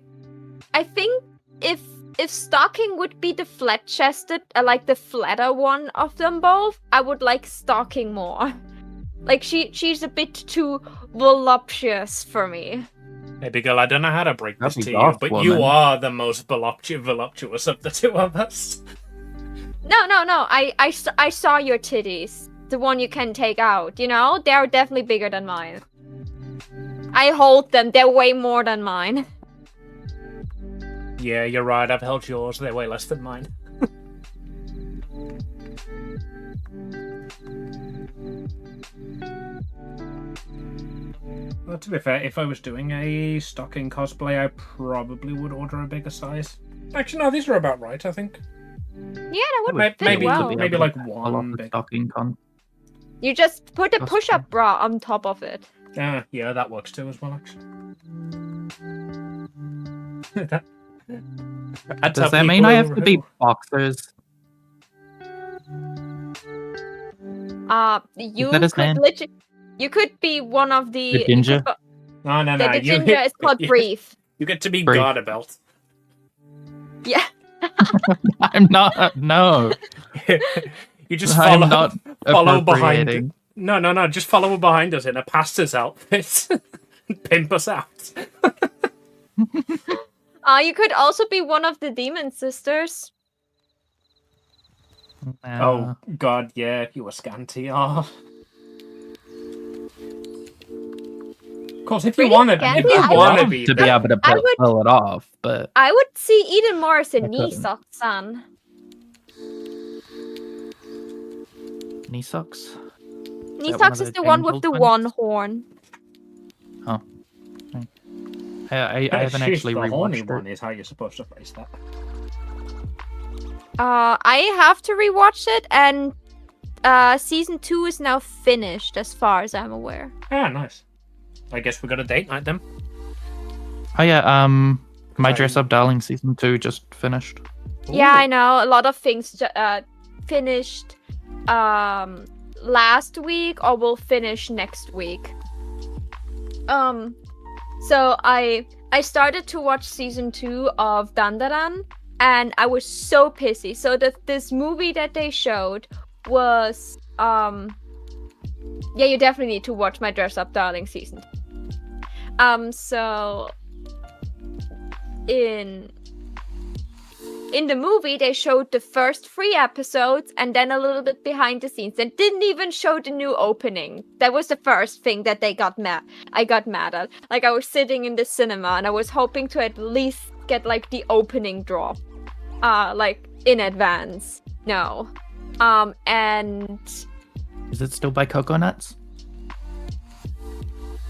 I think if stalking would be the flat chested, like the flatter one of them both, I would like stalking more. Like she's a bit too voluptuous for me. Baby girl, I don't know how to break this That'd to be you, goth but woman. you are the most voluptuous of the two of us. No. I saw your titties. The one you can take out, you know? They're definitely bigger than mine. I hold them. They're way more than mine. Yeah, you're right. I've held yours. They're way less than mine. Well, to be fair, if I was doing a stocking cosplay, I probably would order a bigger size. Actually, no, these are about right, I think. Yeah, that would Maybe- fit maybe- well. maybe like a one lot of big. stocking con. You just put a That's push-up bra on top of it. Yeah, that works too as well, actually. That's Does how that mean I have people to be who- boxers? You that his could name? legit. You could be one of the. The ginger? No. The ginger is called Brief. You get to be Brief. Garda Belt. Yeah. I'm not. No, You just I'm follow, not follow behind. appropriating. No. Just follow behind us in a pastor's outfit. Pimp us out. You could also be one of the demon sisters. Oh God, yeah, you were scanty. Oh. Of course, if you Really wanted, scanty? if you I want to would- be, to be able to I would- pull it off, but I would see Eden more as a I couldn't. Nisok-san. knee socks. Nisox is the one with the angel one twins? horn. I haven't She's actually the horny rewatched one it. is how you're supposed to phrase that. I have to rewatch it, and season 2 is now finished, as far as I'm aware. Ah, nice. I guess we got a date night then. Oh yeah, My Sorry. Dress Up Darling season 2 just finished. Yeah, Ooh. I know. A lot of things finished last week, or will finish next week. So I started to watch season 2 of Dandaran, and I was so pissy. So this movie that they showed was yeah, you definitely need to watch My Dress Up Darling season 2. So in the movie, they showed the first 3 episodes and then a little bit behind the scenes. They didn't even show the new opening. That was the first thing that I got mad at. Like, I was sitting in the cinema and I was hoping to at least get like the opening drop, like in advance. No, and Is it still by Coconuts?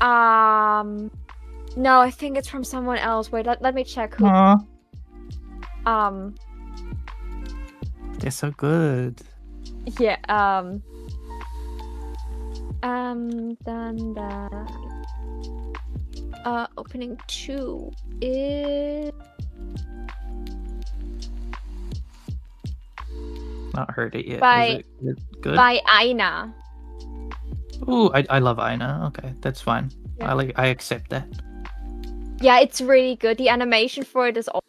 no, I think it's from someone else. Wait, let me check who. Aw, they're so good. Yeah, opening 2 is Not heard it yet. By- Is it good? by Aina. Ooh, I love Aina. Okay, that's fine. Yeah. I accept that. Yeah, it's really good. The animation for it is all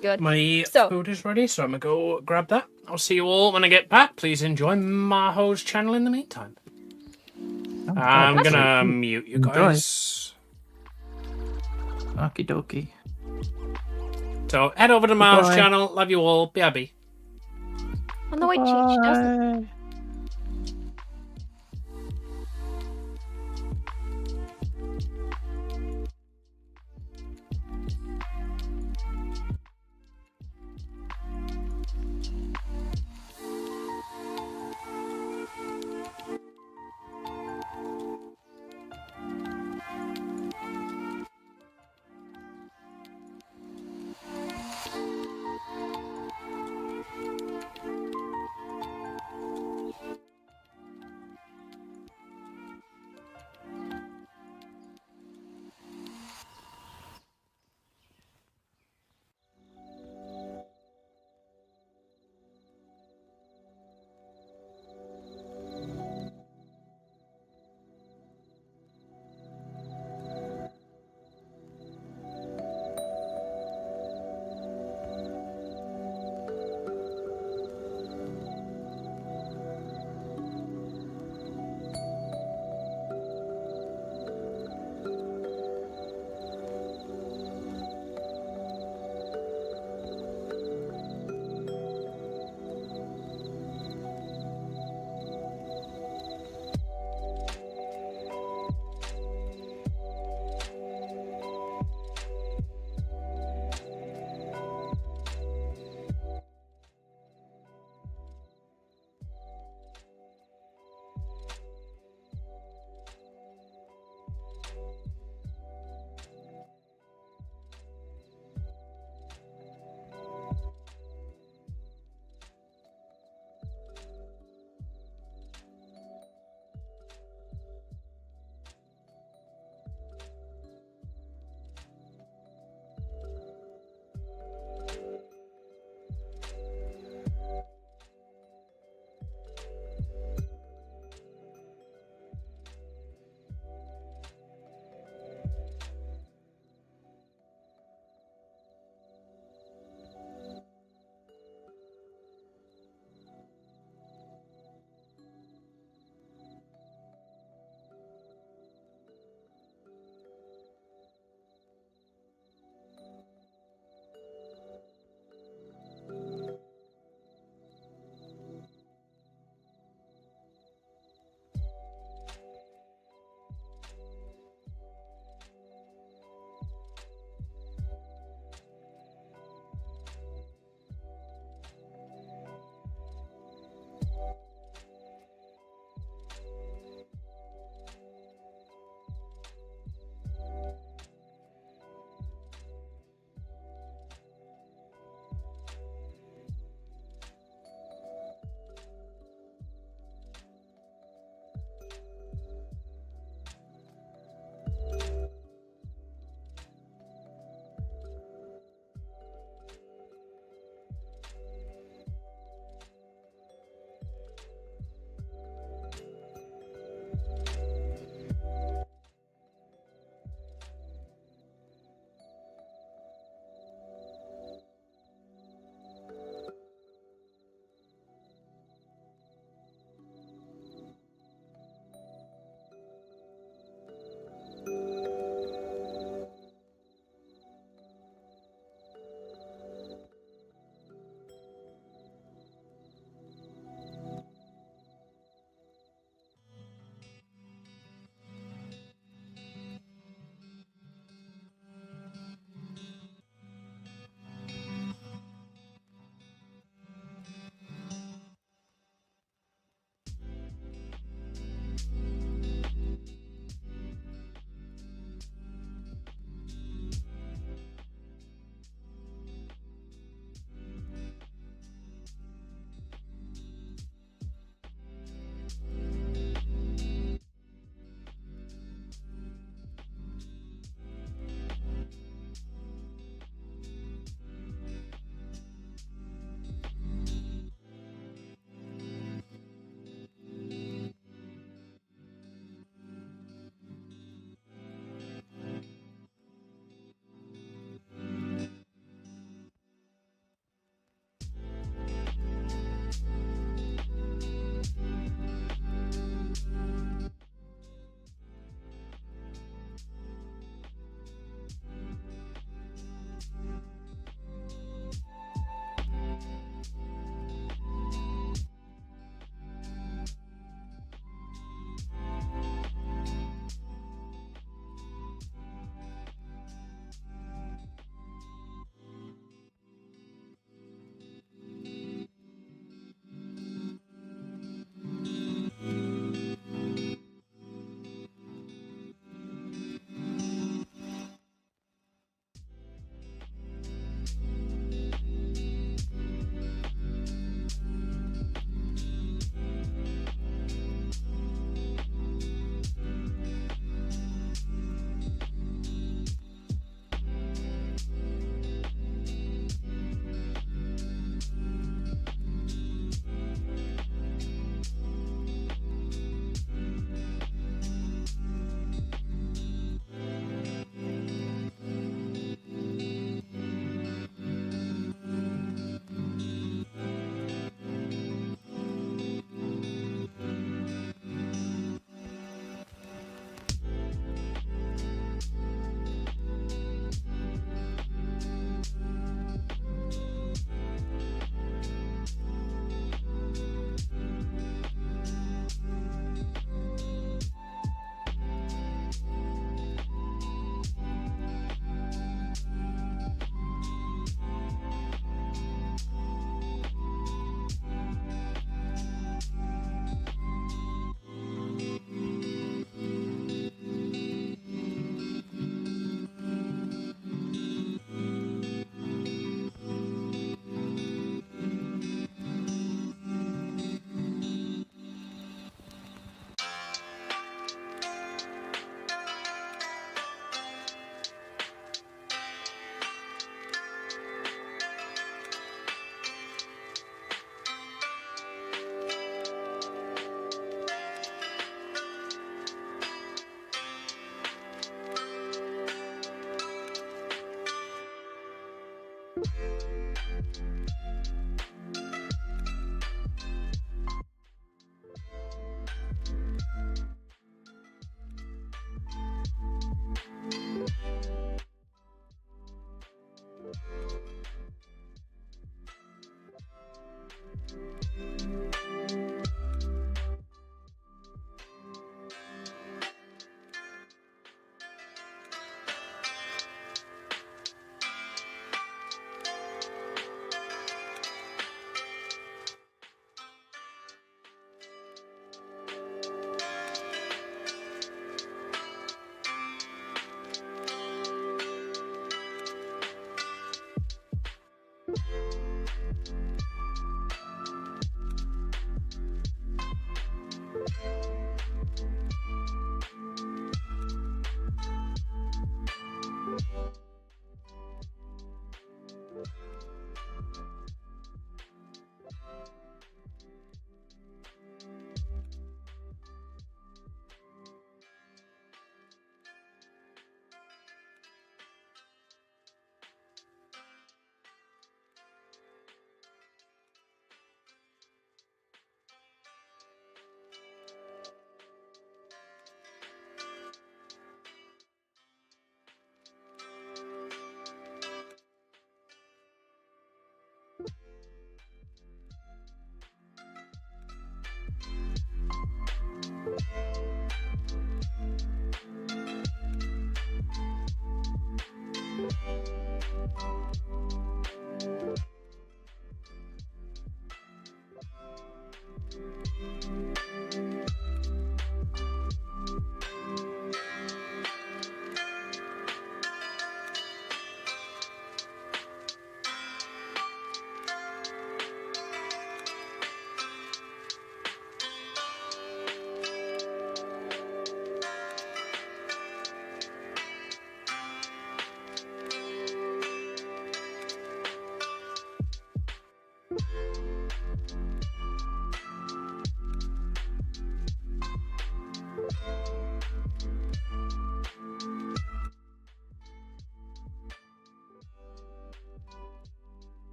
good. My So- food is ready, so I'm gonna go grab that. I'll see you all when I get back. Please enjoy Maho's channel in the meantime. Oh, I'm that's gonna so cute. mute you Enjoy. guys. Okie dokie. So head over to Maho's Goodbye. channel. Love you all. BRB. Oh no, wait, she doesn't. Bye.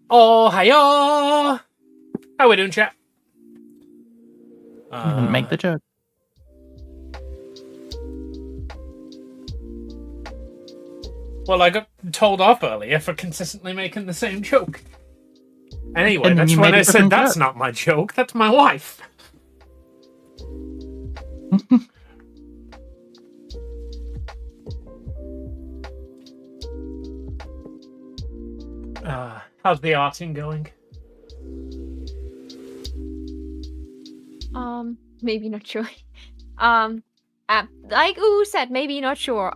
Oh, hiya! How we doing, chat? You didn't make the joke. Well, I got told off earlier for consistently making the same joke. Anyway, And that's you when made a I said different that's joke. not my joke, that's my wife. How's the arting going? Maybe not sure. Like Ooh said, maybe not sure.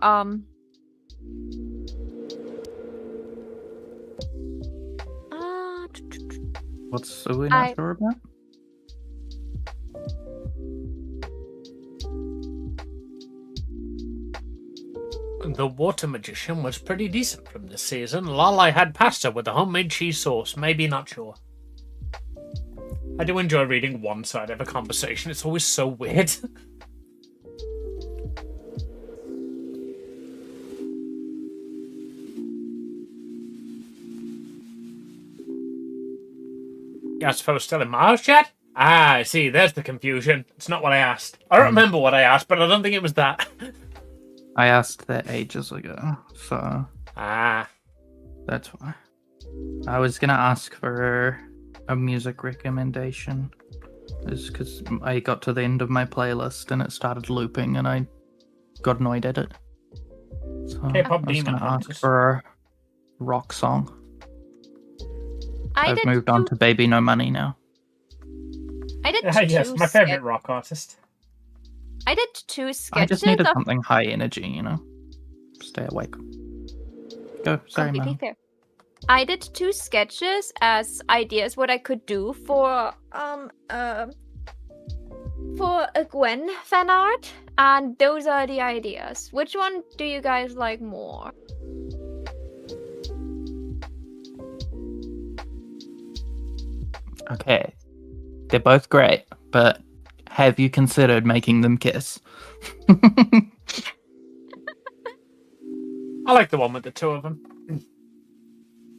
What's we not sure about? The water magician was pretty decent from this season. Lol, I had pasta with a homemade cheese sauce. Maybe not sure. I do enjoy reading one side of a conversation. It's always so weird. You're supposed to tell him Mars chat? Ah, I see. There's the confusion. It's not what I asked. I don't remember what I asked, but I don't think it was that. I asked that ages ago, so that's why. I was gonna ask for a music recommendation, is because I got to the end of my playlist and it started looping, and I got annoyed at it. So K-pop I was Demon gonna ask Hunters. for a rock song. I I've did moved on two- to Baby No Money now. I did Yes, two my favorite sketch- rock artist. I did two I sketches just needed of something high energy, you know? Stay awake. Go, sorry, completely man. fair. I did two sketches as ideas what I could do for a Gwen fan art, and those are the ideas. Which one do you guys like more? Okay. They're both great, but have you considered making them kiss? I like the one with the two of them.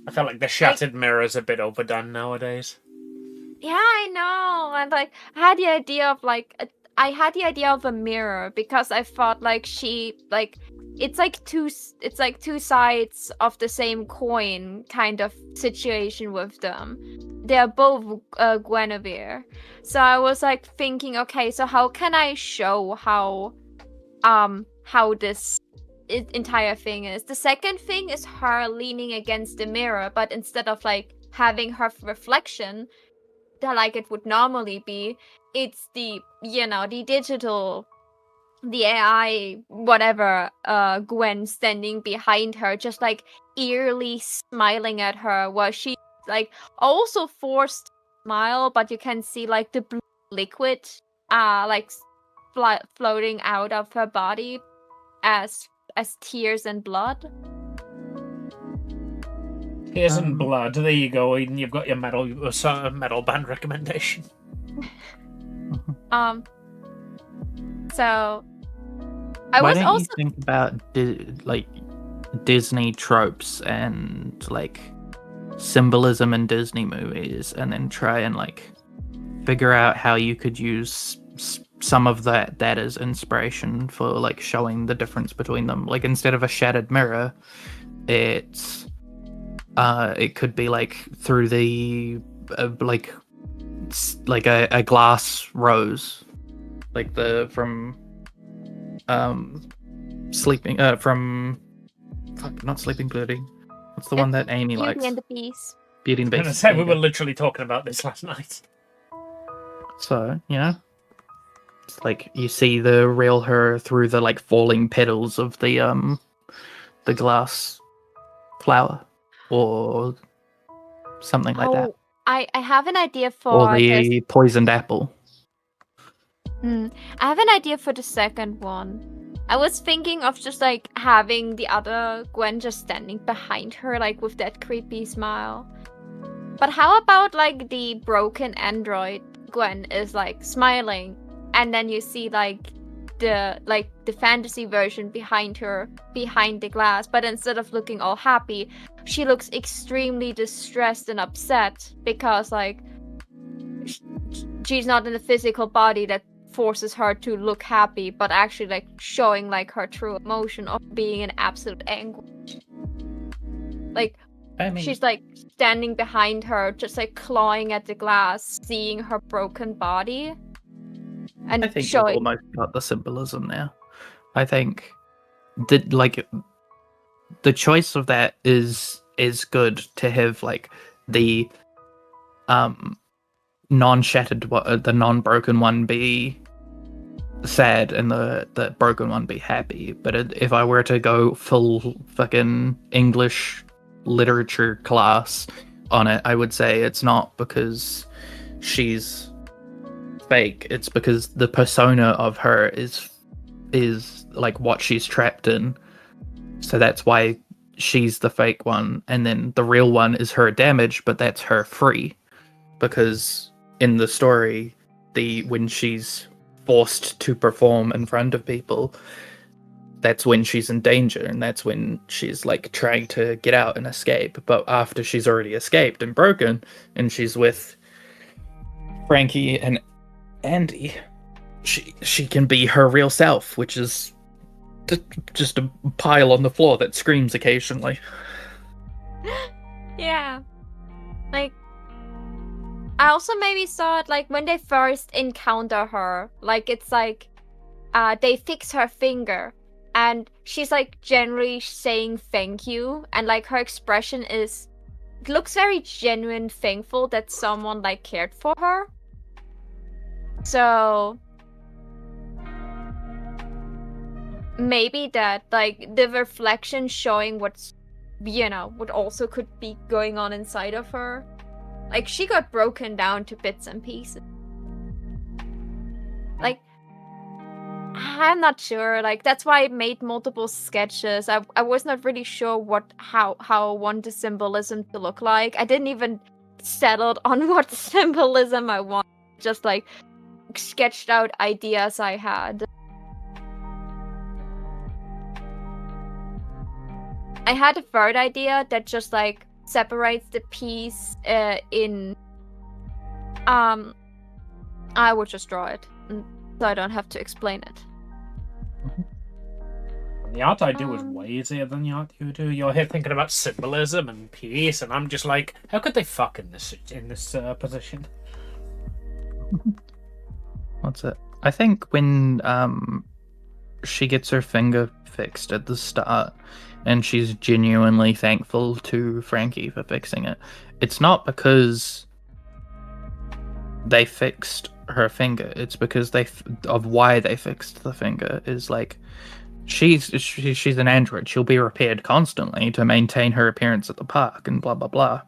I feel like the shattered mirror's a bit overdone nowadays. Yeah, I know. And like, I had the idea of a mirror because I thought like it's like two sides of the same coin kind of situation with them. They're both Guinevere. So I was like thinking, okay, so how can I show how this entire thing is? The second thing is her leaning against the mirror, but instead of like having her reflection like it would normally be, it's the digital, the AI whatever Gwen standing behind her, just like eerily smiling at her, while she like also forced to smile, but you can see like the blue liquid like floating out of her body as tears and blood. Tears and blood. There you go, Eden. You've got your metal band recommendation. So Why don't you think about Disney tropes and like symbolism in Disney movies, and then try and like figure out how you could use some of that as inspiration for like showing the difference between them. Like instead of a shattered mirror, it could be like through the like a glass rose, like the from sleeping from not Sleeping Beauty. What's the one that Amy likes? Beauty and the Beast. Beauty and the I was Beast. gonna say, we were literally talking about this last night. So, you know, it's like you see the real her through the like falling petals of the glass flower or something like that. I have an idea for Or the poisoned apple. I have an idea for the second one. I was thinking of just like having the other Gwen just standing behind her, like with that creepy smile. But how about like the broken android Gwen is like smiling, and then you see like the fantasy version behind her, behind the glass, but instead of looking all happy, she looks extremely distressed and upset because like she's not in a physical body that forces her to look happy, but actually like showing like her true emotion of being in absolute anguish. Like she's like standing behind her, just like clawing at the glass, seeing her broken body. And I think showing... you've almost got the symbolism now. I think that like the choice of that is good to have like the non-shattered, the non-broken one be sad and the broken one be happy. But if I were to go full fucking English literature class on it, I would say it's not because she's fake, it's because the persona of her is like what she's trapped in. So that's why she's the fake one, and then the real one is her damaged, but that's her free. Because in the story, when she's forced to perform in front of people, that's when she's in danger, and that's when she's like trying to get out and escape. But after she's already escaped and broken, and she's with Frankie and Andy, she can be her real self, which is just a pile on the floor that screams occasionally. Yeah. Like, I also maybe saw it like when they first encounter her, like it's like they fix her finger and she's like generally saying thank you, and like her expression looks very genuine, thankful that someone like cared for her. So maybe that like the reflection showing what's, you know, what also could be going on inside of her. Like she got broken down to bits and pieces. Like I'm not sure. Like that's why I made multiple sketches. I was not really sure how I want the symbolism to look like. I didn't even settle on what symbolism I want. Just like sketched out ideas I had. I had a third idea that just like separates the piece in I would just draw it so I don't have to explain it. The art I do is way easier than the art you do. You're here thinking about symbolism and peace, and I'm just like, how could they fuck in this position? What's it? I think when she gets her finger fixed at the start, and she's genuinely thankful to Frankie for fixing it, it's not because they fixed her finger. It's because of why they fixed the finger. Is like she's an android. She'll be repaired constantly to maintain her appearance at the park and blah blah blah.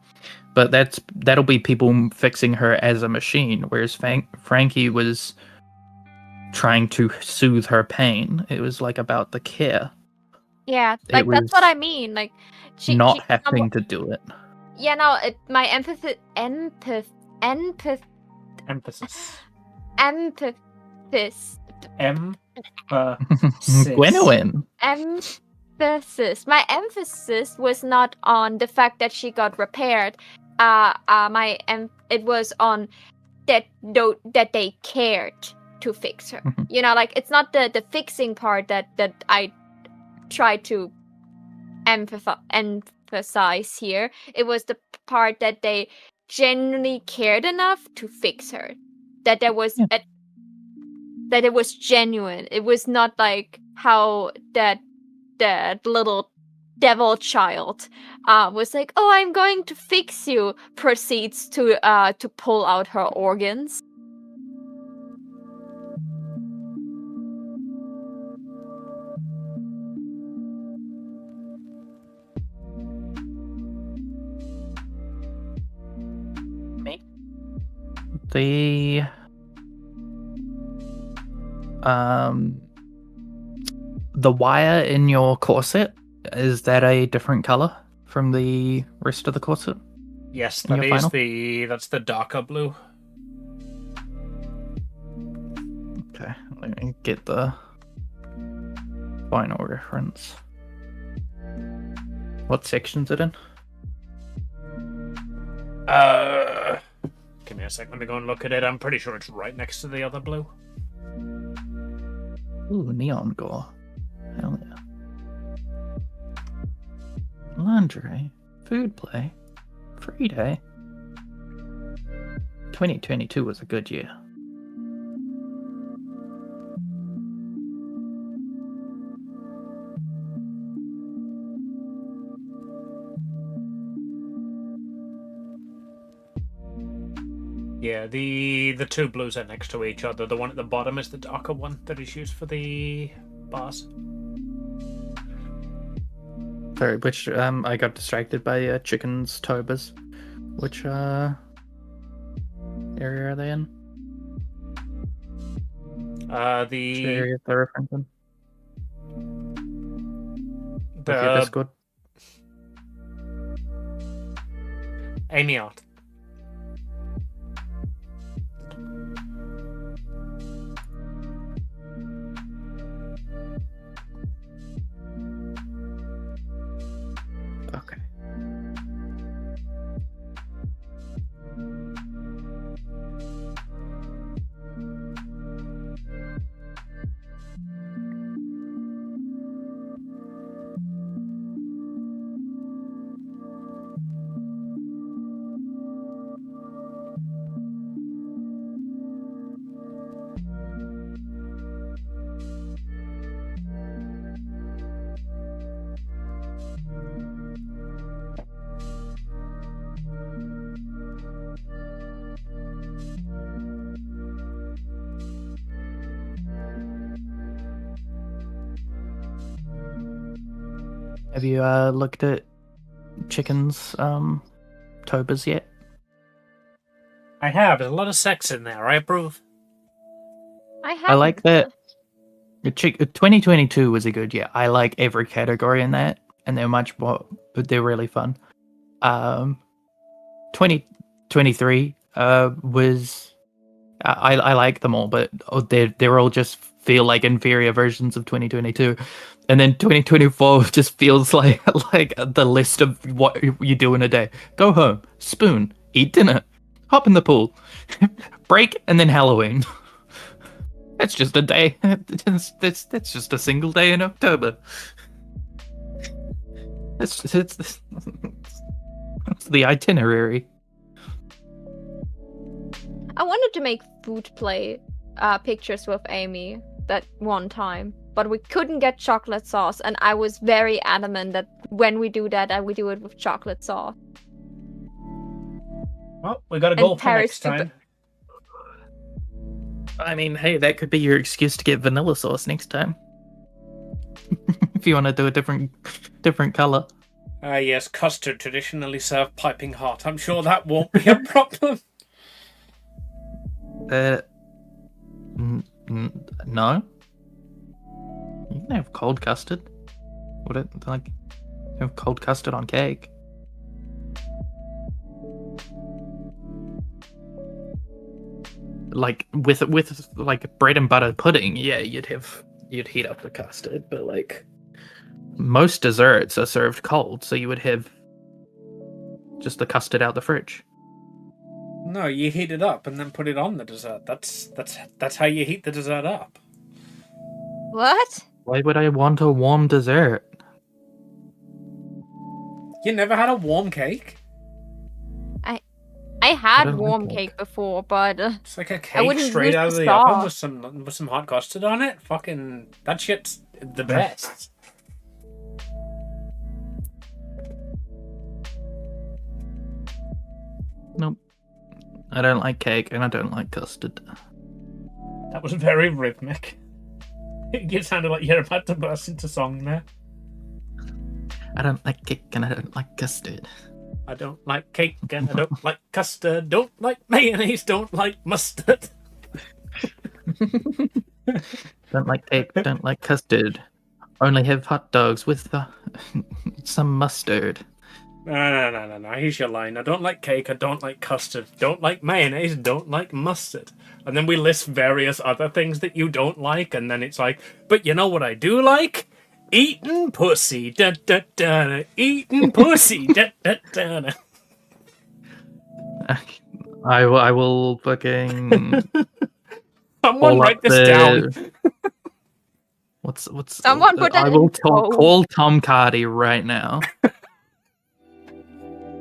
But that'll be people fixing her as a machine, whereas Frankie was trying to soothe her pain. It was like about the care. Yeah, like that's what I mean. Like she having to do it. Yeah, no, my emphasis. Gwynwyn. Emphasis. My emphasis was not on the fact that she got repaired. It was on that they cared to fix her. You know, like it's not the fixing part that I try to emphasize here. It was the part that they genuinely cared enough to fix her. That there was that it was genuine. It was not like how that little devil child was like, "Oh, I'm going to fix you," proceeds to pull out her organs. The wire in your corset, is that a different color from the rest of the corset? Yes, that's the darker blue. Okay, let me get the Final reference. What section's it in? Give me a sec. Let me go and look at it. I'm pretty sure it's right next to the other blue. Ooh, neon gore. Hell yeah. Lingerie. Food play. Free day. 2022 was a good year. Yeah, the two blues are next to each other. The one at the bottom is the darker one that is used for the bars. Sorry, which I got distracted by chickens, tobas. Which area are they in? Which area they're referencing? With your Discord. Amy Art. Okay. Have you looked at chickens tobas yet? I have. There's a lot of sex in there. I approve. I like that. 2022 was a good year. I like every category in that, and they're much more. They're really fun. 2023 was. I like them all, but they're all just feel like inferior versions of 2022, and then 2024 just feels like the list of what you do in a day: go home, spoon, eat dinner, hop in the pool, break, and then Halloween. That's just a day. That's just a single day in October. It's the itinerary. I wanted to make food play pictures with Amy that one time, but we couldn't get chocolate sauce, and I was very adamant that when we do that, we do it with chocolate sauce. Well, we got to go for next time. I mean, hey, that could be your excuse to get vanilla sauce next time. If you want to do a different color. Yes, custard traditionally served piping hot. I'm sure that won't be a problem. No. You can have cold custard. Would it have cold custard on cake? Like with like bread and butter pudding, yeah, you'd heat up the custard, but like most desserts are served cold, so you would have just the custard out the fridge. No, you heat it up and then put it on the dessert. That's how you heat the dessert up. What? Why would I want a warm dessert? You never had a warm cake? I had don't like warm cake. cake before, but It's like a I cake wouldn't straight use out of the the oven sauce. with some hot custard on it. Fucking that shit's the best. Nope. I don't like cake and I don't like custard. That was very rhythmic. It sounded like you're about to burst into song there. I don't like cake and I don't like custard. I don't like cake and I don't like custard. Don't like mayonnaise. Don't like mustard. Don't like cake, don't like custard. Only have hot dogs with some mustard. No. Here's your line. I don't like cake. I don't like custard. Don't like mayonnaise. Don't like mustard. And then we list various other things that you don't like. And then it's like, but you know what I do like? Eating pussy, da da da. Eating pussy, da da da. I will fucking Someone call write up this down. What's Someone put that I will in code. call Tom Cardy right now.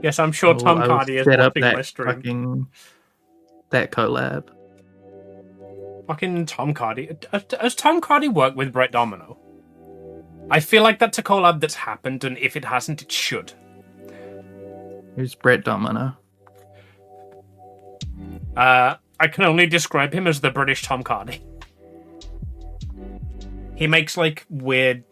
Yes, I'm sure Tom I will Cardy is set up watching that my stream. fucking that collab. Fucking Tom Cardy. Has Tom Cardy worked with Brett Domino? I feel like that's a collab that's happened, and if it hasn't, it should. Who's Brett Domino? I can only describe him as the British Tom Cardy. He makes like weird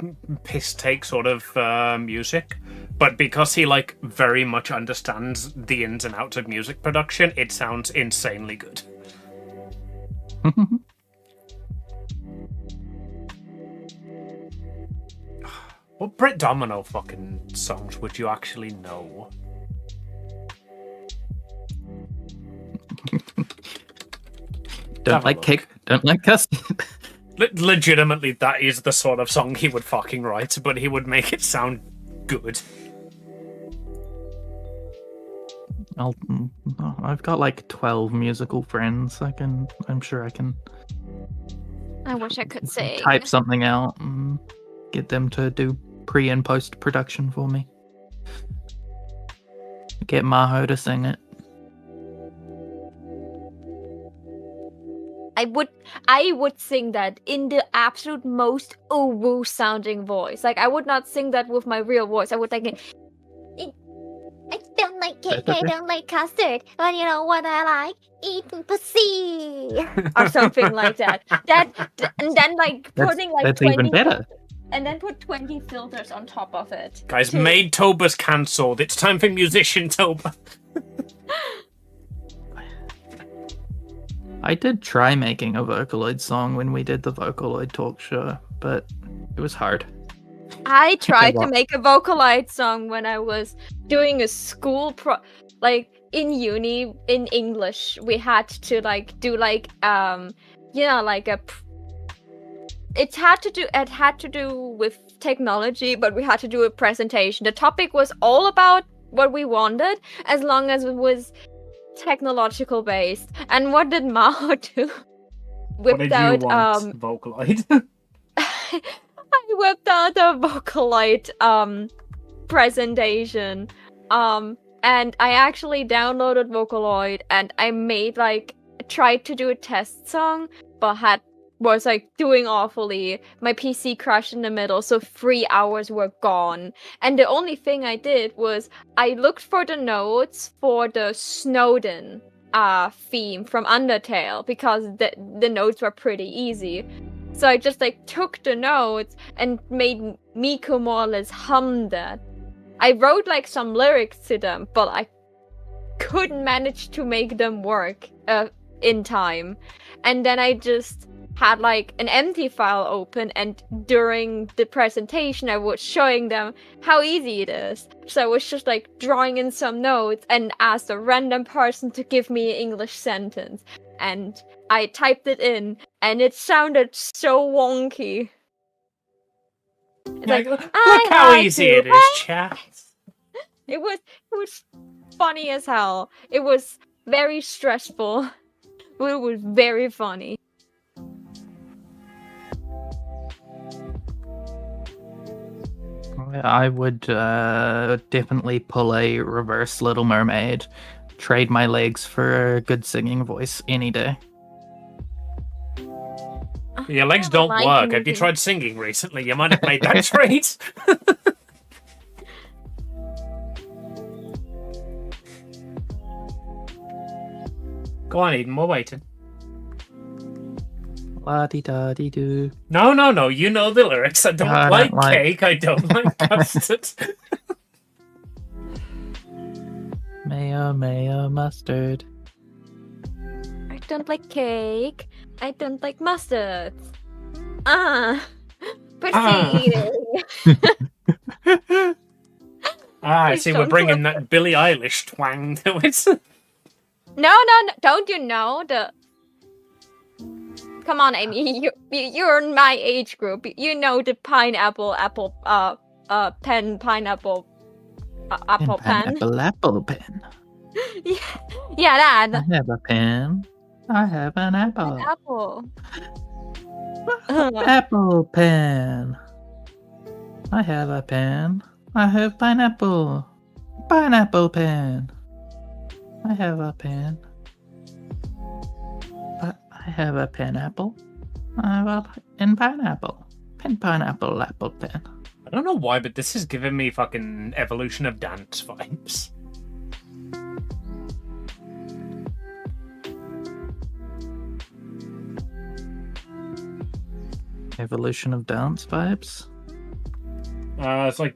piss take sort of music, but because he like very much understands the ins and outs of music production, it sounds insanely good. What Brett Domino fucking songs would you actually know? Don't like kick, don't like cuss. Legitimately, that is the sort of song he would fucking write, but he would make it sound good. I've got like 12 musical friends. I'm sure I can I wish I could sing. type something out and get them to do pre and post production for me. Get Maho to sing it. I would sing that in the absolute most woo sounding voice. Like I would not sing that with my real voice. I would think I don't like cake, I don't like custard, but you know what I like? Eating pussy or something like that. And then like putting like that's 20 even better. and then put 20 filters on top of it. Guys, Maid Toba's cancelled. It's time for Musician Toba. I did try making a Vocaloid song when we did the Vocaloid talk show, but it was hard. I tried to make a Vocaloid song when I was doing a school like in uni in English. We had to like do like like it had to do with technology, but we had to do a presentation. The topic was all about what we wanted, as long as it was technological based. And what did Mao do? What did you want, Vocaloid? I whipped out a Vocaloid presentation. And I actually downloaded Vocaloid and I made tried to do a test song, but was doing awfully. My PC crashed in the middle, so 3 hours were gone. And the only thing I did was I looked for the notes for the Snowden theme from Undertale, because the notes were pretty easy. So I just took the notes and made Miko more or less hum that. I wrote some lyrics to them, but I couldn't manage to make them work in time. And then I just had an empty file open, and during the presentation I was showing them how easy it is. So I was just drawing in some notes and asked a random person to give me an English sentence, and I typed it in and it sounded so wonky. It's Look how easy it is, chat. It was funny as hell. It was very stressful, but it was very funny. I would definitely pull a reverse Little Mermaid, trade my legs for a good singing voice any day. Your legs don't work. Have you tried singing recently? You might have made that trade. Go on, Eden, we're waiting. La-di-da-di-do. No. You know the lyrics. I don't like cake. I don't like custard. Mayo, mustard. I don't like cake. I don't like mustard. Proceeding. I see. We're bringing that Billie Eilish twang to it. No. Don't you know the come on, Amy. You're in my age group. You know the pineapple, pen, pineapple, apple pen. Apple pen. Yeah, I that. have a pen. I have an apple. An apple. Apple pen. I have a pen. I have pineapple. Pineapple pen. I have a pen. I have a pineapple. I have a pineapple. Pineapple apple pen. I don't know why, but this is giving me fucking Evolution of Dance vibes. Evolution of Dance vibes. It's like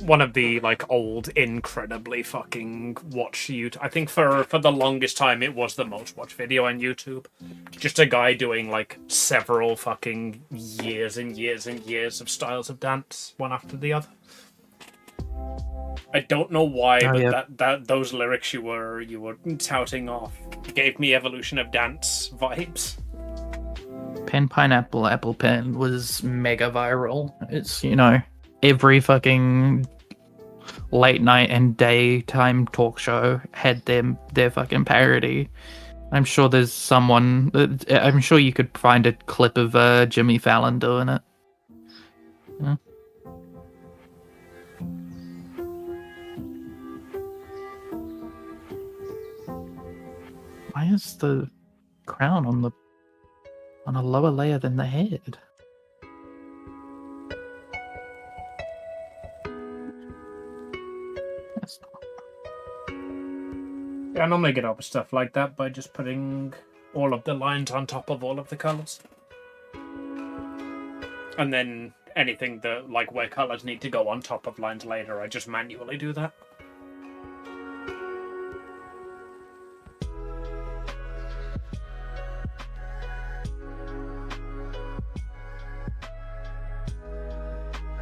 one of the like old, incredibly fucking watched YouTube. I think for the longest time it was the most watched video on YouTube. Just a guy doing like several fucking years and years and years of styles of dance, one after the other. I don't know why, but yeah. that those lyrics you were touting off gave me Evolution of Dance vibes. Pineapple apple pen was mega viral. It's, you know, every fucking late night and daytime talk show had their fucking parody. I'm sure there's someone. I'm sure you could find a clip of Jimmy Fallon doing it. Yeah. Why is the crown on a lower layer than the head? That's not... Yeah, I normally get over stuff like that by just putting all of the lines on top of all of the colours. And then anything that, like, where colours need to go on top of lines later, I just manually do that.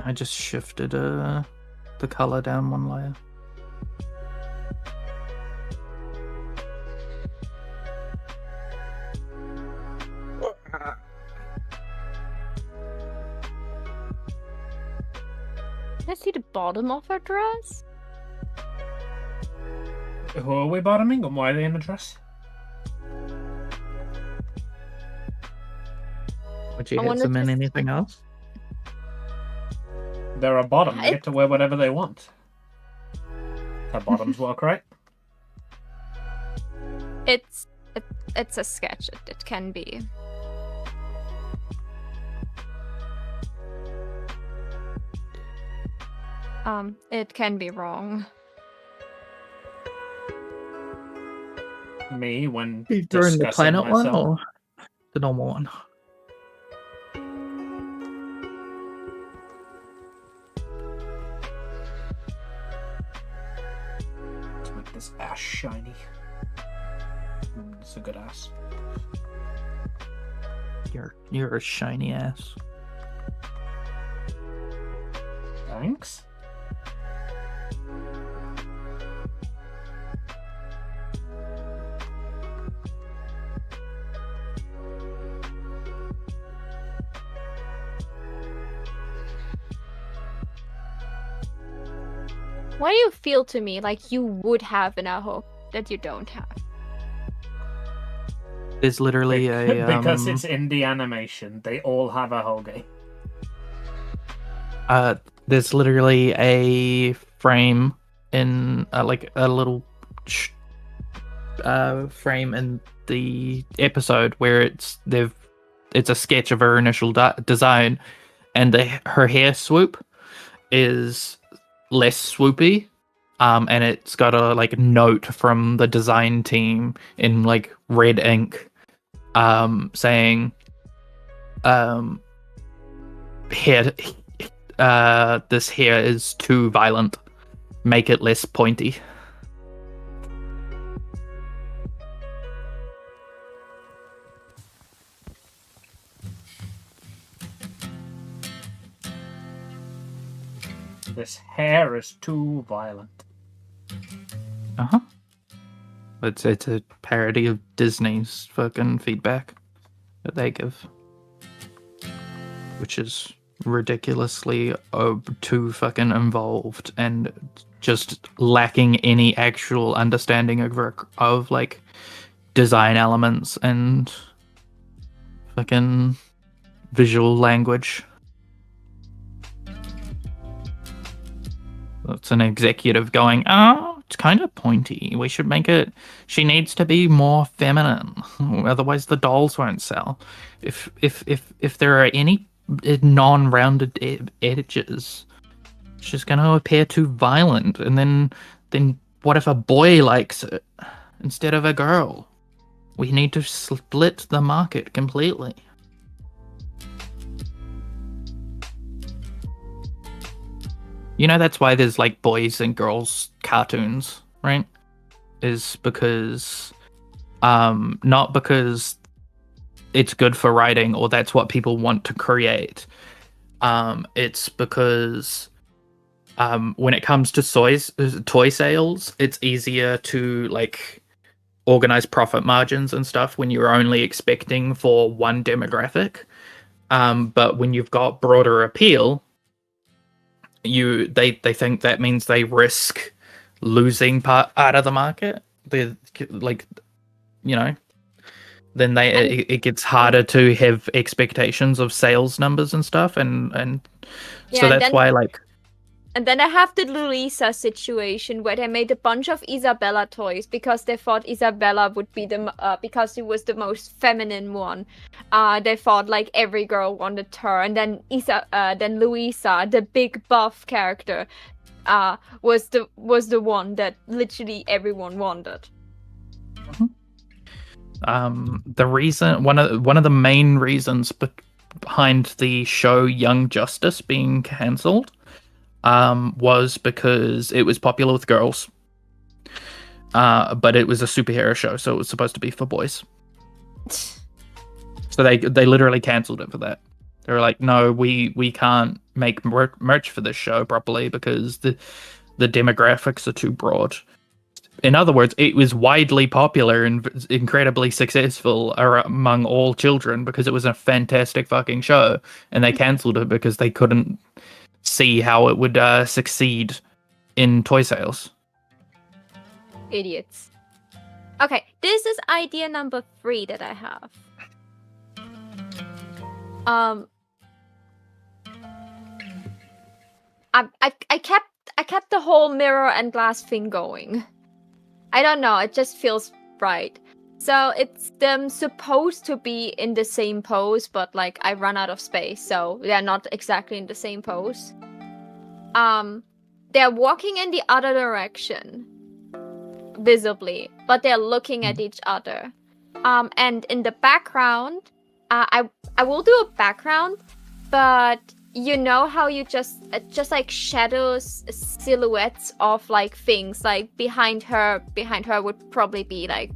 I just shifted the color down one layer. Can I see the bottom of her dress? Who are we bottoming and why are they in a dress? Would you I hit wanted them in to- anything else? They're a bottom. They get to wear whatever they want. How bottoms work, right? It's a sketch. It can be. It can be wrong. Me, when Are you doing the discussing planet one myself. or the normal one? Let's make this ass shiny. It's a good ass. You're a shiny ass. Thanks. Why do you feel to me like you would have an aho that you don't have? There's literally a Because it's in the animation. They all have a hoge. there's literally a frame in like a little frame in the episode where it's a sketch of her initial design, and her hair swoop is less swoopy, and it's got a like note from the design team in like red ink, saying hair this hair is too violent, make it less pointy. This hair is too violent. Uh-huh. It's a parody of Disney's fucking feedback. that they give, which is ridiculously too fucking involved and just lacking any actual understanding of like design elements and fucking visual language. It's an executive going, oh, it's kind of pointy. We should make it. She needs to be more feminine, otherwise the dolls won't sell. If there are any non-rounded edges, she's going to appear too violent. And then what if a boy likes it instead of a girl? We need to split the market completely. You know, that's why there's like boys and girls cartoons, right? Is because, not because it's good for writing or that's what people want to create. It's because when it comes to toy sales, it's easier to like organize profit margins and stuff when you're only expecting for one demographic. But when you've got broader appeal, they think that means they risk losing part out of the market. They like, you know, then it gets harder to have expectations of sales numbers and stuff, and so that's why like. And then I have the Louisa situation where they made a bunch of Isabella toys because they thought Isabella would be because she was the most feminine one. They thought like every girl wanted her, and then then Louisa, the big buff character, was the one that literally everyone wanted. The reason one of the main reasons behind the show Young Justice being cancelled was because it was popular with girls, but it was a superhero show, so it was supposed to be for boys. So they literally cancelled it for that. They were like, no, we can't make merch for this show properly because the demographics are too broad. In other words, it was widely popular and incredibly successful among all children because it was a fantastic fucking show, and they cancelled it because they couldn't see how it would succeed in toy sales. Idiots. Okay, this is idea number 3 that I have. I kept the whole mirror and glass thing going. I don't know, it just feels right. So it's them supposed to be in the same pose, but like I run out of space, so they're not exactly in the same pose. They're walking in the other direction, visibly, but they're looking at each other. And in the background, I will do a background, but you know how you just like shadows, silhouettes of like things like behind her would probably be like,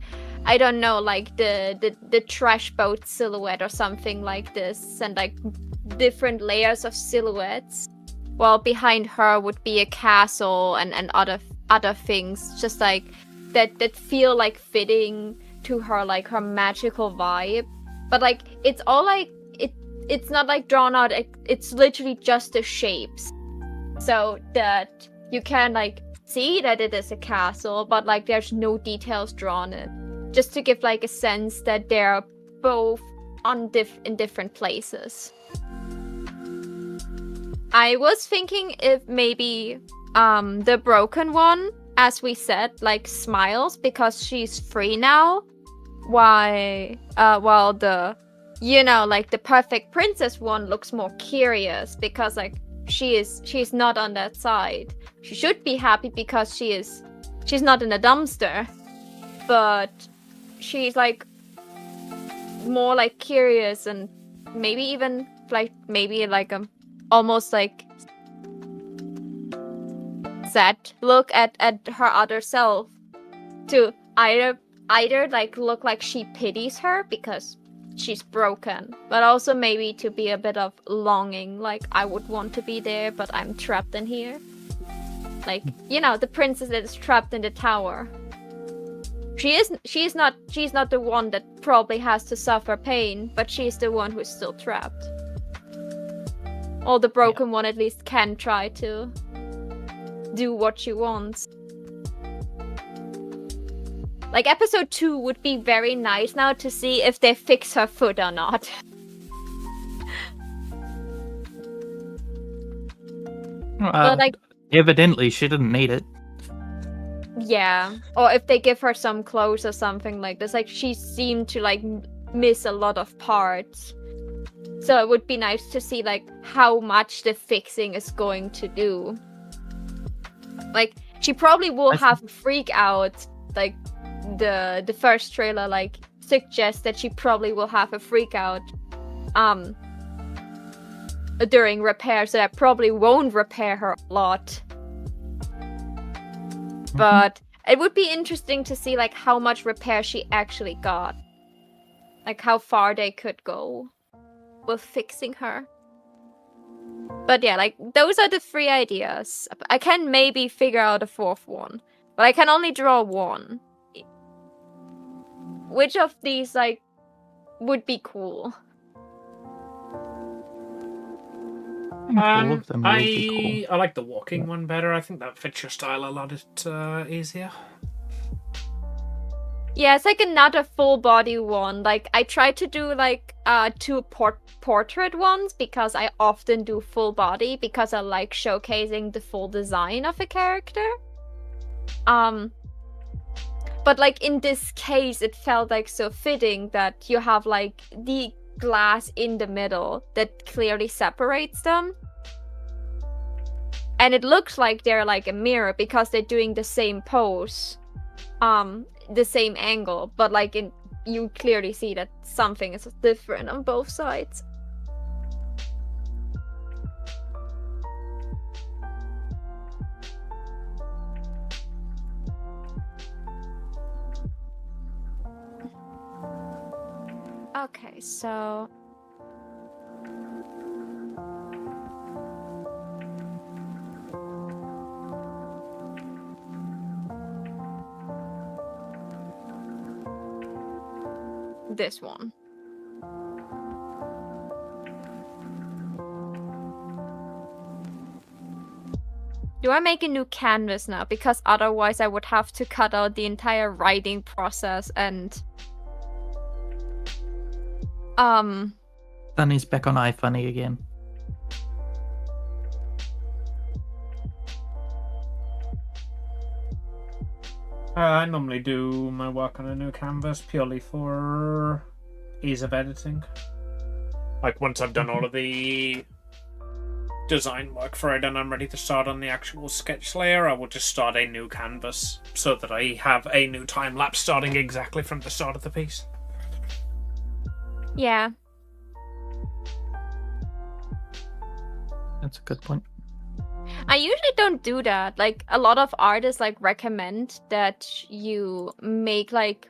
I don't know, like the trash boat silhouette or something like this, and like different layers of silhouettes. While behind her would be a castle and other things, just like that feel like fitting to her, like her magical vibe. But like it's all like it's not like drawn out. It's literally just the shapes, so that you can like see that it is a castle, but like there's no details drawn in, just to give like a sense that they're both in different places. I was thinking if maybe the broken one, as we said, like smiles because she's free now, while the, you know, like the perfect princess one looks more curious because like she's not on that side. She should be happy because she's not in a dumpster, but she's like more like curious and maybe even like almost like sad look at her other self, to either like look like she pities her because she's broken, but also maybe to be a bit of longing, like I would want to be there but I'm trapped in here, like, you know, the princess that is trapped in the tower. She's not the one that probably has to suffer pain, but she's the one who's still trapped. Or the broken one at least can try to do what she wants. Like, episode 2 would be very nice now to see if they fix her foot or not. But, like, evidently, she didn't need it. yeah. Or if they give her some clothes or something like this. Like, she seemed to, like, miss a lot of parts. So it would be nice to see, like, how much the fixing is going to do. Like, she probably will have a freak out, like, the first trailer like suggests that she probably will have a freak out during repair, so that probably won't repair her a lot. But it would be interesting to see like how much repair she actually got, like how far they could go with fixing her. But yeah, like those are the 3 ideas. I can maybe figure out a 4th one, but I can only draw 1. Which of these, like, would be cool? All of them would be I like the walking one better. I think that fits your style a lot easier. Yeah, it's like another full body one. Like, I try to do, like, 2 portrait ones because I often do full body because I like showcasing the full design of a character. But, like, in this case, it felt, like, so fitting that you have, like, the glass in the middle that clearly separates them. And it looks like they're, like, a mirror because they're doing the same pose. The same angle. But, like, you clearly see that something is different on both sides. Okay, so this one. Do I make a new canvas now? Because otherwise I would have to cut out the entire writing process and Sunny's back on iFunny again. I normally do my work on a new canvas purely for ease of editing. Like, once I've done all of the design work for it and I'm ready to start on the actual sketch layer, I will just start a new canvas so that I have a new time lapse starting exactly from the start of the piece. yeah. That's a good point. I usually don't do that. Like, a lot of artists like recommend that you make like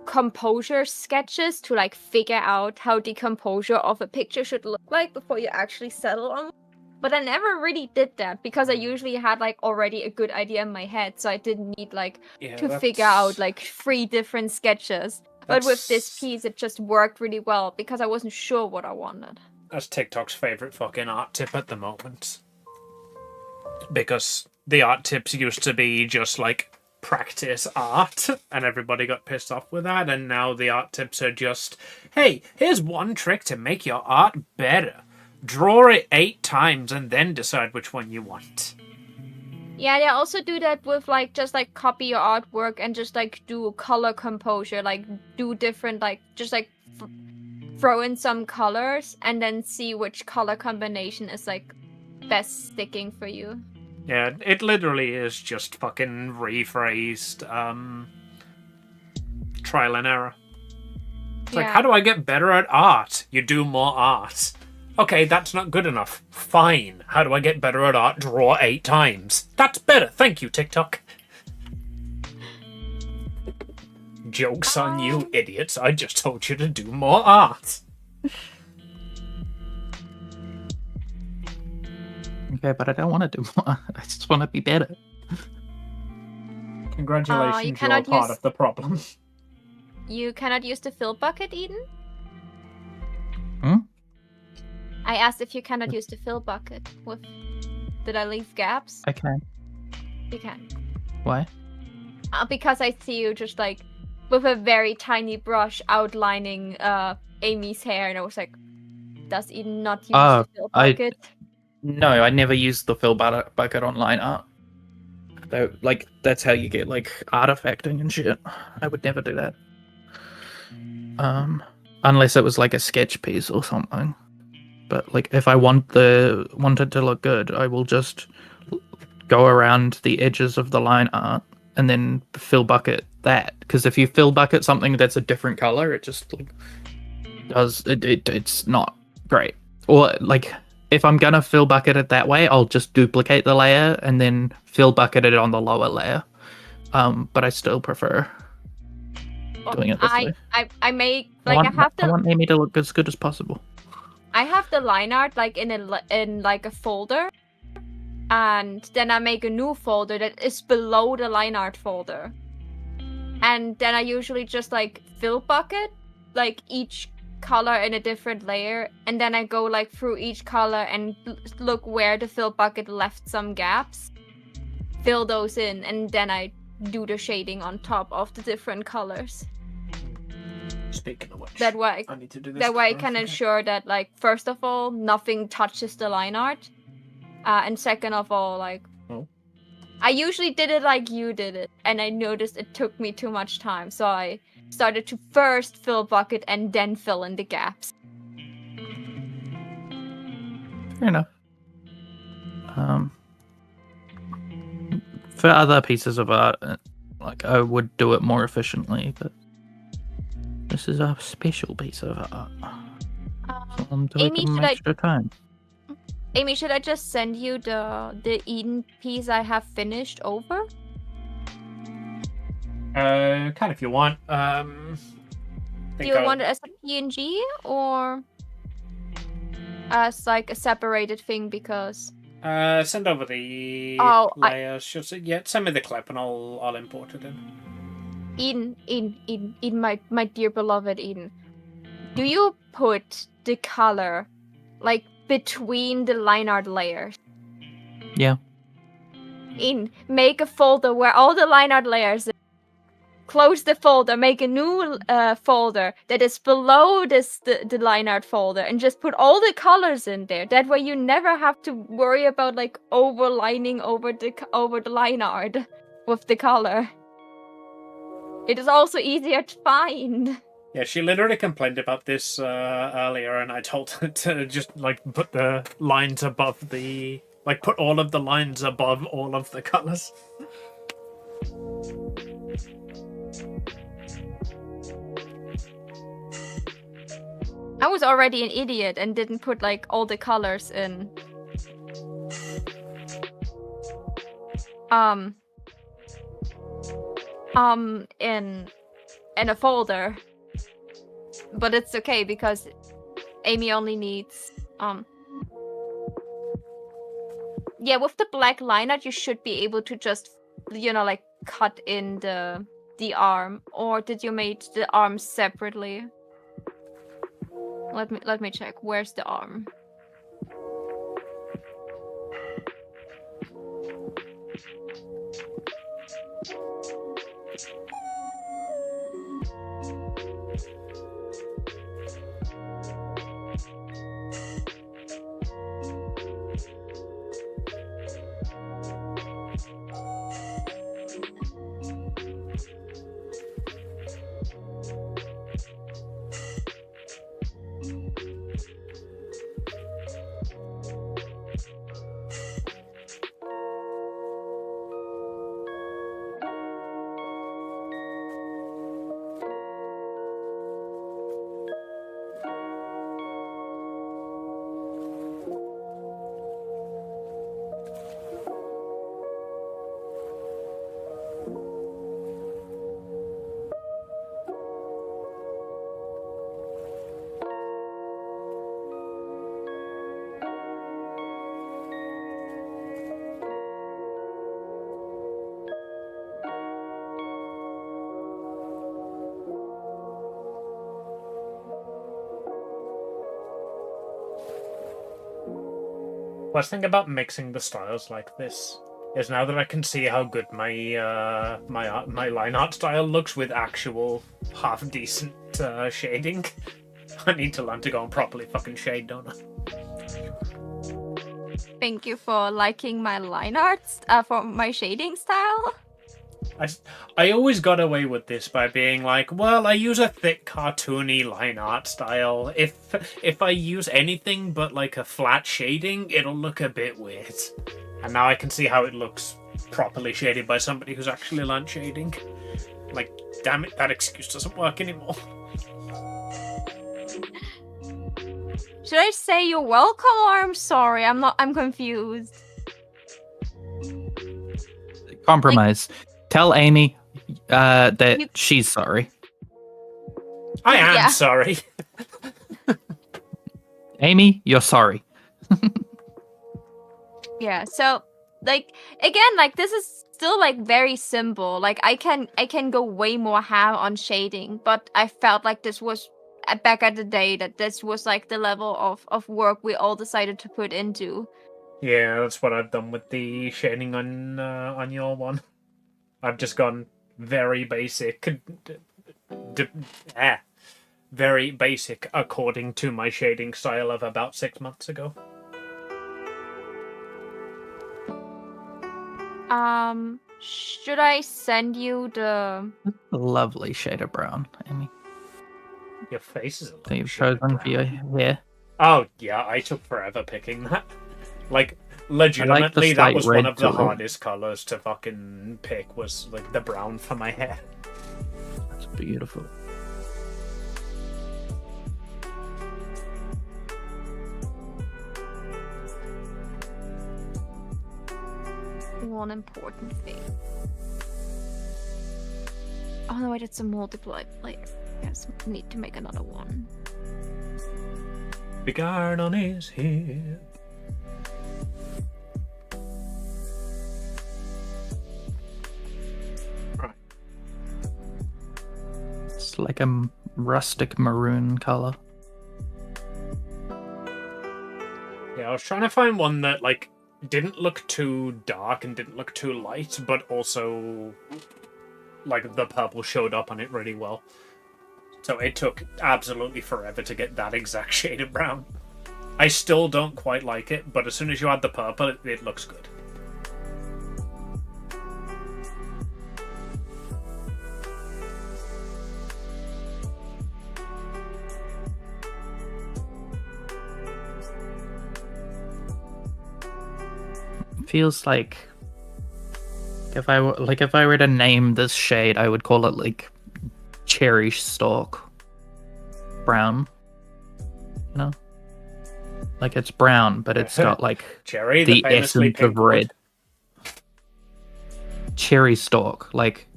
composure sketches to like figure out how the composure of a picture should look like before you actually settle on. But I never really did that because I usually had like already a good idea in my head, so I didn't need like to figure out like 3 different sketches. But with this piece, it just worked really well because I wasn't sure what I wanted. That's TikTok's favorite fucking art tip at the moment. Because the art tips used to be just like practice art, and everybody got pissed off with that, and now the art tips are just, hey, here's one trick to make your art better. Draw it 8 times and then decide which one you want. Yeah, they also do that with like just like copy your artwork and just like do color composure, like do different like just like throw in some colors and then see which color combination is like best sticking for you. Yeah, it literally is just fucking rephrased trial and error. It's like, how do I get better at art? You do more art. Okay, that's not good enough. Fine. How do I get better at art? Draw 8 times. That's better. Thank you, TikTok. Joke's on you, idiots. I just told you to do more art. Okay, but I don't want to do more. I just want to be better. Congratulations, you're cannot part use- of the problem. You cannot use the fill bucket, Eden? Hmm? I asked if you cannot use the fill bucket. Did I leave gaps? I can. You can. Why? Because I see you just like with a very tiny brush outlining Amy's hair, and I was like, does Eden not use the fill bucket? No, I never used the fill bucket on line art. Like, that's how you get, like, artifacting and shit. I would never do that. Unless it was, like, a sketch piece or something. But, like, if I want it to look good, I will just go around the edges of the line art and then fill bucket that. Because if you fill bucket something that's a different color, it just, like, it's not great. Or, like, if I'm gonna fill bucket it that way, I'll just duplicate the layer and then fill bucket it on the lower layer. But I still prefer doing it this way. I make I like I want Amy to look as good as possible. I have the line art like in like a folder, and then I make a new folder that is below the line art folder, and then I usually just like fill bucket like each color in a different layer, and then I go like through each color and look where the fill bucket left some gaps, fill those in, and then I do the shading on top of the different colors. Speaking of which, That way I need to do this. that way I before can forget. ensure that, like, first of all, nothing touches the line art, and second of all, like, I usually did it like you did it, and I noticed it took me too much time, so I started to first fill bucket and then fill in the gaps. Fair enough. For other pieces of art, like, I would do it more efficiently, but this is a special piece of art. So I'm doing Amy, some extra time. Amy, should I just send you the Eden piece I have finished over? Kind of if you want. Do you want it as a PNG or as like a separated thing? Because send over the layers. Yeah, send me the clip and I'll import it in. Eden, my dear beloved Eden, do you put the color like between the line art layers? Yeah. Make a folder where all the line art layers. Close the folder, make a new folder that is below the line art folder, and just put all the colors in there. That way you never have to worry about like overlining over the line art with the color. It is also easier to find. Yeah, she literally complained about this earlier, and I told her to just like put the lines above the put all of the lines above all of the colors. I was already an idiot and didn't put like all the colors in. In a folder. But it's okay because Amy only needs yeah, with the black line art you should be able to just, you know, like cut in the arm. Or did you make the arm separately? Let me check. Where's the arm? Worst thing about mixing the styles like this is now that I can see how good my my line art style looks with actual half decent shading. I need to learn to go and properly fucking shade, don't I? Thank you for liking my line arts for my shading style. I always got away with this by being like, well, I use a thick cartoony line art style. If I use anything but like a flat shading, it'll look a bit weird. And now I can see how it looks properly shaded by somebody who's actually learned shading. Like, damn it, that excuse doesn't work anymore. Should I say you're welcome or I'm sorry? I'm confused. Compromise. Tell Amy that she's sorry. I am sorry. Amy, you're sorry. Yeah, so like again, like this is still like very simple. Like I can go way more ham on shading, but I felt like this was back at the day that this was like the level of work we all decided to put into. Yeah, that's what I've done with the shading on your one. I've just gone very basic. Very basic according to my shading style of about 6 months ago. Should I send you the Lovely shade of brown, Amy. Your face is a That you've chosen for your hair. Oh, yeah, I took forever picking that. Like, legitimately, that slight was one red of the to it. hardest colors to fucking pick, was, like, the brown for my hair. That's beautiful. one important thing. Oh no, wait, it's a multiply player. Yes, we need to make another one. Big iron on his hip. Right. It's like a rustic maroon color. Yeah, I was trying to find one that, like, didn't look too dark and didn't look too light, but also, like, the purple showed up on it really well. So it took absolutely forever to get that exact shade of brown. I still don't quite like it, but as soon as you add the purple, it looks good. Feels like if I were to name this shade, I would call it like cherry stalk brown. You know, like it's brown, but it's got like Cherry, the famously essence of pink wood. red. Cherry stalk, like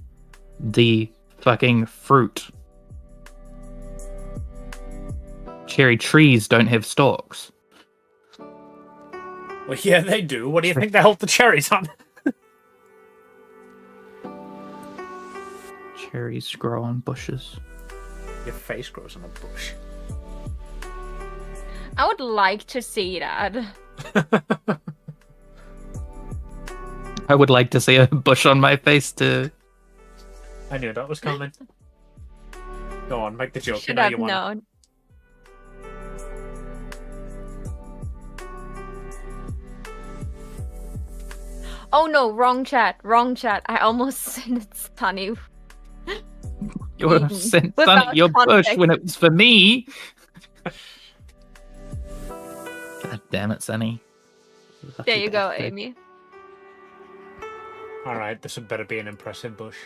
the fucking fruit. Cherry trees don't have stalks. Well, yeah, they do. What do you think they hold the cherries on? Cherries grow on bushes. Your face grows on a bush. I would like to see that. I would like to see a bush on my face too. I knew that was coming. Go on, make the joke. Should You know have you want. known. Oh no, wrong chat. I almost said it's Sunny. You would have sent Without your bush context. when it was for me. God damn it, Sunny. There you go, Lucky bastard. Amy. Alright, this had better be an impressive bush.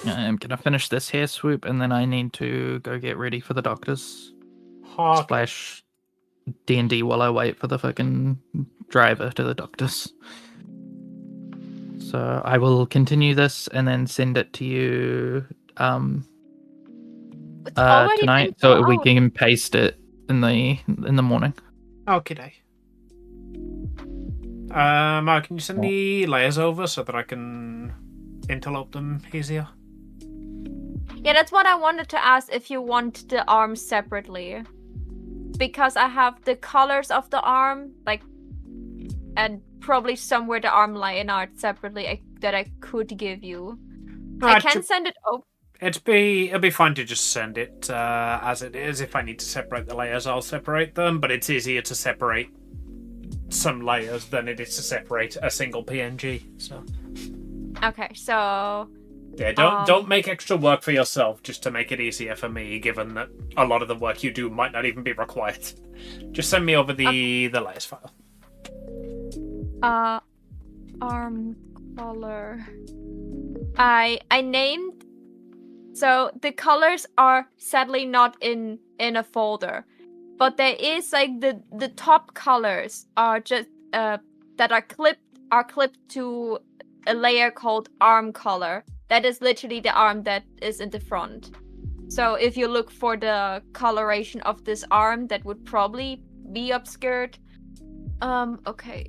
I'm gonna finish this hair swoop and then I need to go get ready for the doctors. Hawk. Splash D&D while I wait for the fucking driver to the doctors. So I will continue this and then send it to you It's already tonight, been so we out. can paste it in the morning. Okay. Mark, can you send the layers over so that I can interlope them easier? Yeah, that's what I wanted to ask, if you want the arms separately. because I have the colors of the arm, like, and probably somewhere the arm line art separately that I could give you. I can send it over. It'll be fine to just send it as it is. If I need to separate the layers, I'll separate them. But it's easier to separate some layers than it is to separate a single PNG. So. Okay, so. Yeah, don't make extra work for yourself just to make it easier for me, given that a lot of the work you do might not even be required. Just send me over the layers file. Arm color. I named. So the colors are sadly not in a folder, but there is like the top colors are just that are clipped to a layer called arm color. That is literally the arm that is in the front. So if you look for the coloration of this arm, that would probably be obscured. Okay.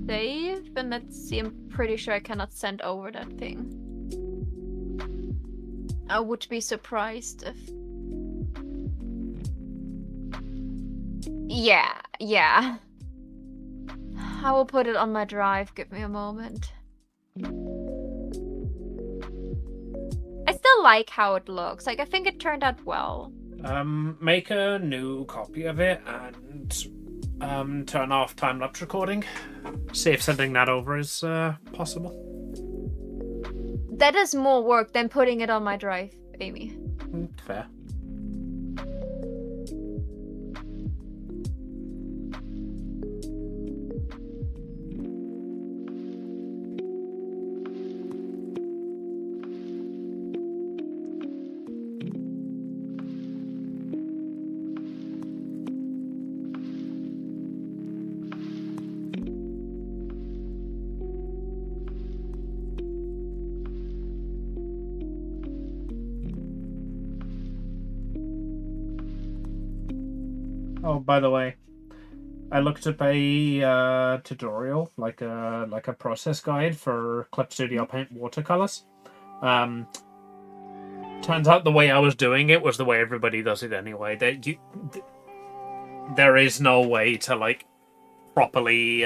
Save, and let's see. I'm pretty sure I cannot send over that thing. I would be surprised if. Yeah. I will put it on my drive. Give me a moment. I still like how it looks. Like, I think it turned out well. Make a new copy of it and turn off time-lapse recording. See if sending that over is possible. That is more work than putting it on my drive, Amy. Fair. Oh, by the way, I looked up a tutorial, like a process guide for Clip Studio Paint watercolors. Turns out the way I was doing it was the way everybody does it anyway. There is no way to like properly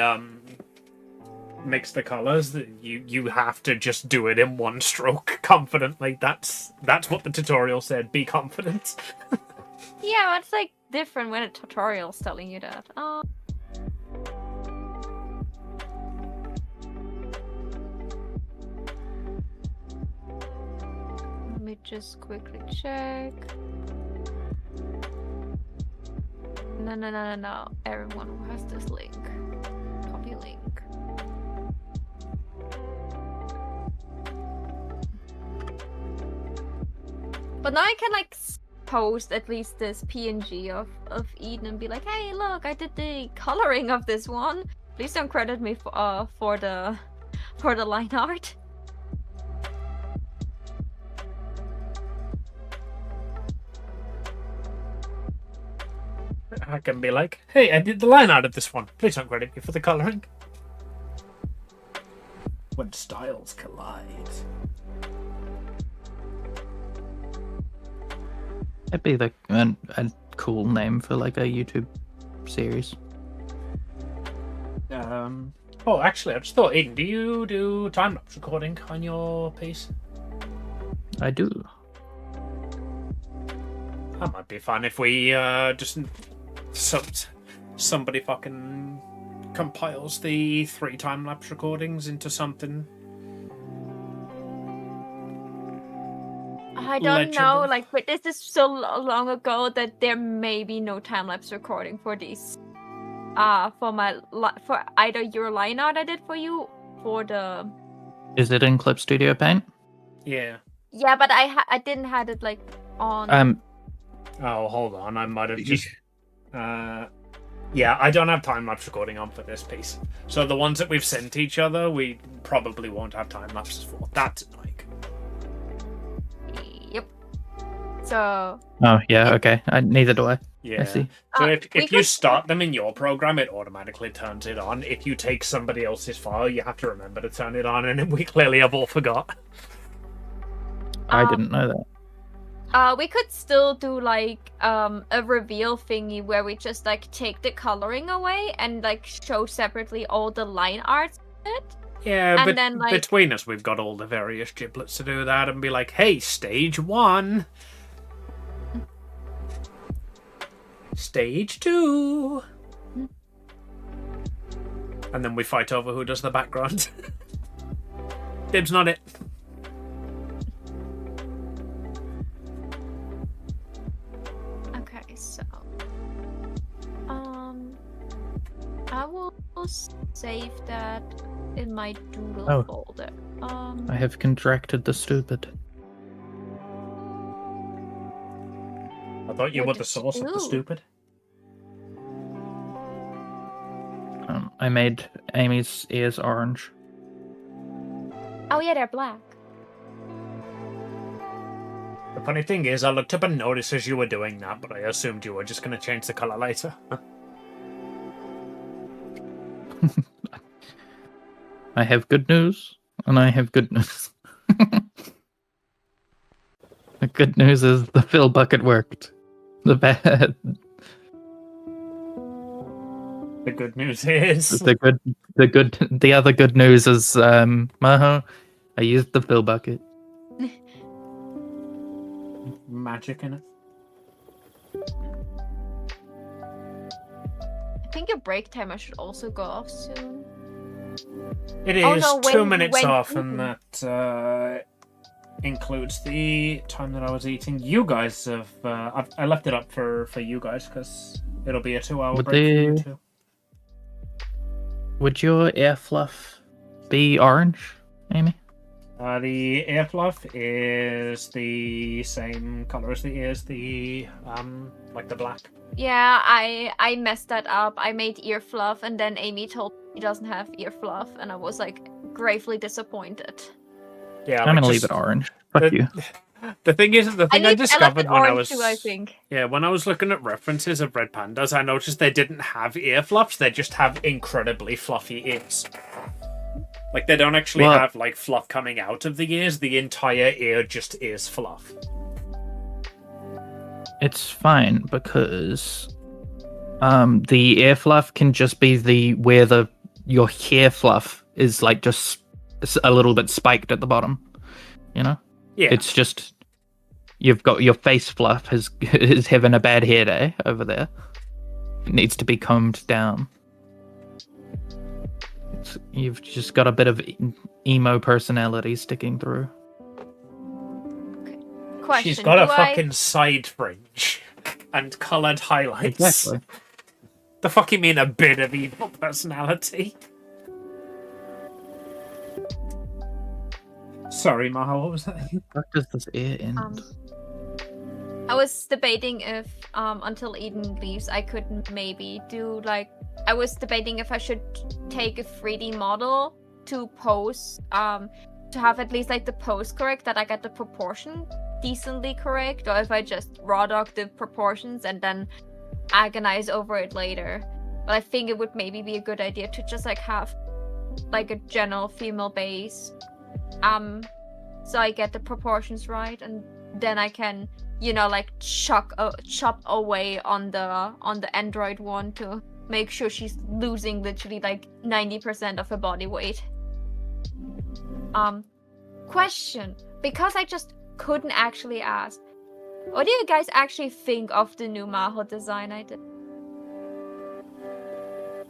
mix the colors. You have to just do it in one stroke confidently. That's what the tutorial said. Be confident. Yeah, it's like different when a tutorial's telling you that. Oh. Let me just quickly check. No. Everyone who has this link. Copy link. But now I can like post at least this PNG of Eden and be like, hey, look, I did the coloring of this one. Please don't credit me for the line art. I can be like, hey, I did the line art of this one. Please don't credit me for the coloring. When styles collide. That'd be like a cool name for like a YouTube series. Oh, actually, I just thought, Aiden, do you do time-lapse recording on your piece? I do. That might be fun if we just somebody fucking compiles the 3 time-lapse recordings into something. I don't legible. know, like, but this is so long ago that there may be no time-lapse recording for these. For either your line art I did for you, for the. Is it in Clip Studio Paint? Yeah. Yeah, but I didn't have it like on. Oh, hold on. I might have just. Yeah, I don't have time-lapse recording on for this piece. So the ones that we've sent each other, we probably won't have time-lapses for. That's annoying. Yep. So. Oh, yeah, okay. Neither do I. Yeah. I see. So if you start them in your program, it automatically turns it on. If you take somebody else's file, you have to remember to turn it on, and we clearly have all forgot. I didn't know that. We could still do like a reveal thingy where we just like take the coloring away and like show separately all the line arts of it. Yeah, And but then, like- between us, we've got all the various giblets to do that and be like, hey, stage 1. Stage 2. And then we fight over who does the background. Dib's not it. Okay, so I will save that in my doodle Oh. folder. I have contracted the stupid. I thought you What were did the source you of the do? stupid. I made Amy's ears orange. Oh yeah, they're black. The funny thing is, I looked up and noticed as you were doing that, but I assumed you were just going to change the colour later. I have good news, and I have good news. The good news is the fill bucket worked. The bad, The good news is... the other good news is, Maho, I used the fill bucket. magic in it. I think your break timer should also go off soon. It is Oh, no, 2 when- minutes when off, eating. and that includes the time that I was eating. You guys have... I left it up for you guys, because it'll be a 2-hour Would break for you they- too. Would your air fluff be orange, Amy? The air fluff is the same colour as the ears, like the black. Yeah, I messed that up. I made ear fluff, and then Amy told me she doesn't have ear fluff, and I was like gravely disappointed. Yeah, I'm like, gonna leave just- it orange. Fuck you. The thing is, the thing I left discovered it when I orange was... too, I think. Yeah, when I was looking at references of red pandas, I noticed they didn't have ear fluffs, they just have incredibly fluffy ears. Like, they don't actually Well- have, like, fluff coming out of the ears, the entire ear just is fluff. It's fine because the air fluff can just be where your hair fluff is like just a little bit spiked at the bottom. You know? Yeah. It's just you've got your face fluff is having a bad hair day over there. It needs to be combed down. You've just got a bit of emo personality sticking through. Question. She's got a do I- fucking side fringe and coloured highlights. Exactly. The fuck you mean a bit of evil personality? Sorry, Maha, what was that? What does this ear end? I was debating if until Eden leaves, I could maybe do like I was debating if I should take a 3D model to pose to have at least like the pose correct, that I get the proportion decently correct, or if I just raw dog the proportions and then agonize over it later. But I think it would maybe be a good idea to just like have like a general female base, so I get the proportions right, and then I can, you know, like chop away on the android one to make sure she's losing literally like 90% of her body weight. Question, because I just couldn't actually ask, what do you guys actually think of the new Maho design I did?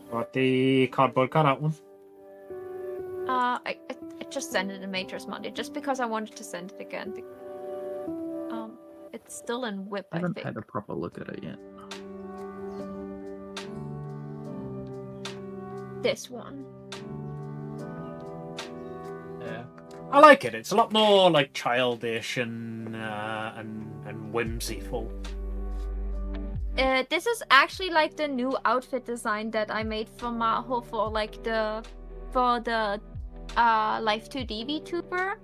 What, the cardboard cutout one? I just sent it in Matrix Monday just because I wanted to send it again. It's still in Whip, I I haven't think. had a proper look at it yet. This one. Yeah. I like it. It's a lot more like childish and whimsical. This is actually like the new outfit design that I made for Maho for like the Life 2D VTuber.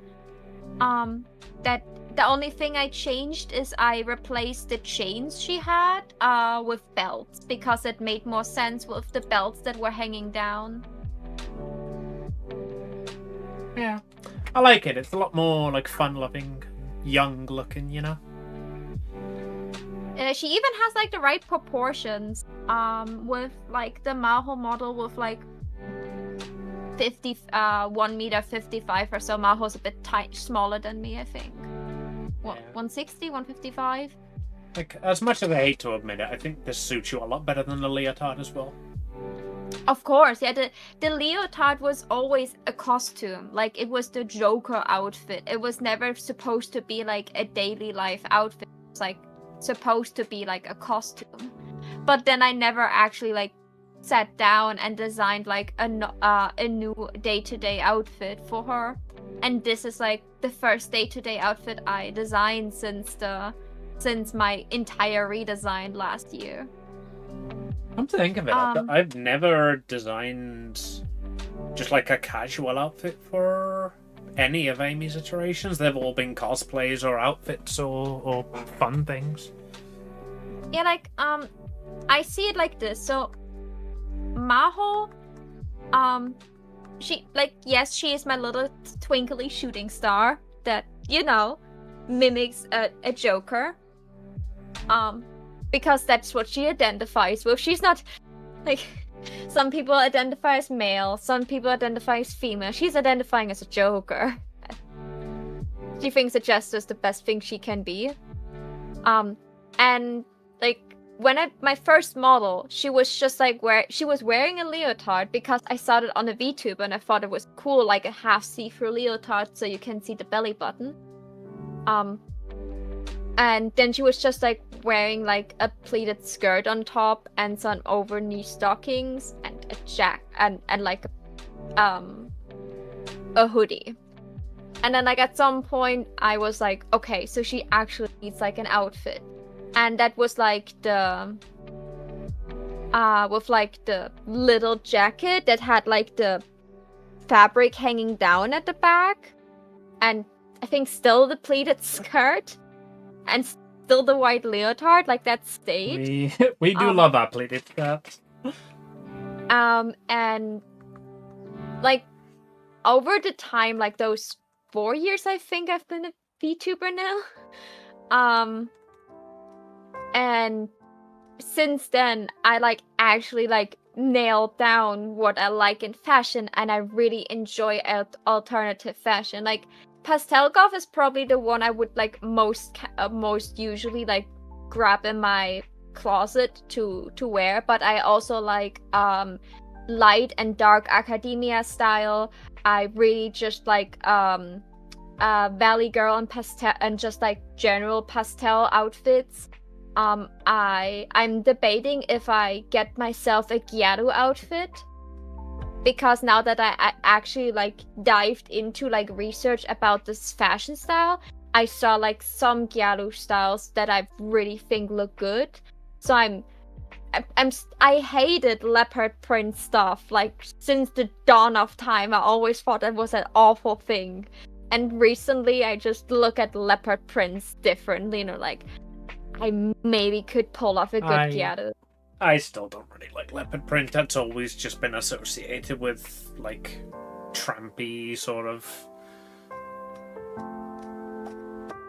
That the only thing I changed is I replaced the chains she had with belts, because it made more sense with the belts that were hanging down. Yeah. I like it. It's a lot more like fun-loving, young-looking, you know? She even has like the right proportions. With like the Maho model with like 1 meter 55 or so. Maho's a bit smaller than me, I think. What, Yeah. 160, 155? Like, as much as I hate to admit it, I think this suits you a lot better than the leotard as well. Of course, yeah. The leotard was always a costume. Like, it was the Joker outfit. It was never supposed to be like a daily life outfit. It's like supposed to be like a costume. But then I never actually like sat down and designed like a new day-to-day outfit for her. And this is like the first day-to-day outfit I designed since my entire redesign last year. Come to think of it, I've never designed just like a casual outfit for any of Amy's iterations. They've all been cosplays or outfits or fun things. Yeah, like I see it like this. So Maho, she like, yes, she is my little twinkly shooting star that, you know, mimics a Joker. Because that's what she identifies with. She's not like, some people identify as male, some people identify as female. She's identifying as a Joker. She thinks that Jester is the best thing she can be. And like when my first model, she was just like she was wearing a leotard because I saw it on a VTuber and I thought it was cool, like a half see-through leotard so you can see the belly button. And then she was just like wearing like a pleated skirt on top and some over knee stockings and a like a hoodie. And then like at some point I was like, okay, so she actually needs like an outfit. And that was like the with like the little jacket that had like the fabric hanging down at the back, and I think still the pleated skirt and still the white leotard, like that stayed. We do love our pleated skirts. And like over the time, like those 4 years, I think I've been a VTuber now. And since then, I like actually like nailed down what I like in fashion, and I really enjoy alternative fashion. Like pastel goth is probably the one I would like most usually like grab in my closet to wear, but I also like light and dark academia style. I really just like Valley Girl and pastel and just like general pastel outfits. I'm debating if I get myself a Gyaru outfit, because now that I actually like dived into like research about this fashion style, I saw like some Gyaru styles that I really think look good. So I hated leopard print stuff. Like since the dawn of time, I always thought that was an awful thing. And recently, I just look at leopard prints differently. You know, like I maybe could pull off a good Gyaru. I still don't really like leopard print. That's always just been associated with like trampy sort of.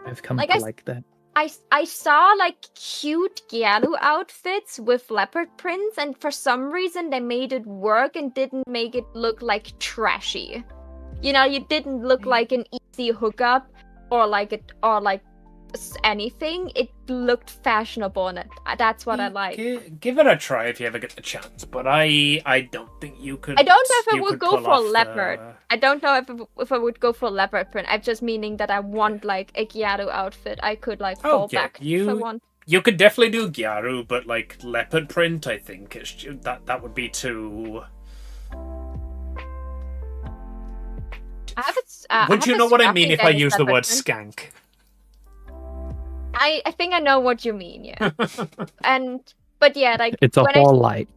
I've come Like to like that. I saw like cute Gyaru outfits with leopard prints, and for some reason they made it work and didn't make it look like trashy. You know, you didn't look like an easy hookup or like anything. It looked fashionable, and that's what I like. Give it a try if you ever get the chance, but I don't think you could. I don't know if I would go pull for off leopard. I don't know if I would go for leopard print. I'm just meaning that I want like a Gyaru outfit. I could like fall back if I want. You could definitely do Gyaru, but like leopard print, I think it's that would be too. Would you know what I mean if I use the word skank? I think I know what you mean, yeah. But yeah, like it's a whole light.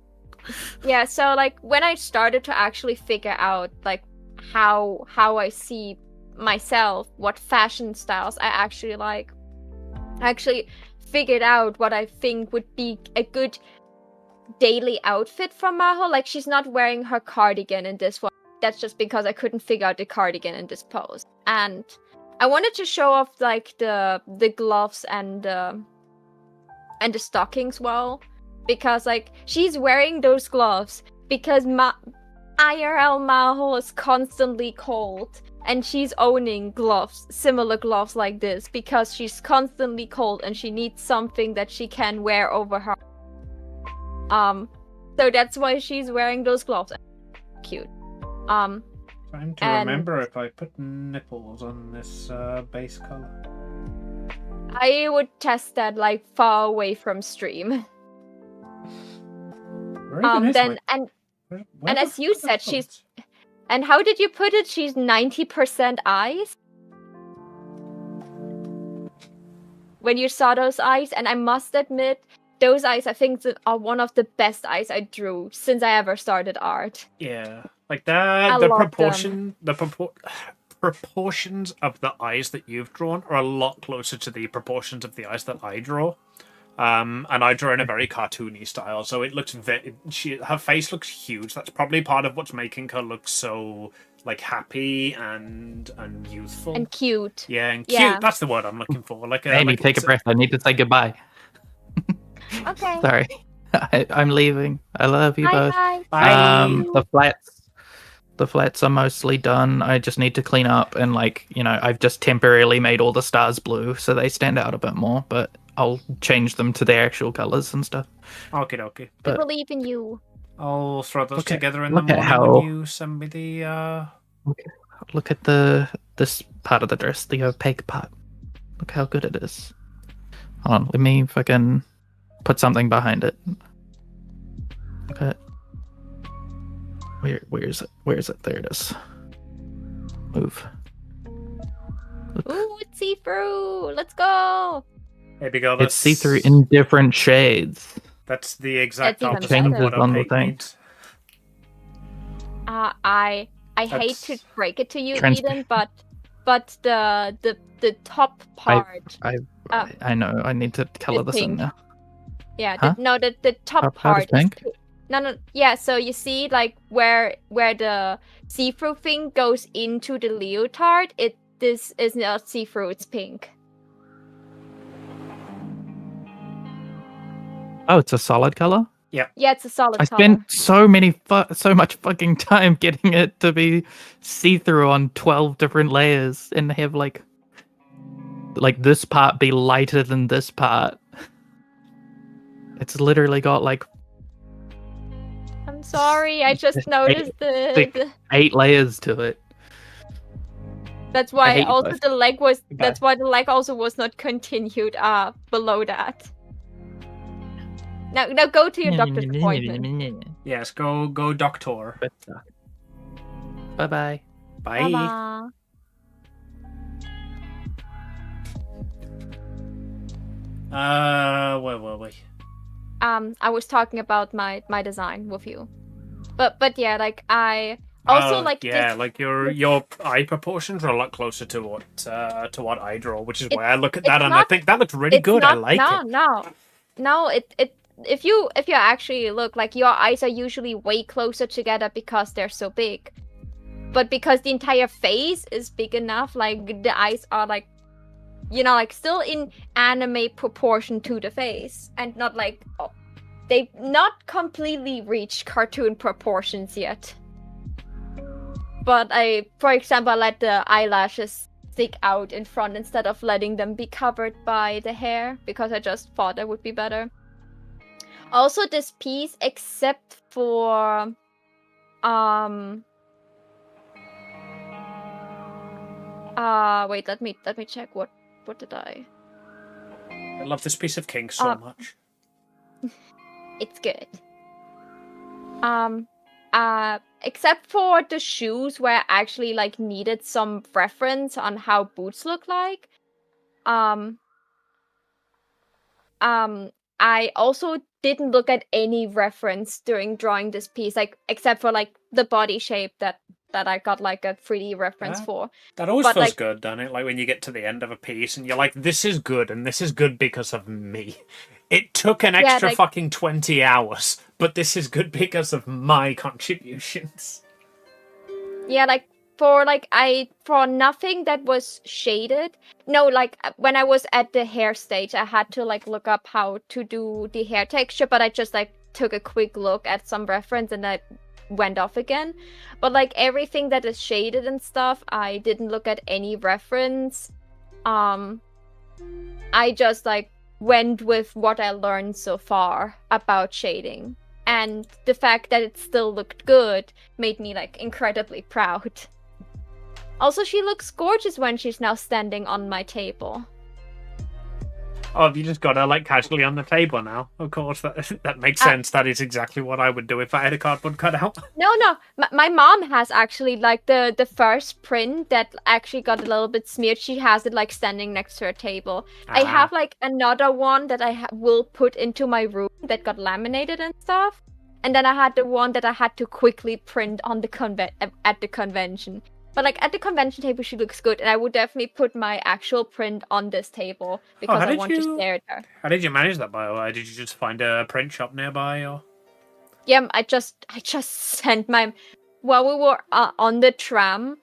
Yeah, so like when I started to actually figure out like how I see myself, what fashion styles I actually like, I actually figured out what I think would be a good daily outfit for Maho. Like she's not wearing her cardigan in this one. That's just because I couldn't figure out the cardigan in this pose. And I wanted to show off like the gloves and and the stockings well, because like she's wearing those gloves because IRL Maho is constantly cold, and she's owning gloves, similar gloves like this, because she's constantly cold and she needs something that she can wear over her. So that's why she's wearing those gloves. Cute. Trying to and- remember if I put nipples on this base color. I would test that like far away from stream. Where even is Then my... and where and the as you fuck are said, the she's photos? and how did you put it? She's 90% eyes. When you saw those eyes, and I must admit, those eyes I think are one of the best eyes I drew since I ever started art. Yeah, like that. I The love proportions of the eyes that you've drawn are a lot closer to the proportions of the eyes that I draw. And I draw in a very cartoony style, so it looks her face looks huge. That's probably part of what's making her look so like happy and youthful And cute. Yeah, and cute. Yeah. That's the word I'm looking for. Like Amy, like take a breath. I need to say goodbye. Okay. Sorry. I'm leaving. I love you both. Bye. Bye. The flats are mostly done. I just need to clean up and I've just temporarily made all the stars blue so they stand out a bit more, but I'll change them to their actual colors and stuff. Okay. I But- believe in you. I'll throw those Look at- together in the look at morning how- when you send me the. Look at this part of the dress, the opaque part. Look how good it is. Hold on, let me fucking put something behind it. Okay. Where is it? Where is it? There it is. Move. Ooh, it's see-through. Let's go. There we go. It's see-through in different shades. That's the exact That's even opposite better. of what On the opaque thing. means. I hate to That's- break it to you, Trans- Eden, but the top part. I know. I need to color It's this in pink. now. Yeah, Huh? the top Top part part is pink? No. Yeah, so you see, like where the see-through thing goes into the leotard. This is not see-through. It's pink. Oh, it's a solid color. Yeah, it's a solid I color. spent so much fucking time getting it to be see-through on 12 different layers and have like this part be lighter than this part. It's literally got like I'm sorry, I just noticed thick. the 8 layers to it. That's I why hate you also both. the leg was. Goodbye. That's why the leg also was not continued. Below that. Now go to your doctor's appointment. Yes, go doctor. Bye bye. Bye. Bye. Where were we? I was talking about my design with you, but yeah, like I also like yeah, this- like your eye proportions are a lot closer to what I draw, which is why I look at it's that and I not- think that looks really it's good. I not- like it. No. If you actually look, like your eyes are usually way closer together because they're so big, but because the entire face is big enough, like the eyes are like, like still in anime proportion to the face, and not like they've not completely reached cartoon proportions yet. But for example, I let the eyelashes stick out in front instead of letting them be covered by the hair, because I just thought that would be better. Also, this piece, except for wait, let me check what did I. I love this piece of kink so much. It's good. Except for the shoes, where I actually like needed some reference on how boots look like. I also didn't look at any reference during drawing this piece, like except for like the body shape that I got like a 3D reference Yeah. for. That always but, feels like- good, doesn't it? Like when you get to the end of a piece and you're like, this is good, and this is good because of me. It took an extra like- fucking 20 hours, but this is good because of my contributions. Yeah, like for nothing that was shaded. No, like when I was at the hair stage, I had to like look up how to do the hair texture, but I just like took a quick look at some reference and I went off again. But like everything that is shaded and stuff, I didn't look at any reference. I just like went with what I learned so far about shading. And the fact that it still looked good made me like incredibly proud. Also, she looks gorgeous when she's now standing on my table. Oh, have you just got her like casually on the table now? Of course, that makes sense. That is exactly what I would do if I had a cardboard cutout. No. My mom has actually like the first print that actually got a little bit smeared. She has it like standing next to her table. I have like another one that I will put into my room that got laminated and stuff. And then I had the one that I had to quickly print on the at the convention. But like at the convention table, she looks good, and I would definitely put my actual print on this table because I want to stare at her. How did you manage that, by the way? Did you just find a print shop nearby, or? Yeah, I just sent my. While we were on the tram,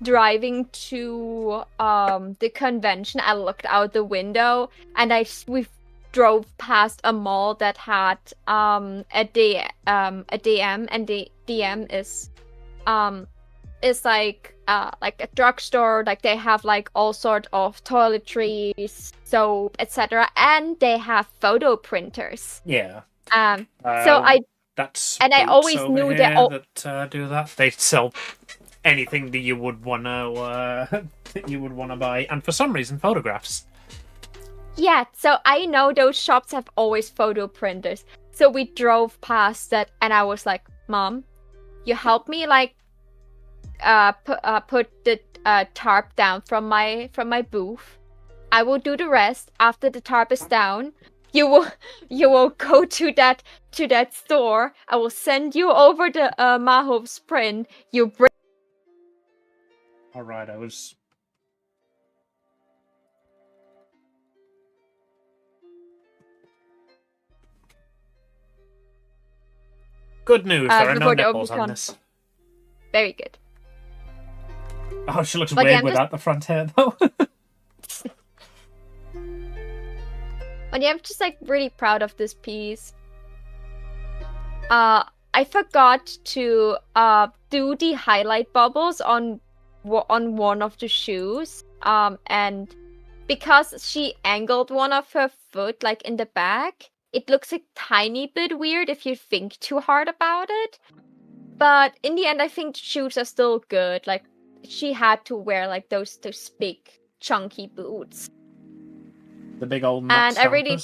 driving to the convention, I looked out the window, and we drove past a mall that had a DM, and the DM is like a drugstore. Like they have like all sort of toiletries, soap, etc., and they have photo printers. Yeah. So I always knew that do that. They sell anything that you would wanna buy, and for some reason, photographs. Yeah, so I know those shops have always photo printers. So we drove past that, and I was like, "Mom, you help me like put the tarp down from my booth. I will do the rest. After the tarp is down, you will go to that store. I will send you over the Mahov's print. You bring." All right, I was. Good news. There are no nipples on this. Very good. Oh, she looks weird without the front hair, though. But yeah, I'm just like really proud of this piece. I forgot to do the highlight bubbles on one of the shoes. And because she angled one of her foot like in the back, it looks a tiny bit weird if you think too hard about it. But in the end, I think shoes are still good. Like she had to wear like those big chunky boots. The big old nut and I really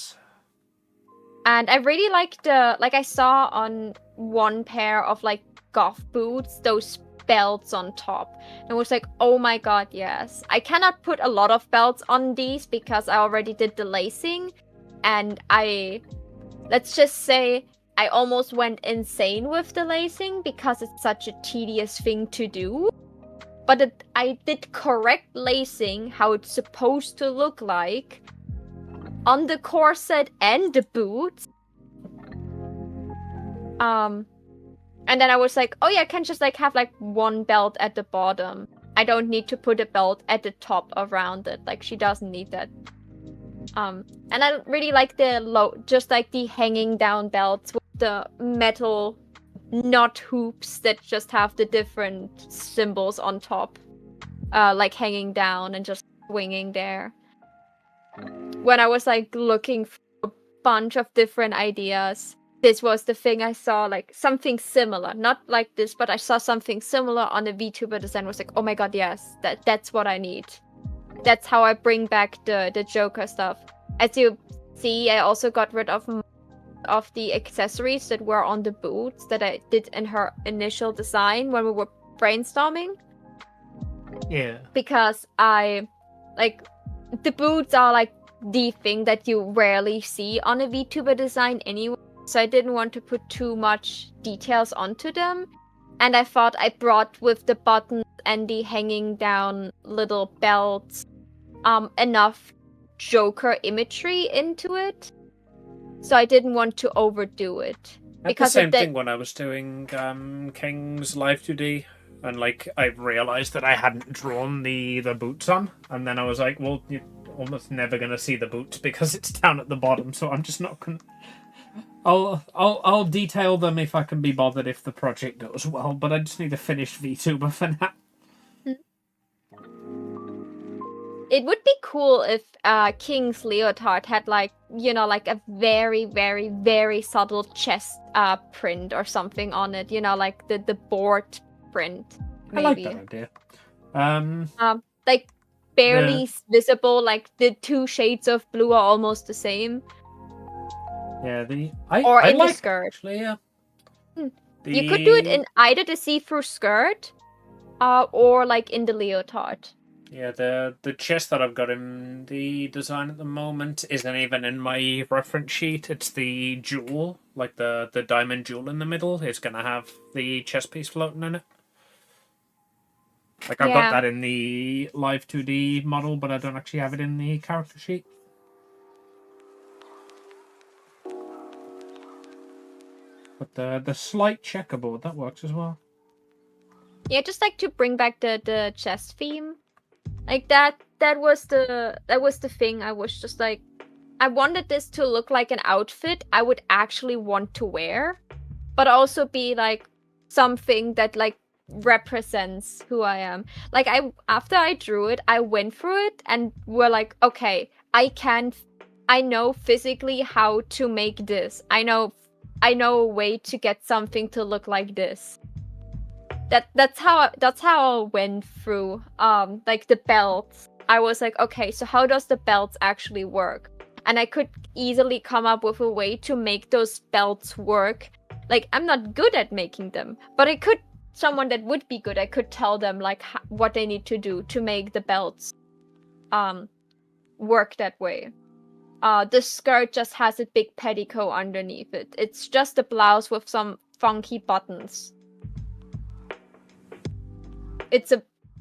liked I saw on one pair of like goth boots those belts on top, and I was like, oh my god, yes. I cannot put a lot of belts on these because I already did the lacing, and let's just say I almost went insane with the lacing because it's such a tedious thing to do. But I did correct lacing how it's supposed to look like on the corset and the boots. And then I was like, oh yeah, I can just like have like one belt at the bottom. I don't need to put a belt at the top around it. Like she doesn't need that. And I really like just like the hanging down belts with the metal knot hoops that just have the different symbols on top, like hanging down and just swinging there. When I was like looking for a bunch of different ideas, this was the thing I saw, like something similar, not like this, but I saw something similar on a VTuber design. Was like, oh my god, yes, that's what I need. That's how I bring back the Joker stuff. As you see, I also got rid of the accessories that were on the boots that I did in her initial design when we were brainstorming. Yeah. Because the boots are like the thing that you rarely see on a VTuber design anyway. So I didn't want to put too much details onto them. And I thought I brought with the buttons and the hanging down little belts enough Joker imagery into it. So I didn't want to overdo it. I had the same thing when I was doing King's Live 2D And like I realized that I hadn't drawn the boots on, and then I was like, well, you're almost never gonna see the boots because it's down at the bottom, so I'm just not gonna. I'll detail them if I can be bothered if the project goes well, but I just need a finished VTuber for now. It would be cool if King's Leotard had like, you know, like a very, very, very subtle chest print or something on it, you know, like the board print. I like Maybe. that idea. Like barely visible, like the two shades of blue are almost the same. Yeah, Or I in like the skirt. Actually, yeah. You could do it in either the see-through skirt, or like in the leotard. Yeah, the chest that I've got in the design at the moment isn't even in my reference sheet. It's the jewel, like the diamond jewel in the middle. It's gonna have the chest piece floating in it. Like I've got that in the live 2D model, but I don't actually have it in the character sheet. But the slight checkerboard, that works as well. Yeah, just like to bring back the chest theme. Like that was the thing. I was just like, I wanted this to look like an outfit I would actually want to wear, but also be like something that like represents who I am. Like after I drew it, I went through it and were like, okay, I know physically how to make this. I know a way to get something to look like this. That's how I went through like the belts. I was like, okay, so how does the belts actually work? And I could easily come up with a way to make those belts work. Like I'm not good at making them, but someone that would be good, I could tell them like what they need to do to make the belts work that way. The skirt just has a big petticoat underneath it. It's just a blouse with some funky buttons. It's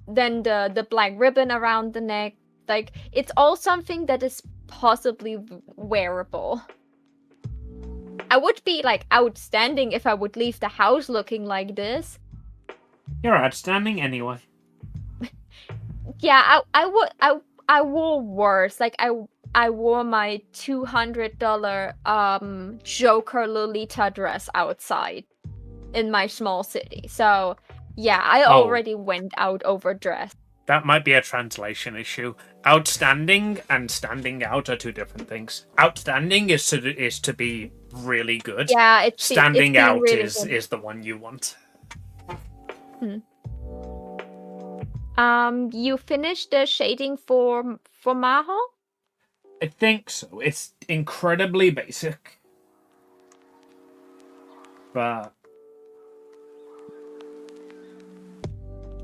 then the black ribbon around the neck. Like it's all something that is possibly wearable. I would be like outstanding if I would leave the house looking like this. You're outstanding anyway. Yeah, I wore worse. Like I wore my $200 Joker Lolita dress outside in my small city. So yeah, I already went out overdressed. That might be a translation issue. Outstanding and standing out are two different things. Outstanding is to be really good. Yeah, it's standing out really is the one you want. You finished the shading for Maho? I think so. It's incredibly basic, but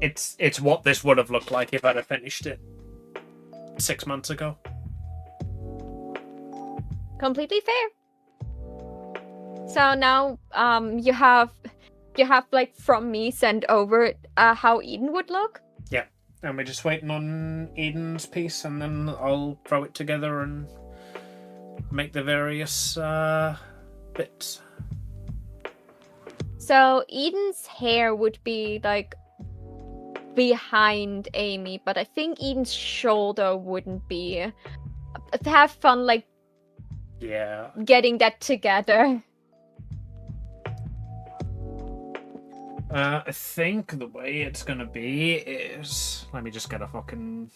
it's what this would have looked like if I'd have finished it 6 months ago. Completely fair. So now you have like from me sent over how Eden would look. Yeah, and we're just waiting on Eden's piece, and then I'll throw it together and make the various bits. So Eden's hair would be like behind Amy, but I think Eden's shoulder wouldn't be. Have fun like getting that together. I think the way it's gonna be is, let me just get a fucking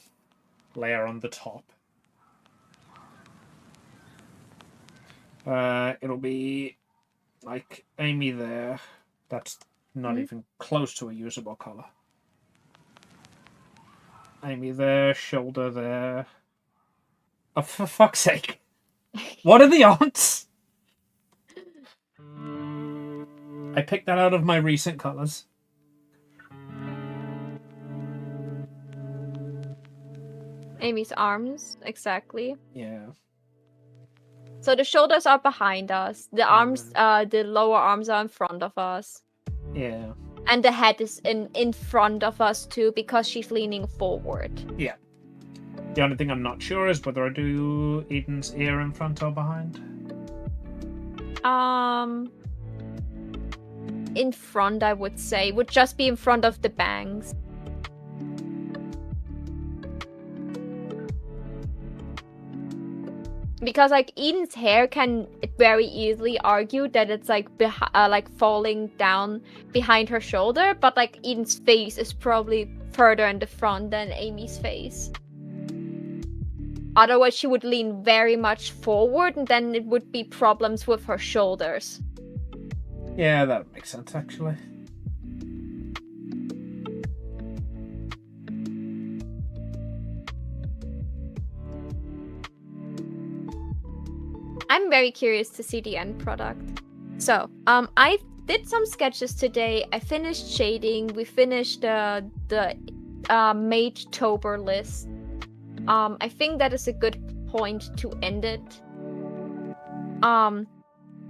layer on the top. It'll be like Amy there. That's not even close to a usable color. Amy there, shoulder there. Oh, for fuck's sake. What are the odds? I picked that out of my recent colors. Amy's arms, exactly. Yeah. So the shoulders are behind us. The arms, the lower arms are in front of us. Yeah. And the head is in front of us too, because she's leaning forward. Yeah. The only thing I'm not sure is whether I do Eden's ear in front or behind. in front, I would say. Would just be in front of the bangs. Because like Eden's hair can very easily argue that it's like falling down behind her shoulder, but like Eden's face is probably further in the front than Amy's face. Otherwise, she would lean very much forward, and then it would be problems with her shoulders. Yeah, that makes sense, actually. I'm very curious to see the end product. So, I did some sketches today. I finished shading. We finished the Maid-tober list. I think that is a good point to end it.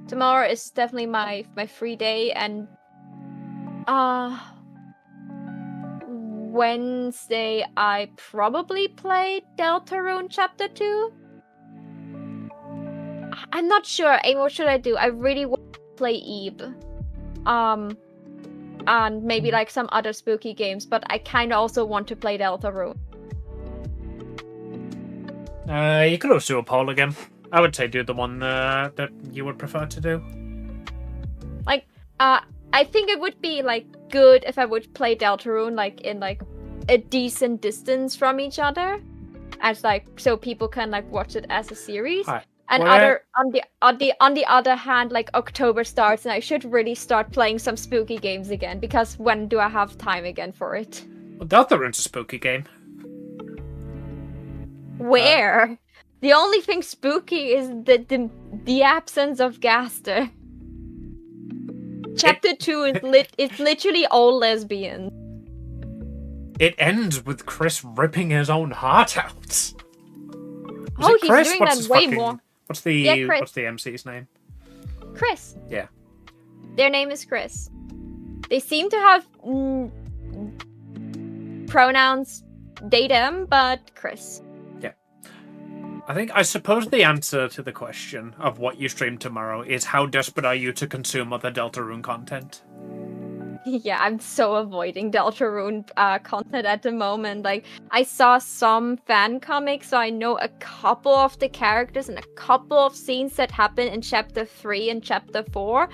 Tomorrow is definitely my free day, and Wednesday I probably play Deltarune Chapter 2. I'm not sure. Amy, what should I do? I really want to play Eve. And maybe like some other spooky games, but I kind of also want to play Deltarune. You could also do a poll again. I would say do the one that you would prefer to do. Like, I think it would be like good if I would play Deltarune like in like a decent distance from each other, as like so people can like watch it as a series. Hi. And Well, on the other hand, like October starts and I should really start playing some spooky games again, because when do I have time again for it? Well, Deltarune's a spooky game. Where? The only thing spooky is the absence of Gaster. Chapter 2 is it's literally all lesbian. It ends with Chris ripping his own heart out. Was it He's Chris? doing What's that his way fucking- more. What's the Yeah, Chris. what's the MC's name? Chris. Yeah. Their name is Chris. They seem to have pronouns they them, but Chris. I suppose the answer to the question of what you stream tomorrow is how desperate are you to consume other Deltarune content? Yeah, I'm so avoiding Deltarune content at the moment. Like, I saw some fan comics, so I know a couple of the characters and a couple of scenes that happen in Chapter 3 and Chapter 4.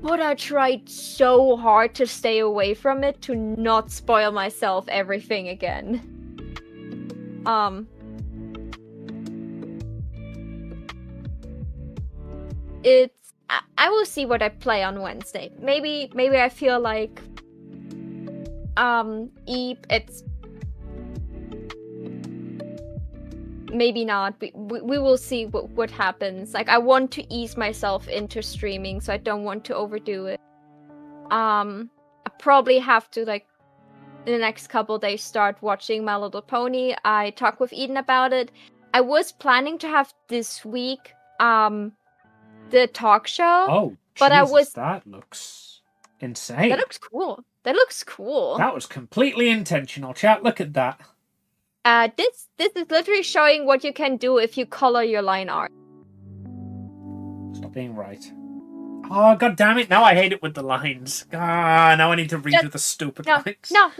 But I tried so hard to stay away from it to not spoil myself everything again. I will see what I play on Wednesday. Maybe I feel like Eve, it's maybe not. We will see what happens. Like, I want to ease myself into streaming, so I don't want to overdo it. I probably have to, like, in the next couple days start watching My Little Pony. I talked with Eden about it. I was planning to have this week the talk show. Oh, but Jesus, that looks insane. That looks cool. That looks cool. That was completely intentional. Chat, look at that. This is literally showing what you can do if you color your line art. Stop being right. Oh, god damn it. Now I hate it with the lines. Ah, now I need to redo the stupid lines. No.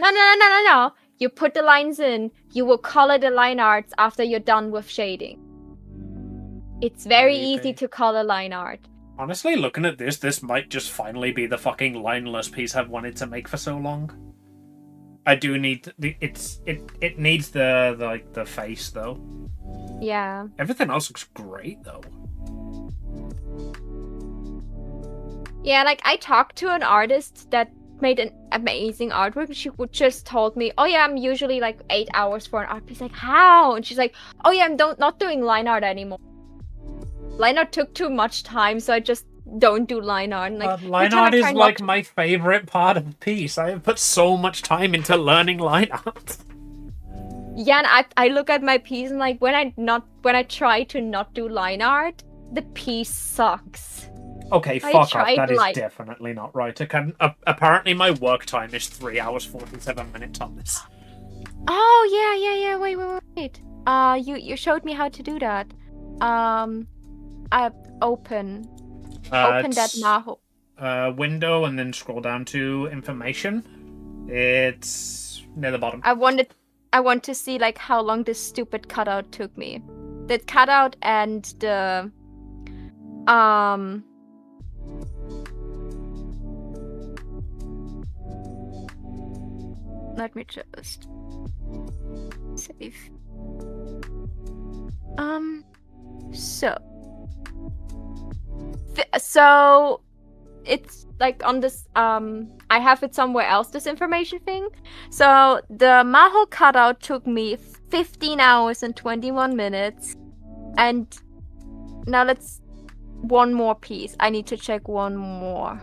You put the lines in. You will color the line arts after you're done with shading. It's very easy to color line art. Honestly, looking at this might just finally be the fucking lineless piece I've wanted to make for so long. I do need it needs the face though. Yeah. Everything else looks great though. Yeah, like I talked to an artist that made an amazing artwork, and she would just told me, "Oh yeah, I'm usually like 8 hours for an art piece." Like, how? And she's like, "Oh yeah, I'm not doing line art anymore. Line art took too much time, so I just don't do line art." And, like, line art is like my favorite part of the piece. I have put so much time into learning line art. Yeah, and I look at my piece and like when I try to not do line art, the piece sucks. Okay, fuck off. That is definitely not right. Apparently my work time is 3 hours 47 minutes on this. Oh yeah. Wait. You showed me how to do that. Open that now. window and then scroll down to information. It's near the bottom. I want to see like how long this stupid cutout took me. The cutout and the let me just save. So it's like on this I have it somewhere else, this information thing. So the Maho cutout took me 15 hours and 21 minutes. And now let's one more piece. I need to check one more.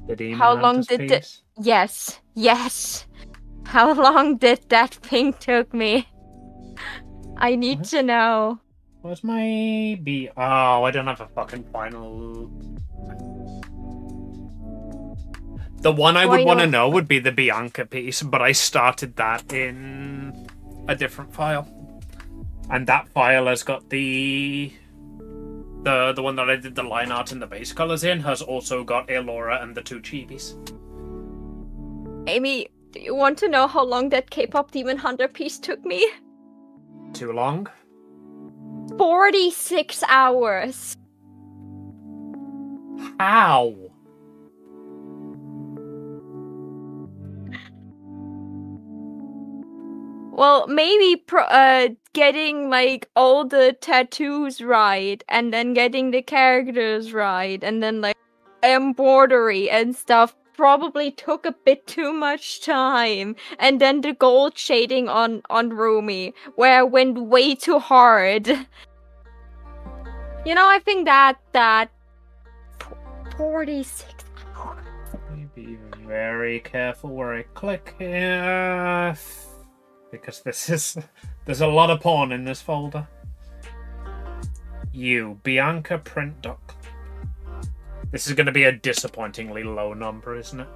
The demon How long hunter's did the piece? Yes. How long did that thing took me? I need What? to know. Where's my Oh, I don't have a fucking final. The one I would want to know would be the Bianca piece, but I started that in a different file. And that file has got the one that I did the line art and the base colors in has also got Elora and the 2 chibis. Amy, do you want to know how long that K-pop Demon Hunter piece took me? Too long? 46 hours. How? Well, maybe getting like all the tattoos right, and then getting the characters right, and then like embroidery and stuff probably took a bit too much time. And then the gold shading on Rumi, where I went way too hard. You know, I think that 46 hours. Be very careful where I click here. Because there's a lot of porn in this folder. Bianca print doc. This is going to be a disappointingly low number, isn't it?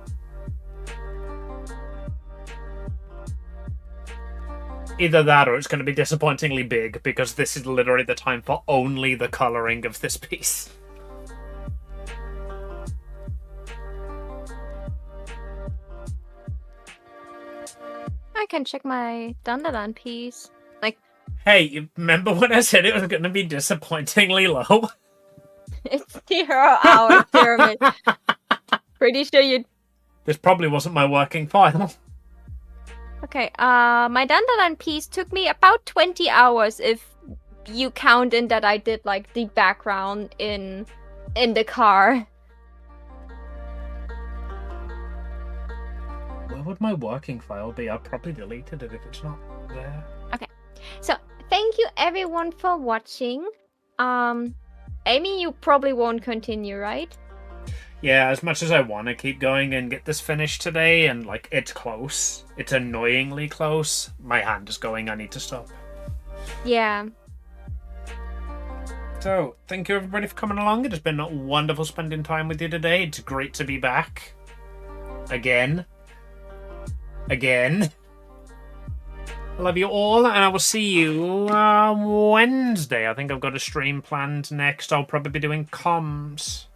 Either that or it's going to be disappointingly big, because this is literally the time for only the colouring of this piece. I can check my Dandadan piece. Like, Hey, you remember when I said it was going to be disappointingly low? it's 0 hour pyramid. Pretty sure you. This probably wasn't my working file. Okay, my Dandadan piece took me about 20 hours if you count in that I did like the background in the car. Where would my working file be? I'll probably deleted it if it's not there. So thank you everyone for watching. Amy, you probably won't continue, right? Yeah, as much as I want to keep going and get this finished today, and like it's close, it's annoyingly close, my hand is going, I need to stop. Yeah. So, thank you everybody for coming along. It has been wonderful spending time with you today. It's great to be back. Again. I love you all, and I will see you Wednesday. I think I've got a stream planned next. I'll probably be doing comms.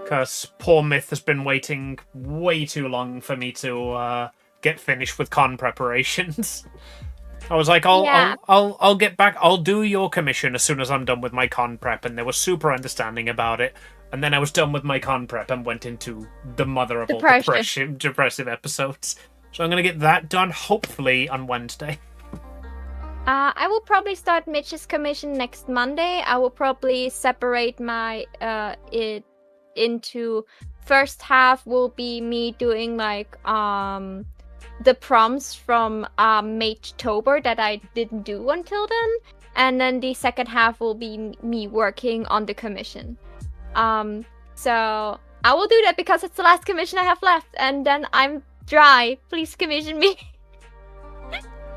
Because poor Myth has been waiting way too long for me to get finished with con preparations. I was like, I'll get back. I'll do your commission as soon as I'm done with my con prep, and they were super understanding about it. And then I was done with my con prep and went into the mother of all depressive episodes. So I'm gonna get that done hopefully on Wednesday. I will probably start Mitch's commission next Monday. I will probably separate my it into first half will be me doing like the prompts from Maidtober that I didn't do until then, and then the second half will be me working on the commission. So I will do that because it's the last commission I have left, and then I'm dry. Please commission me.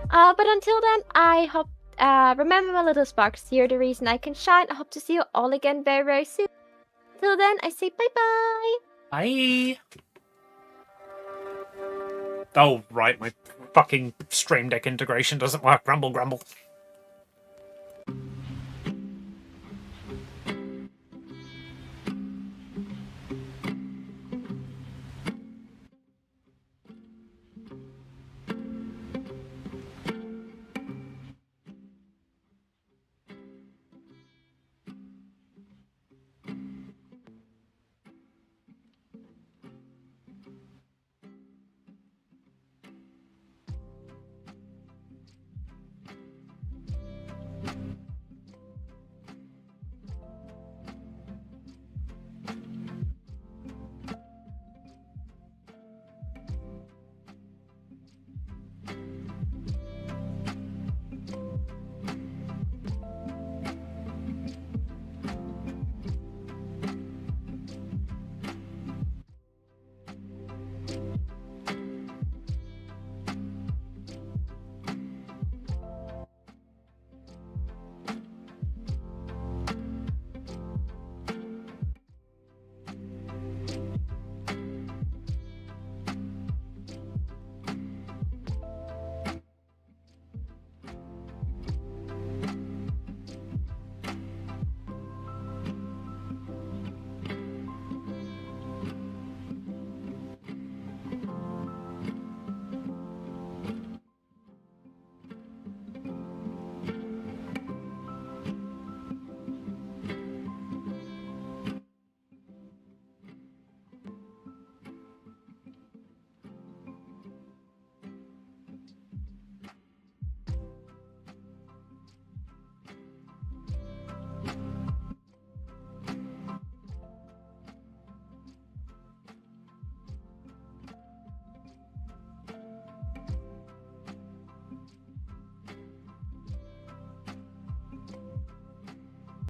But until then, I hope remember my little sparks. You're the reason I can shine. I hope to see you all again very, very soon. Till then, I say bye-bye. Bye. Oh, right, my fucking Stream Deck integration doesn't work. Grumble, grumble.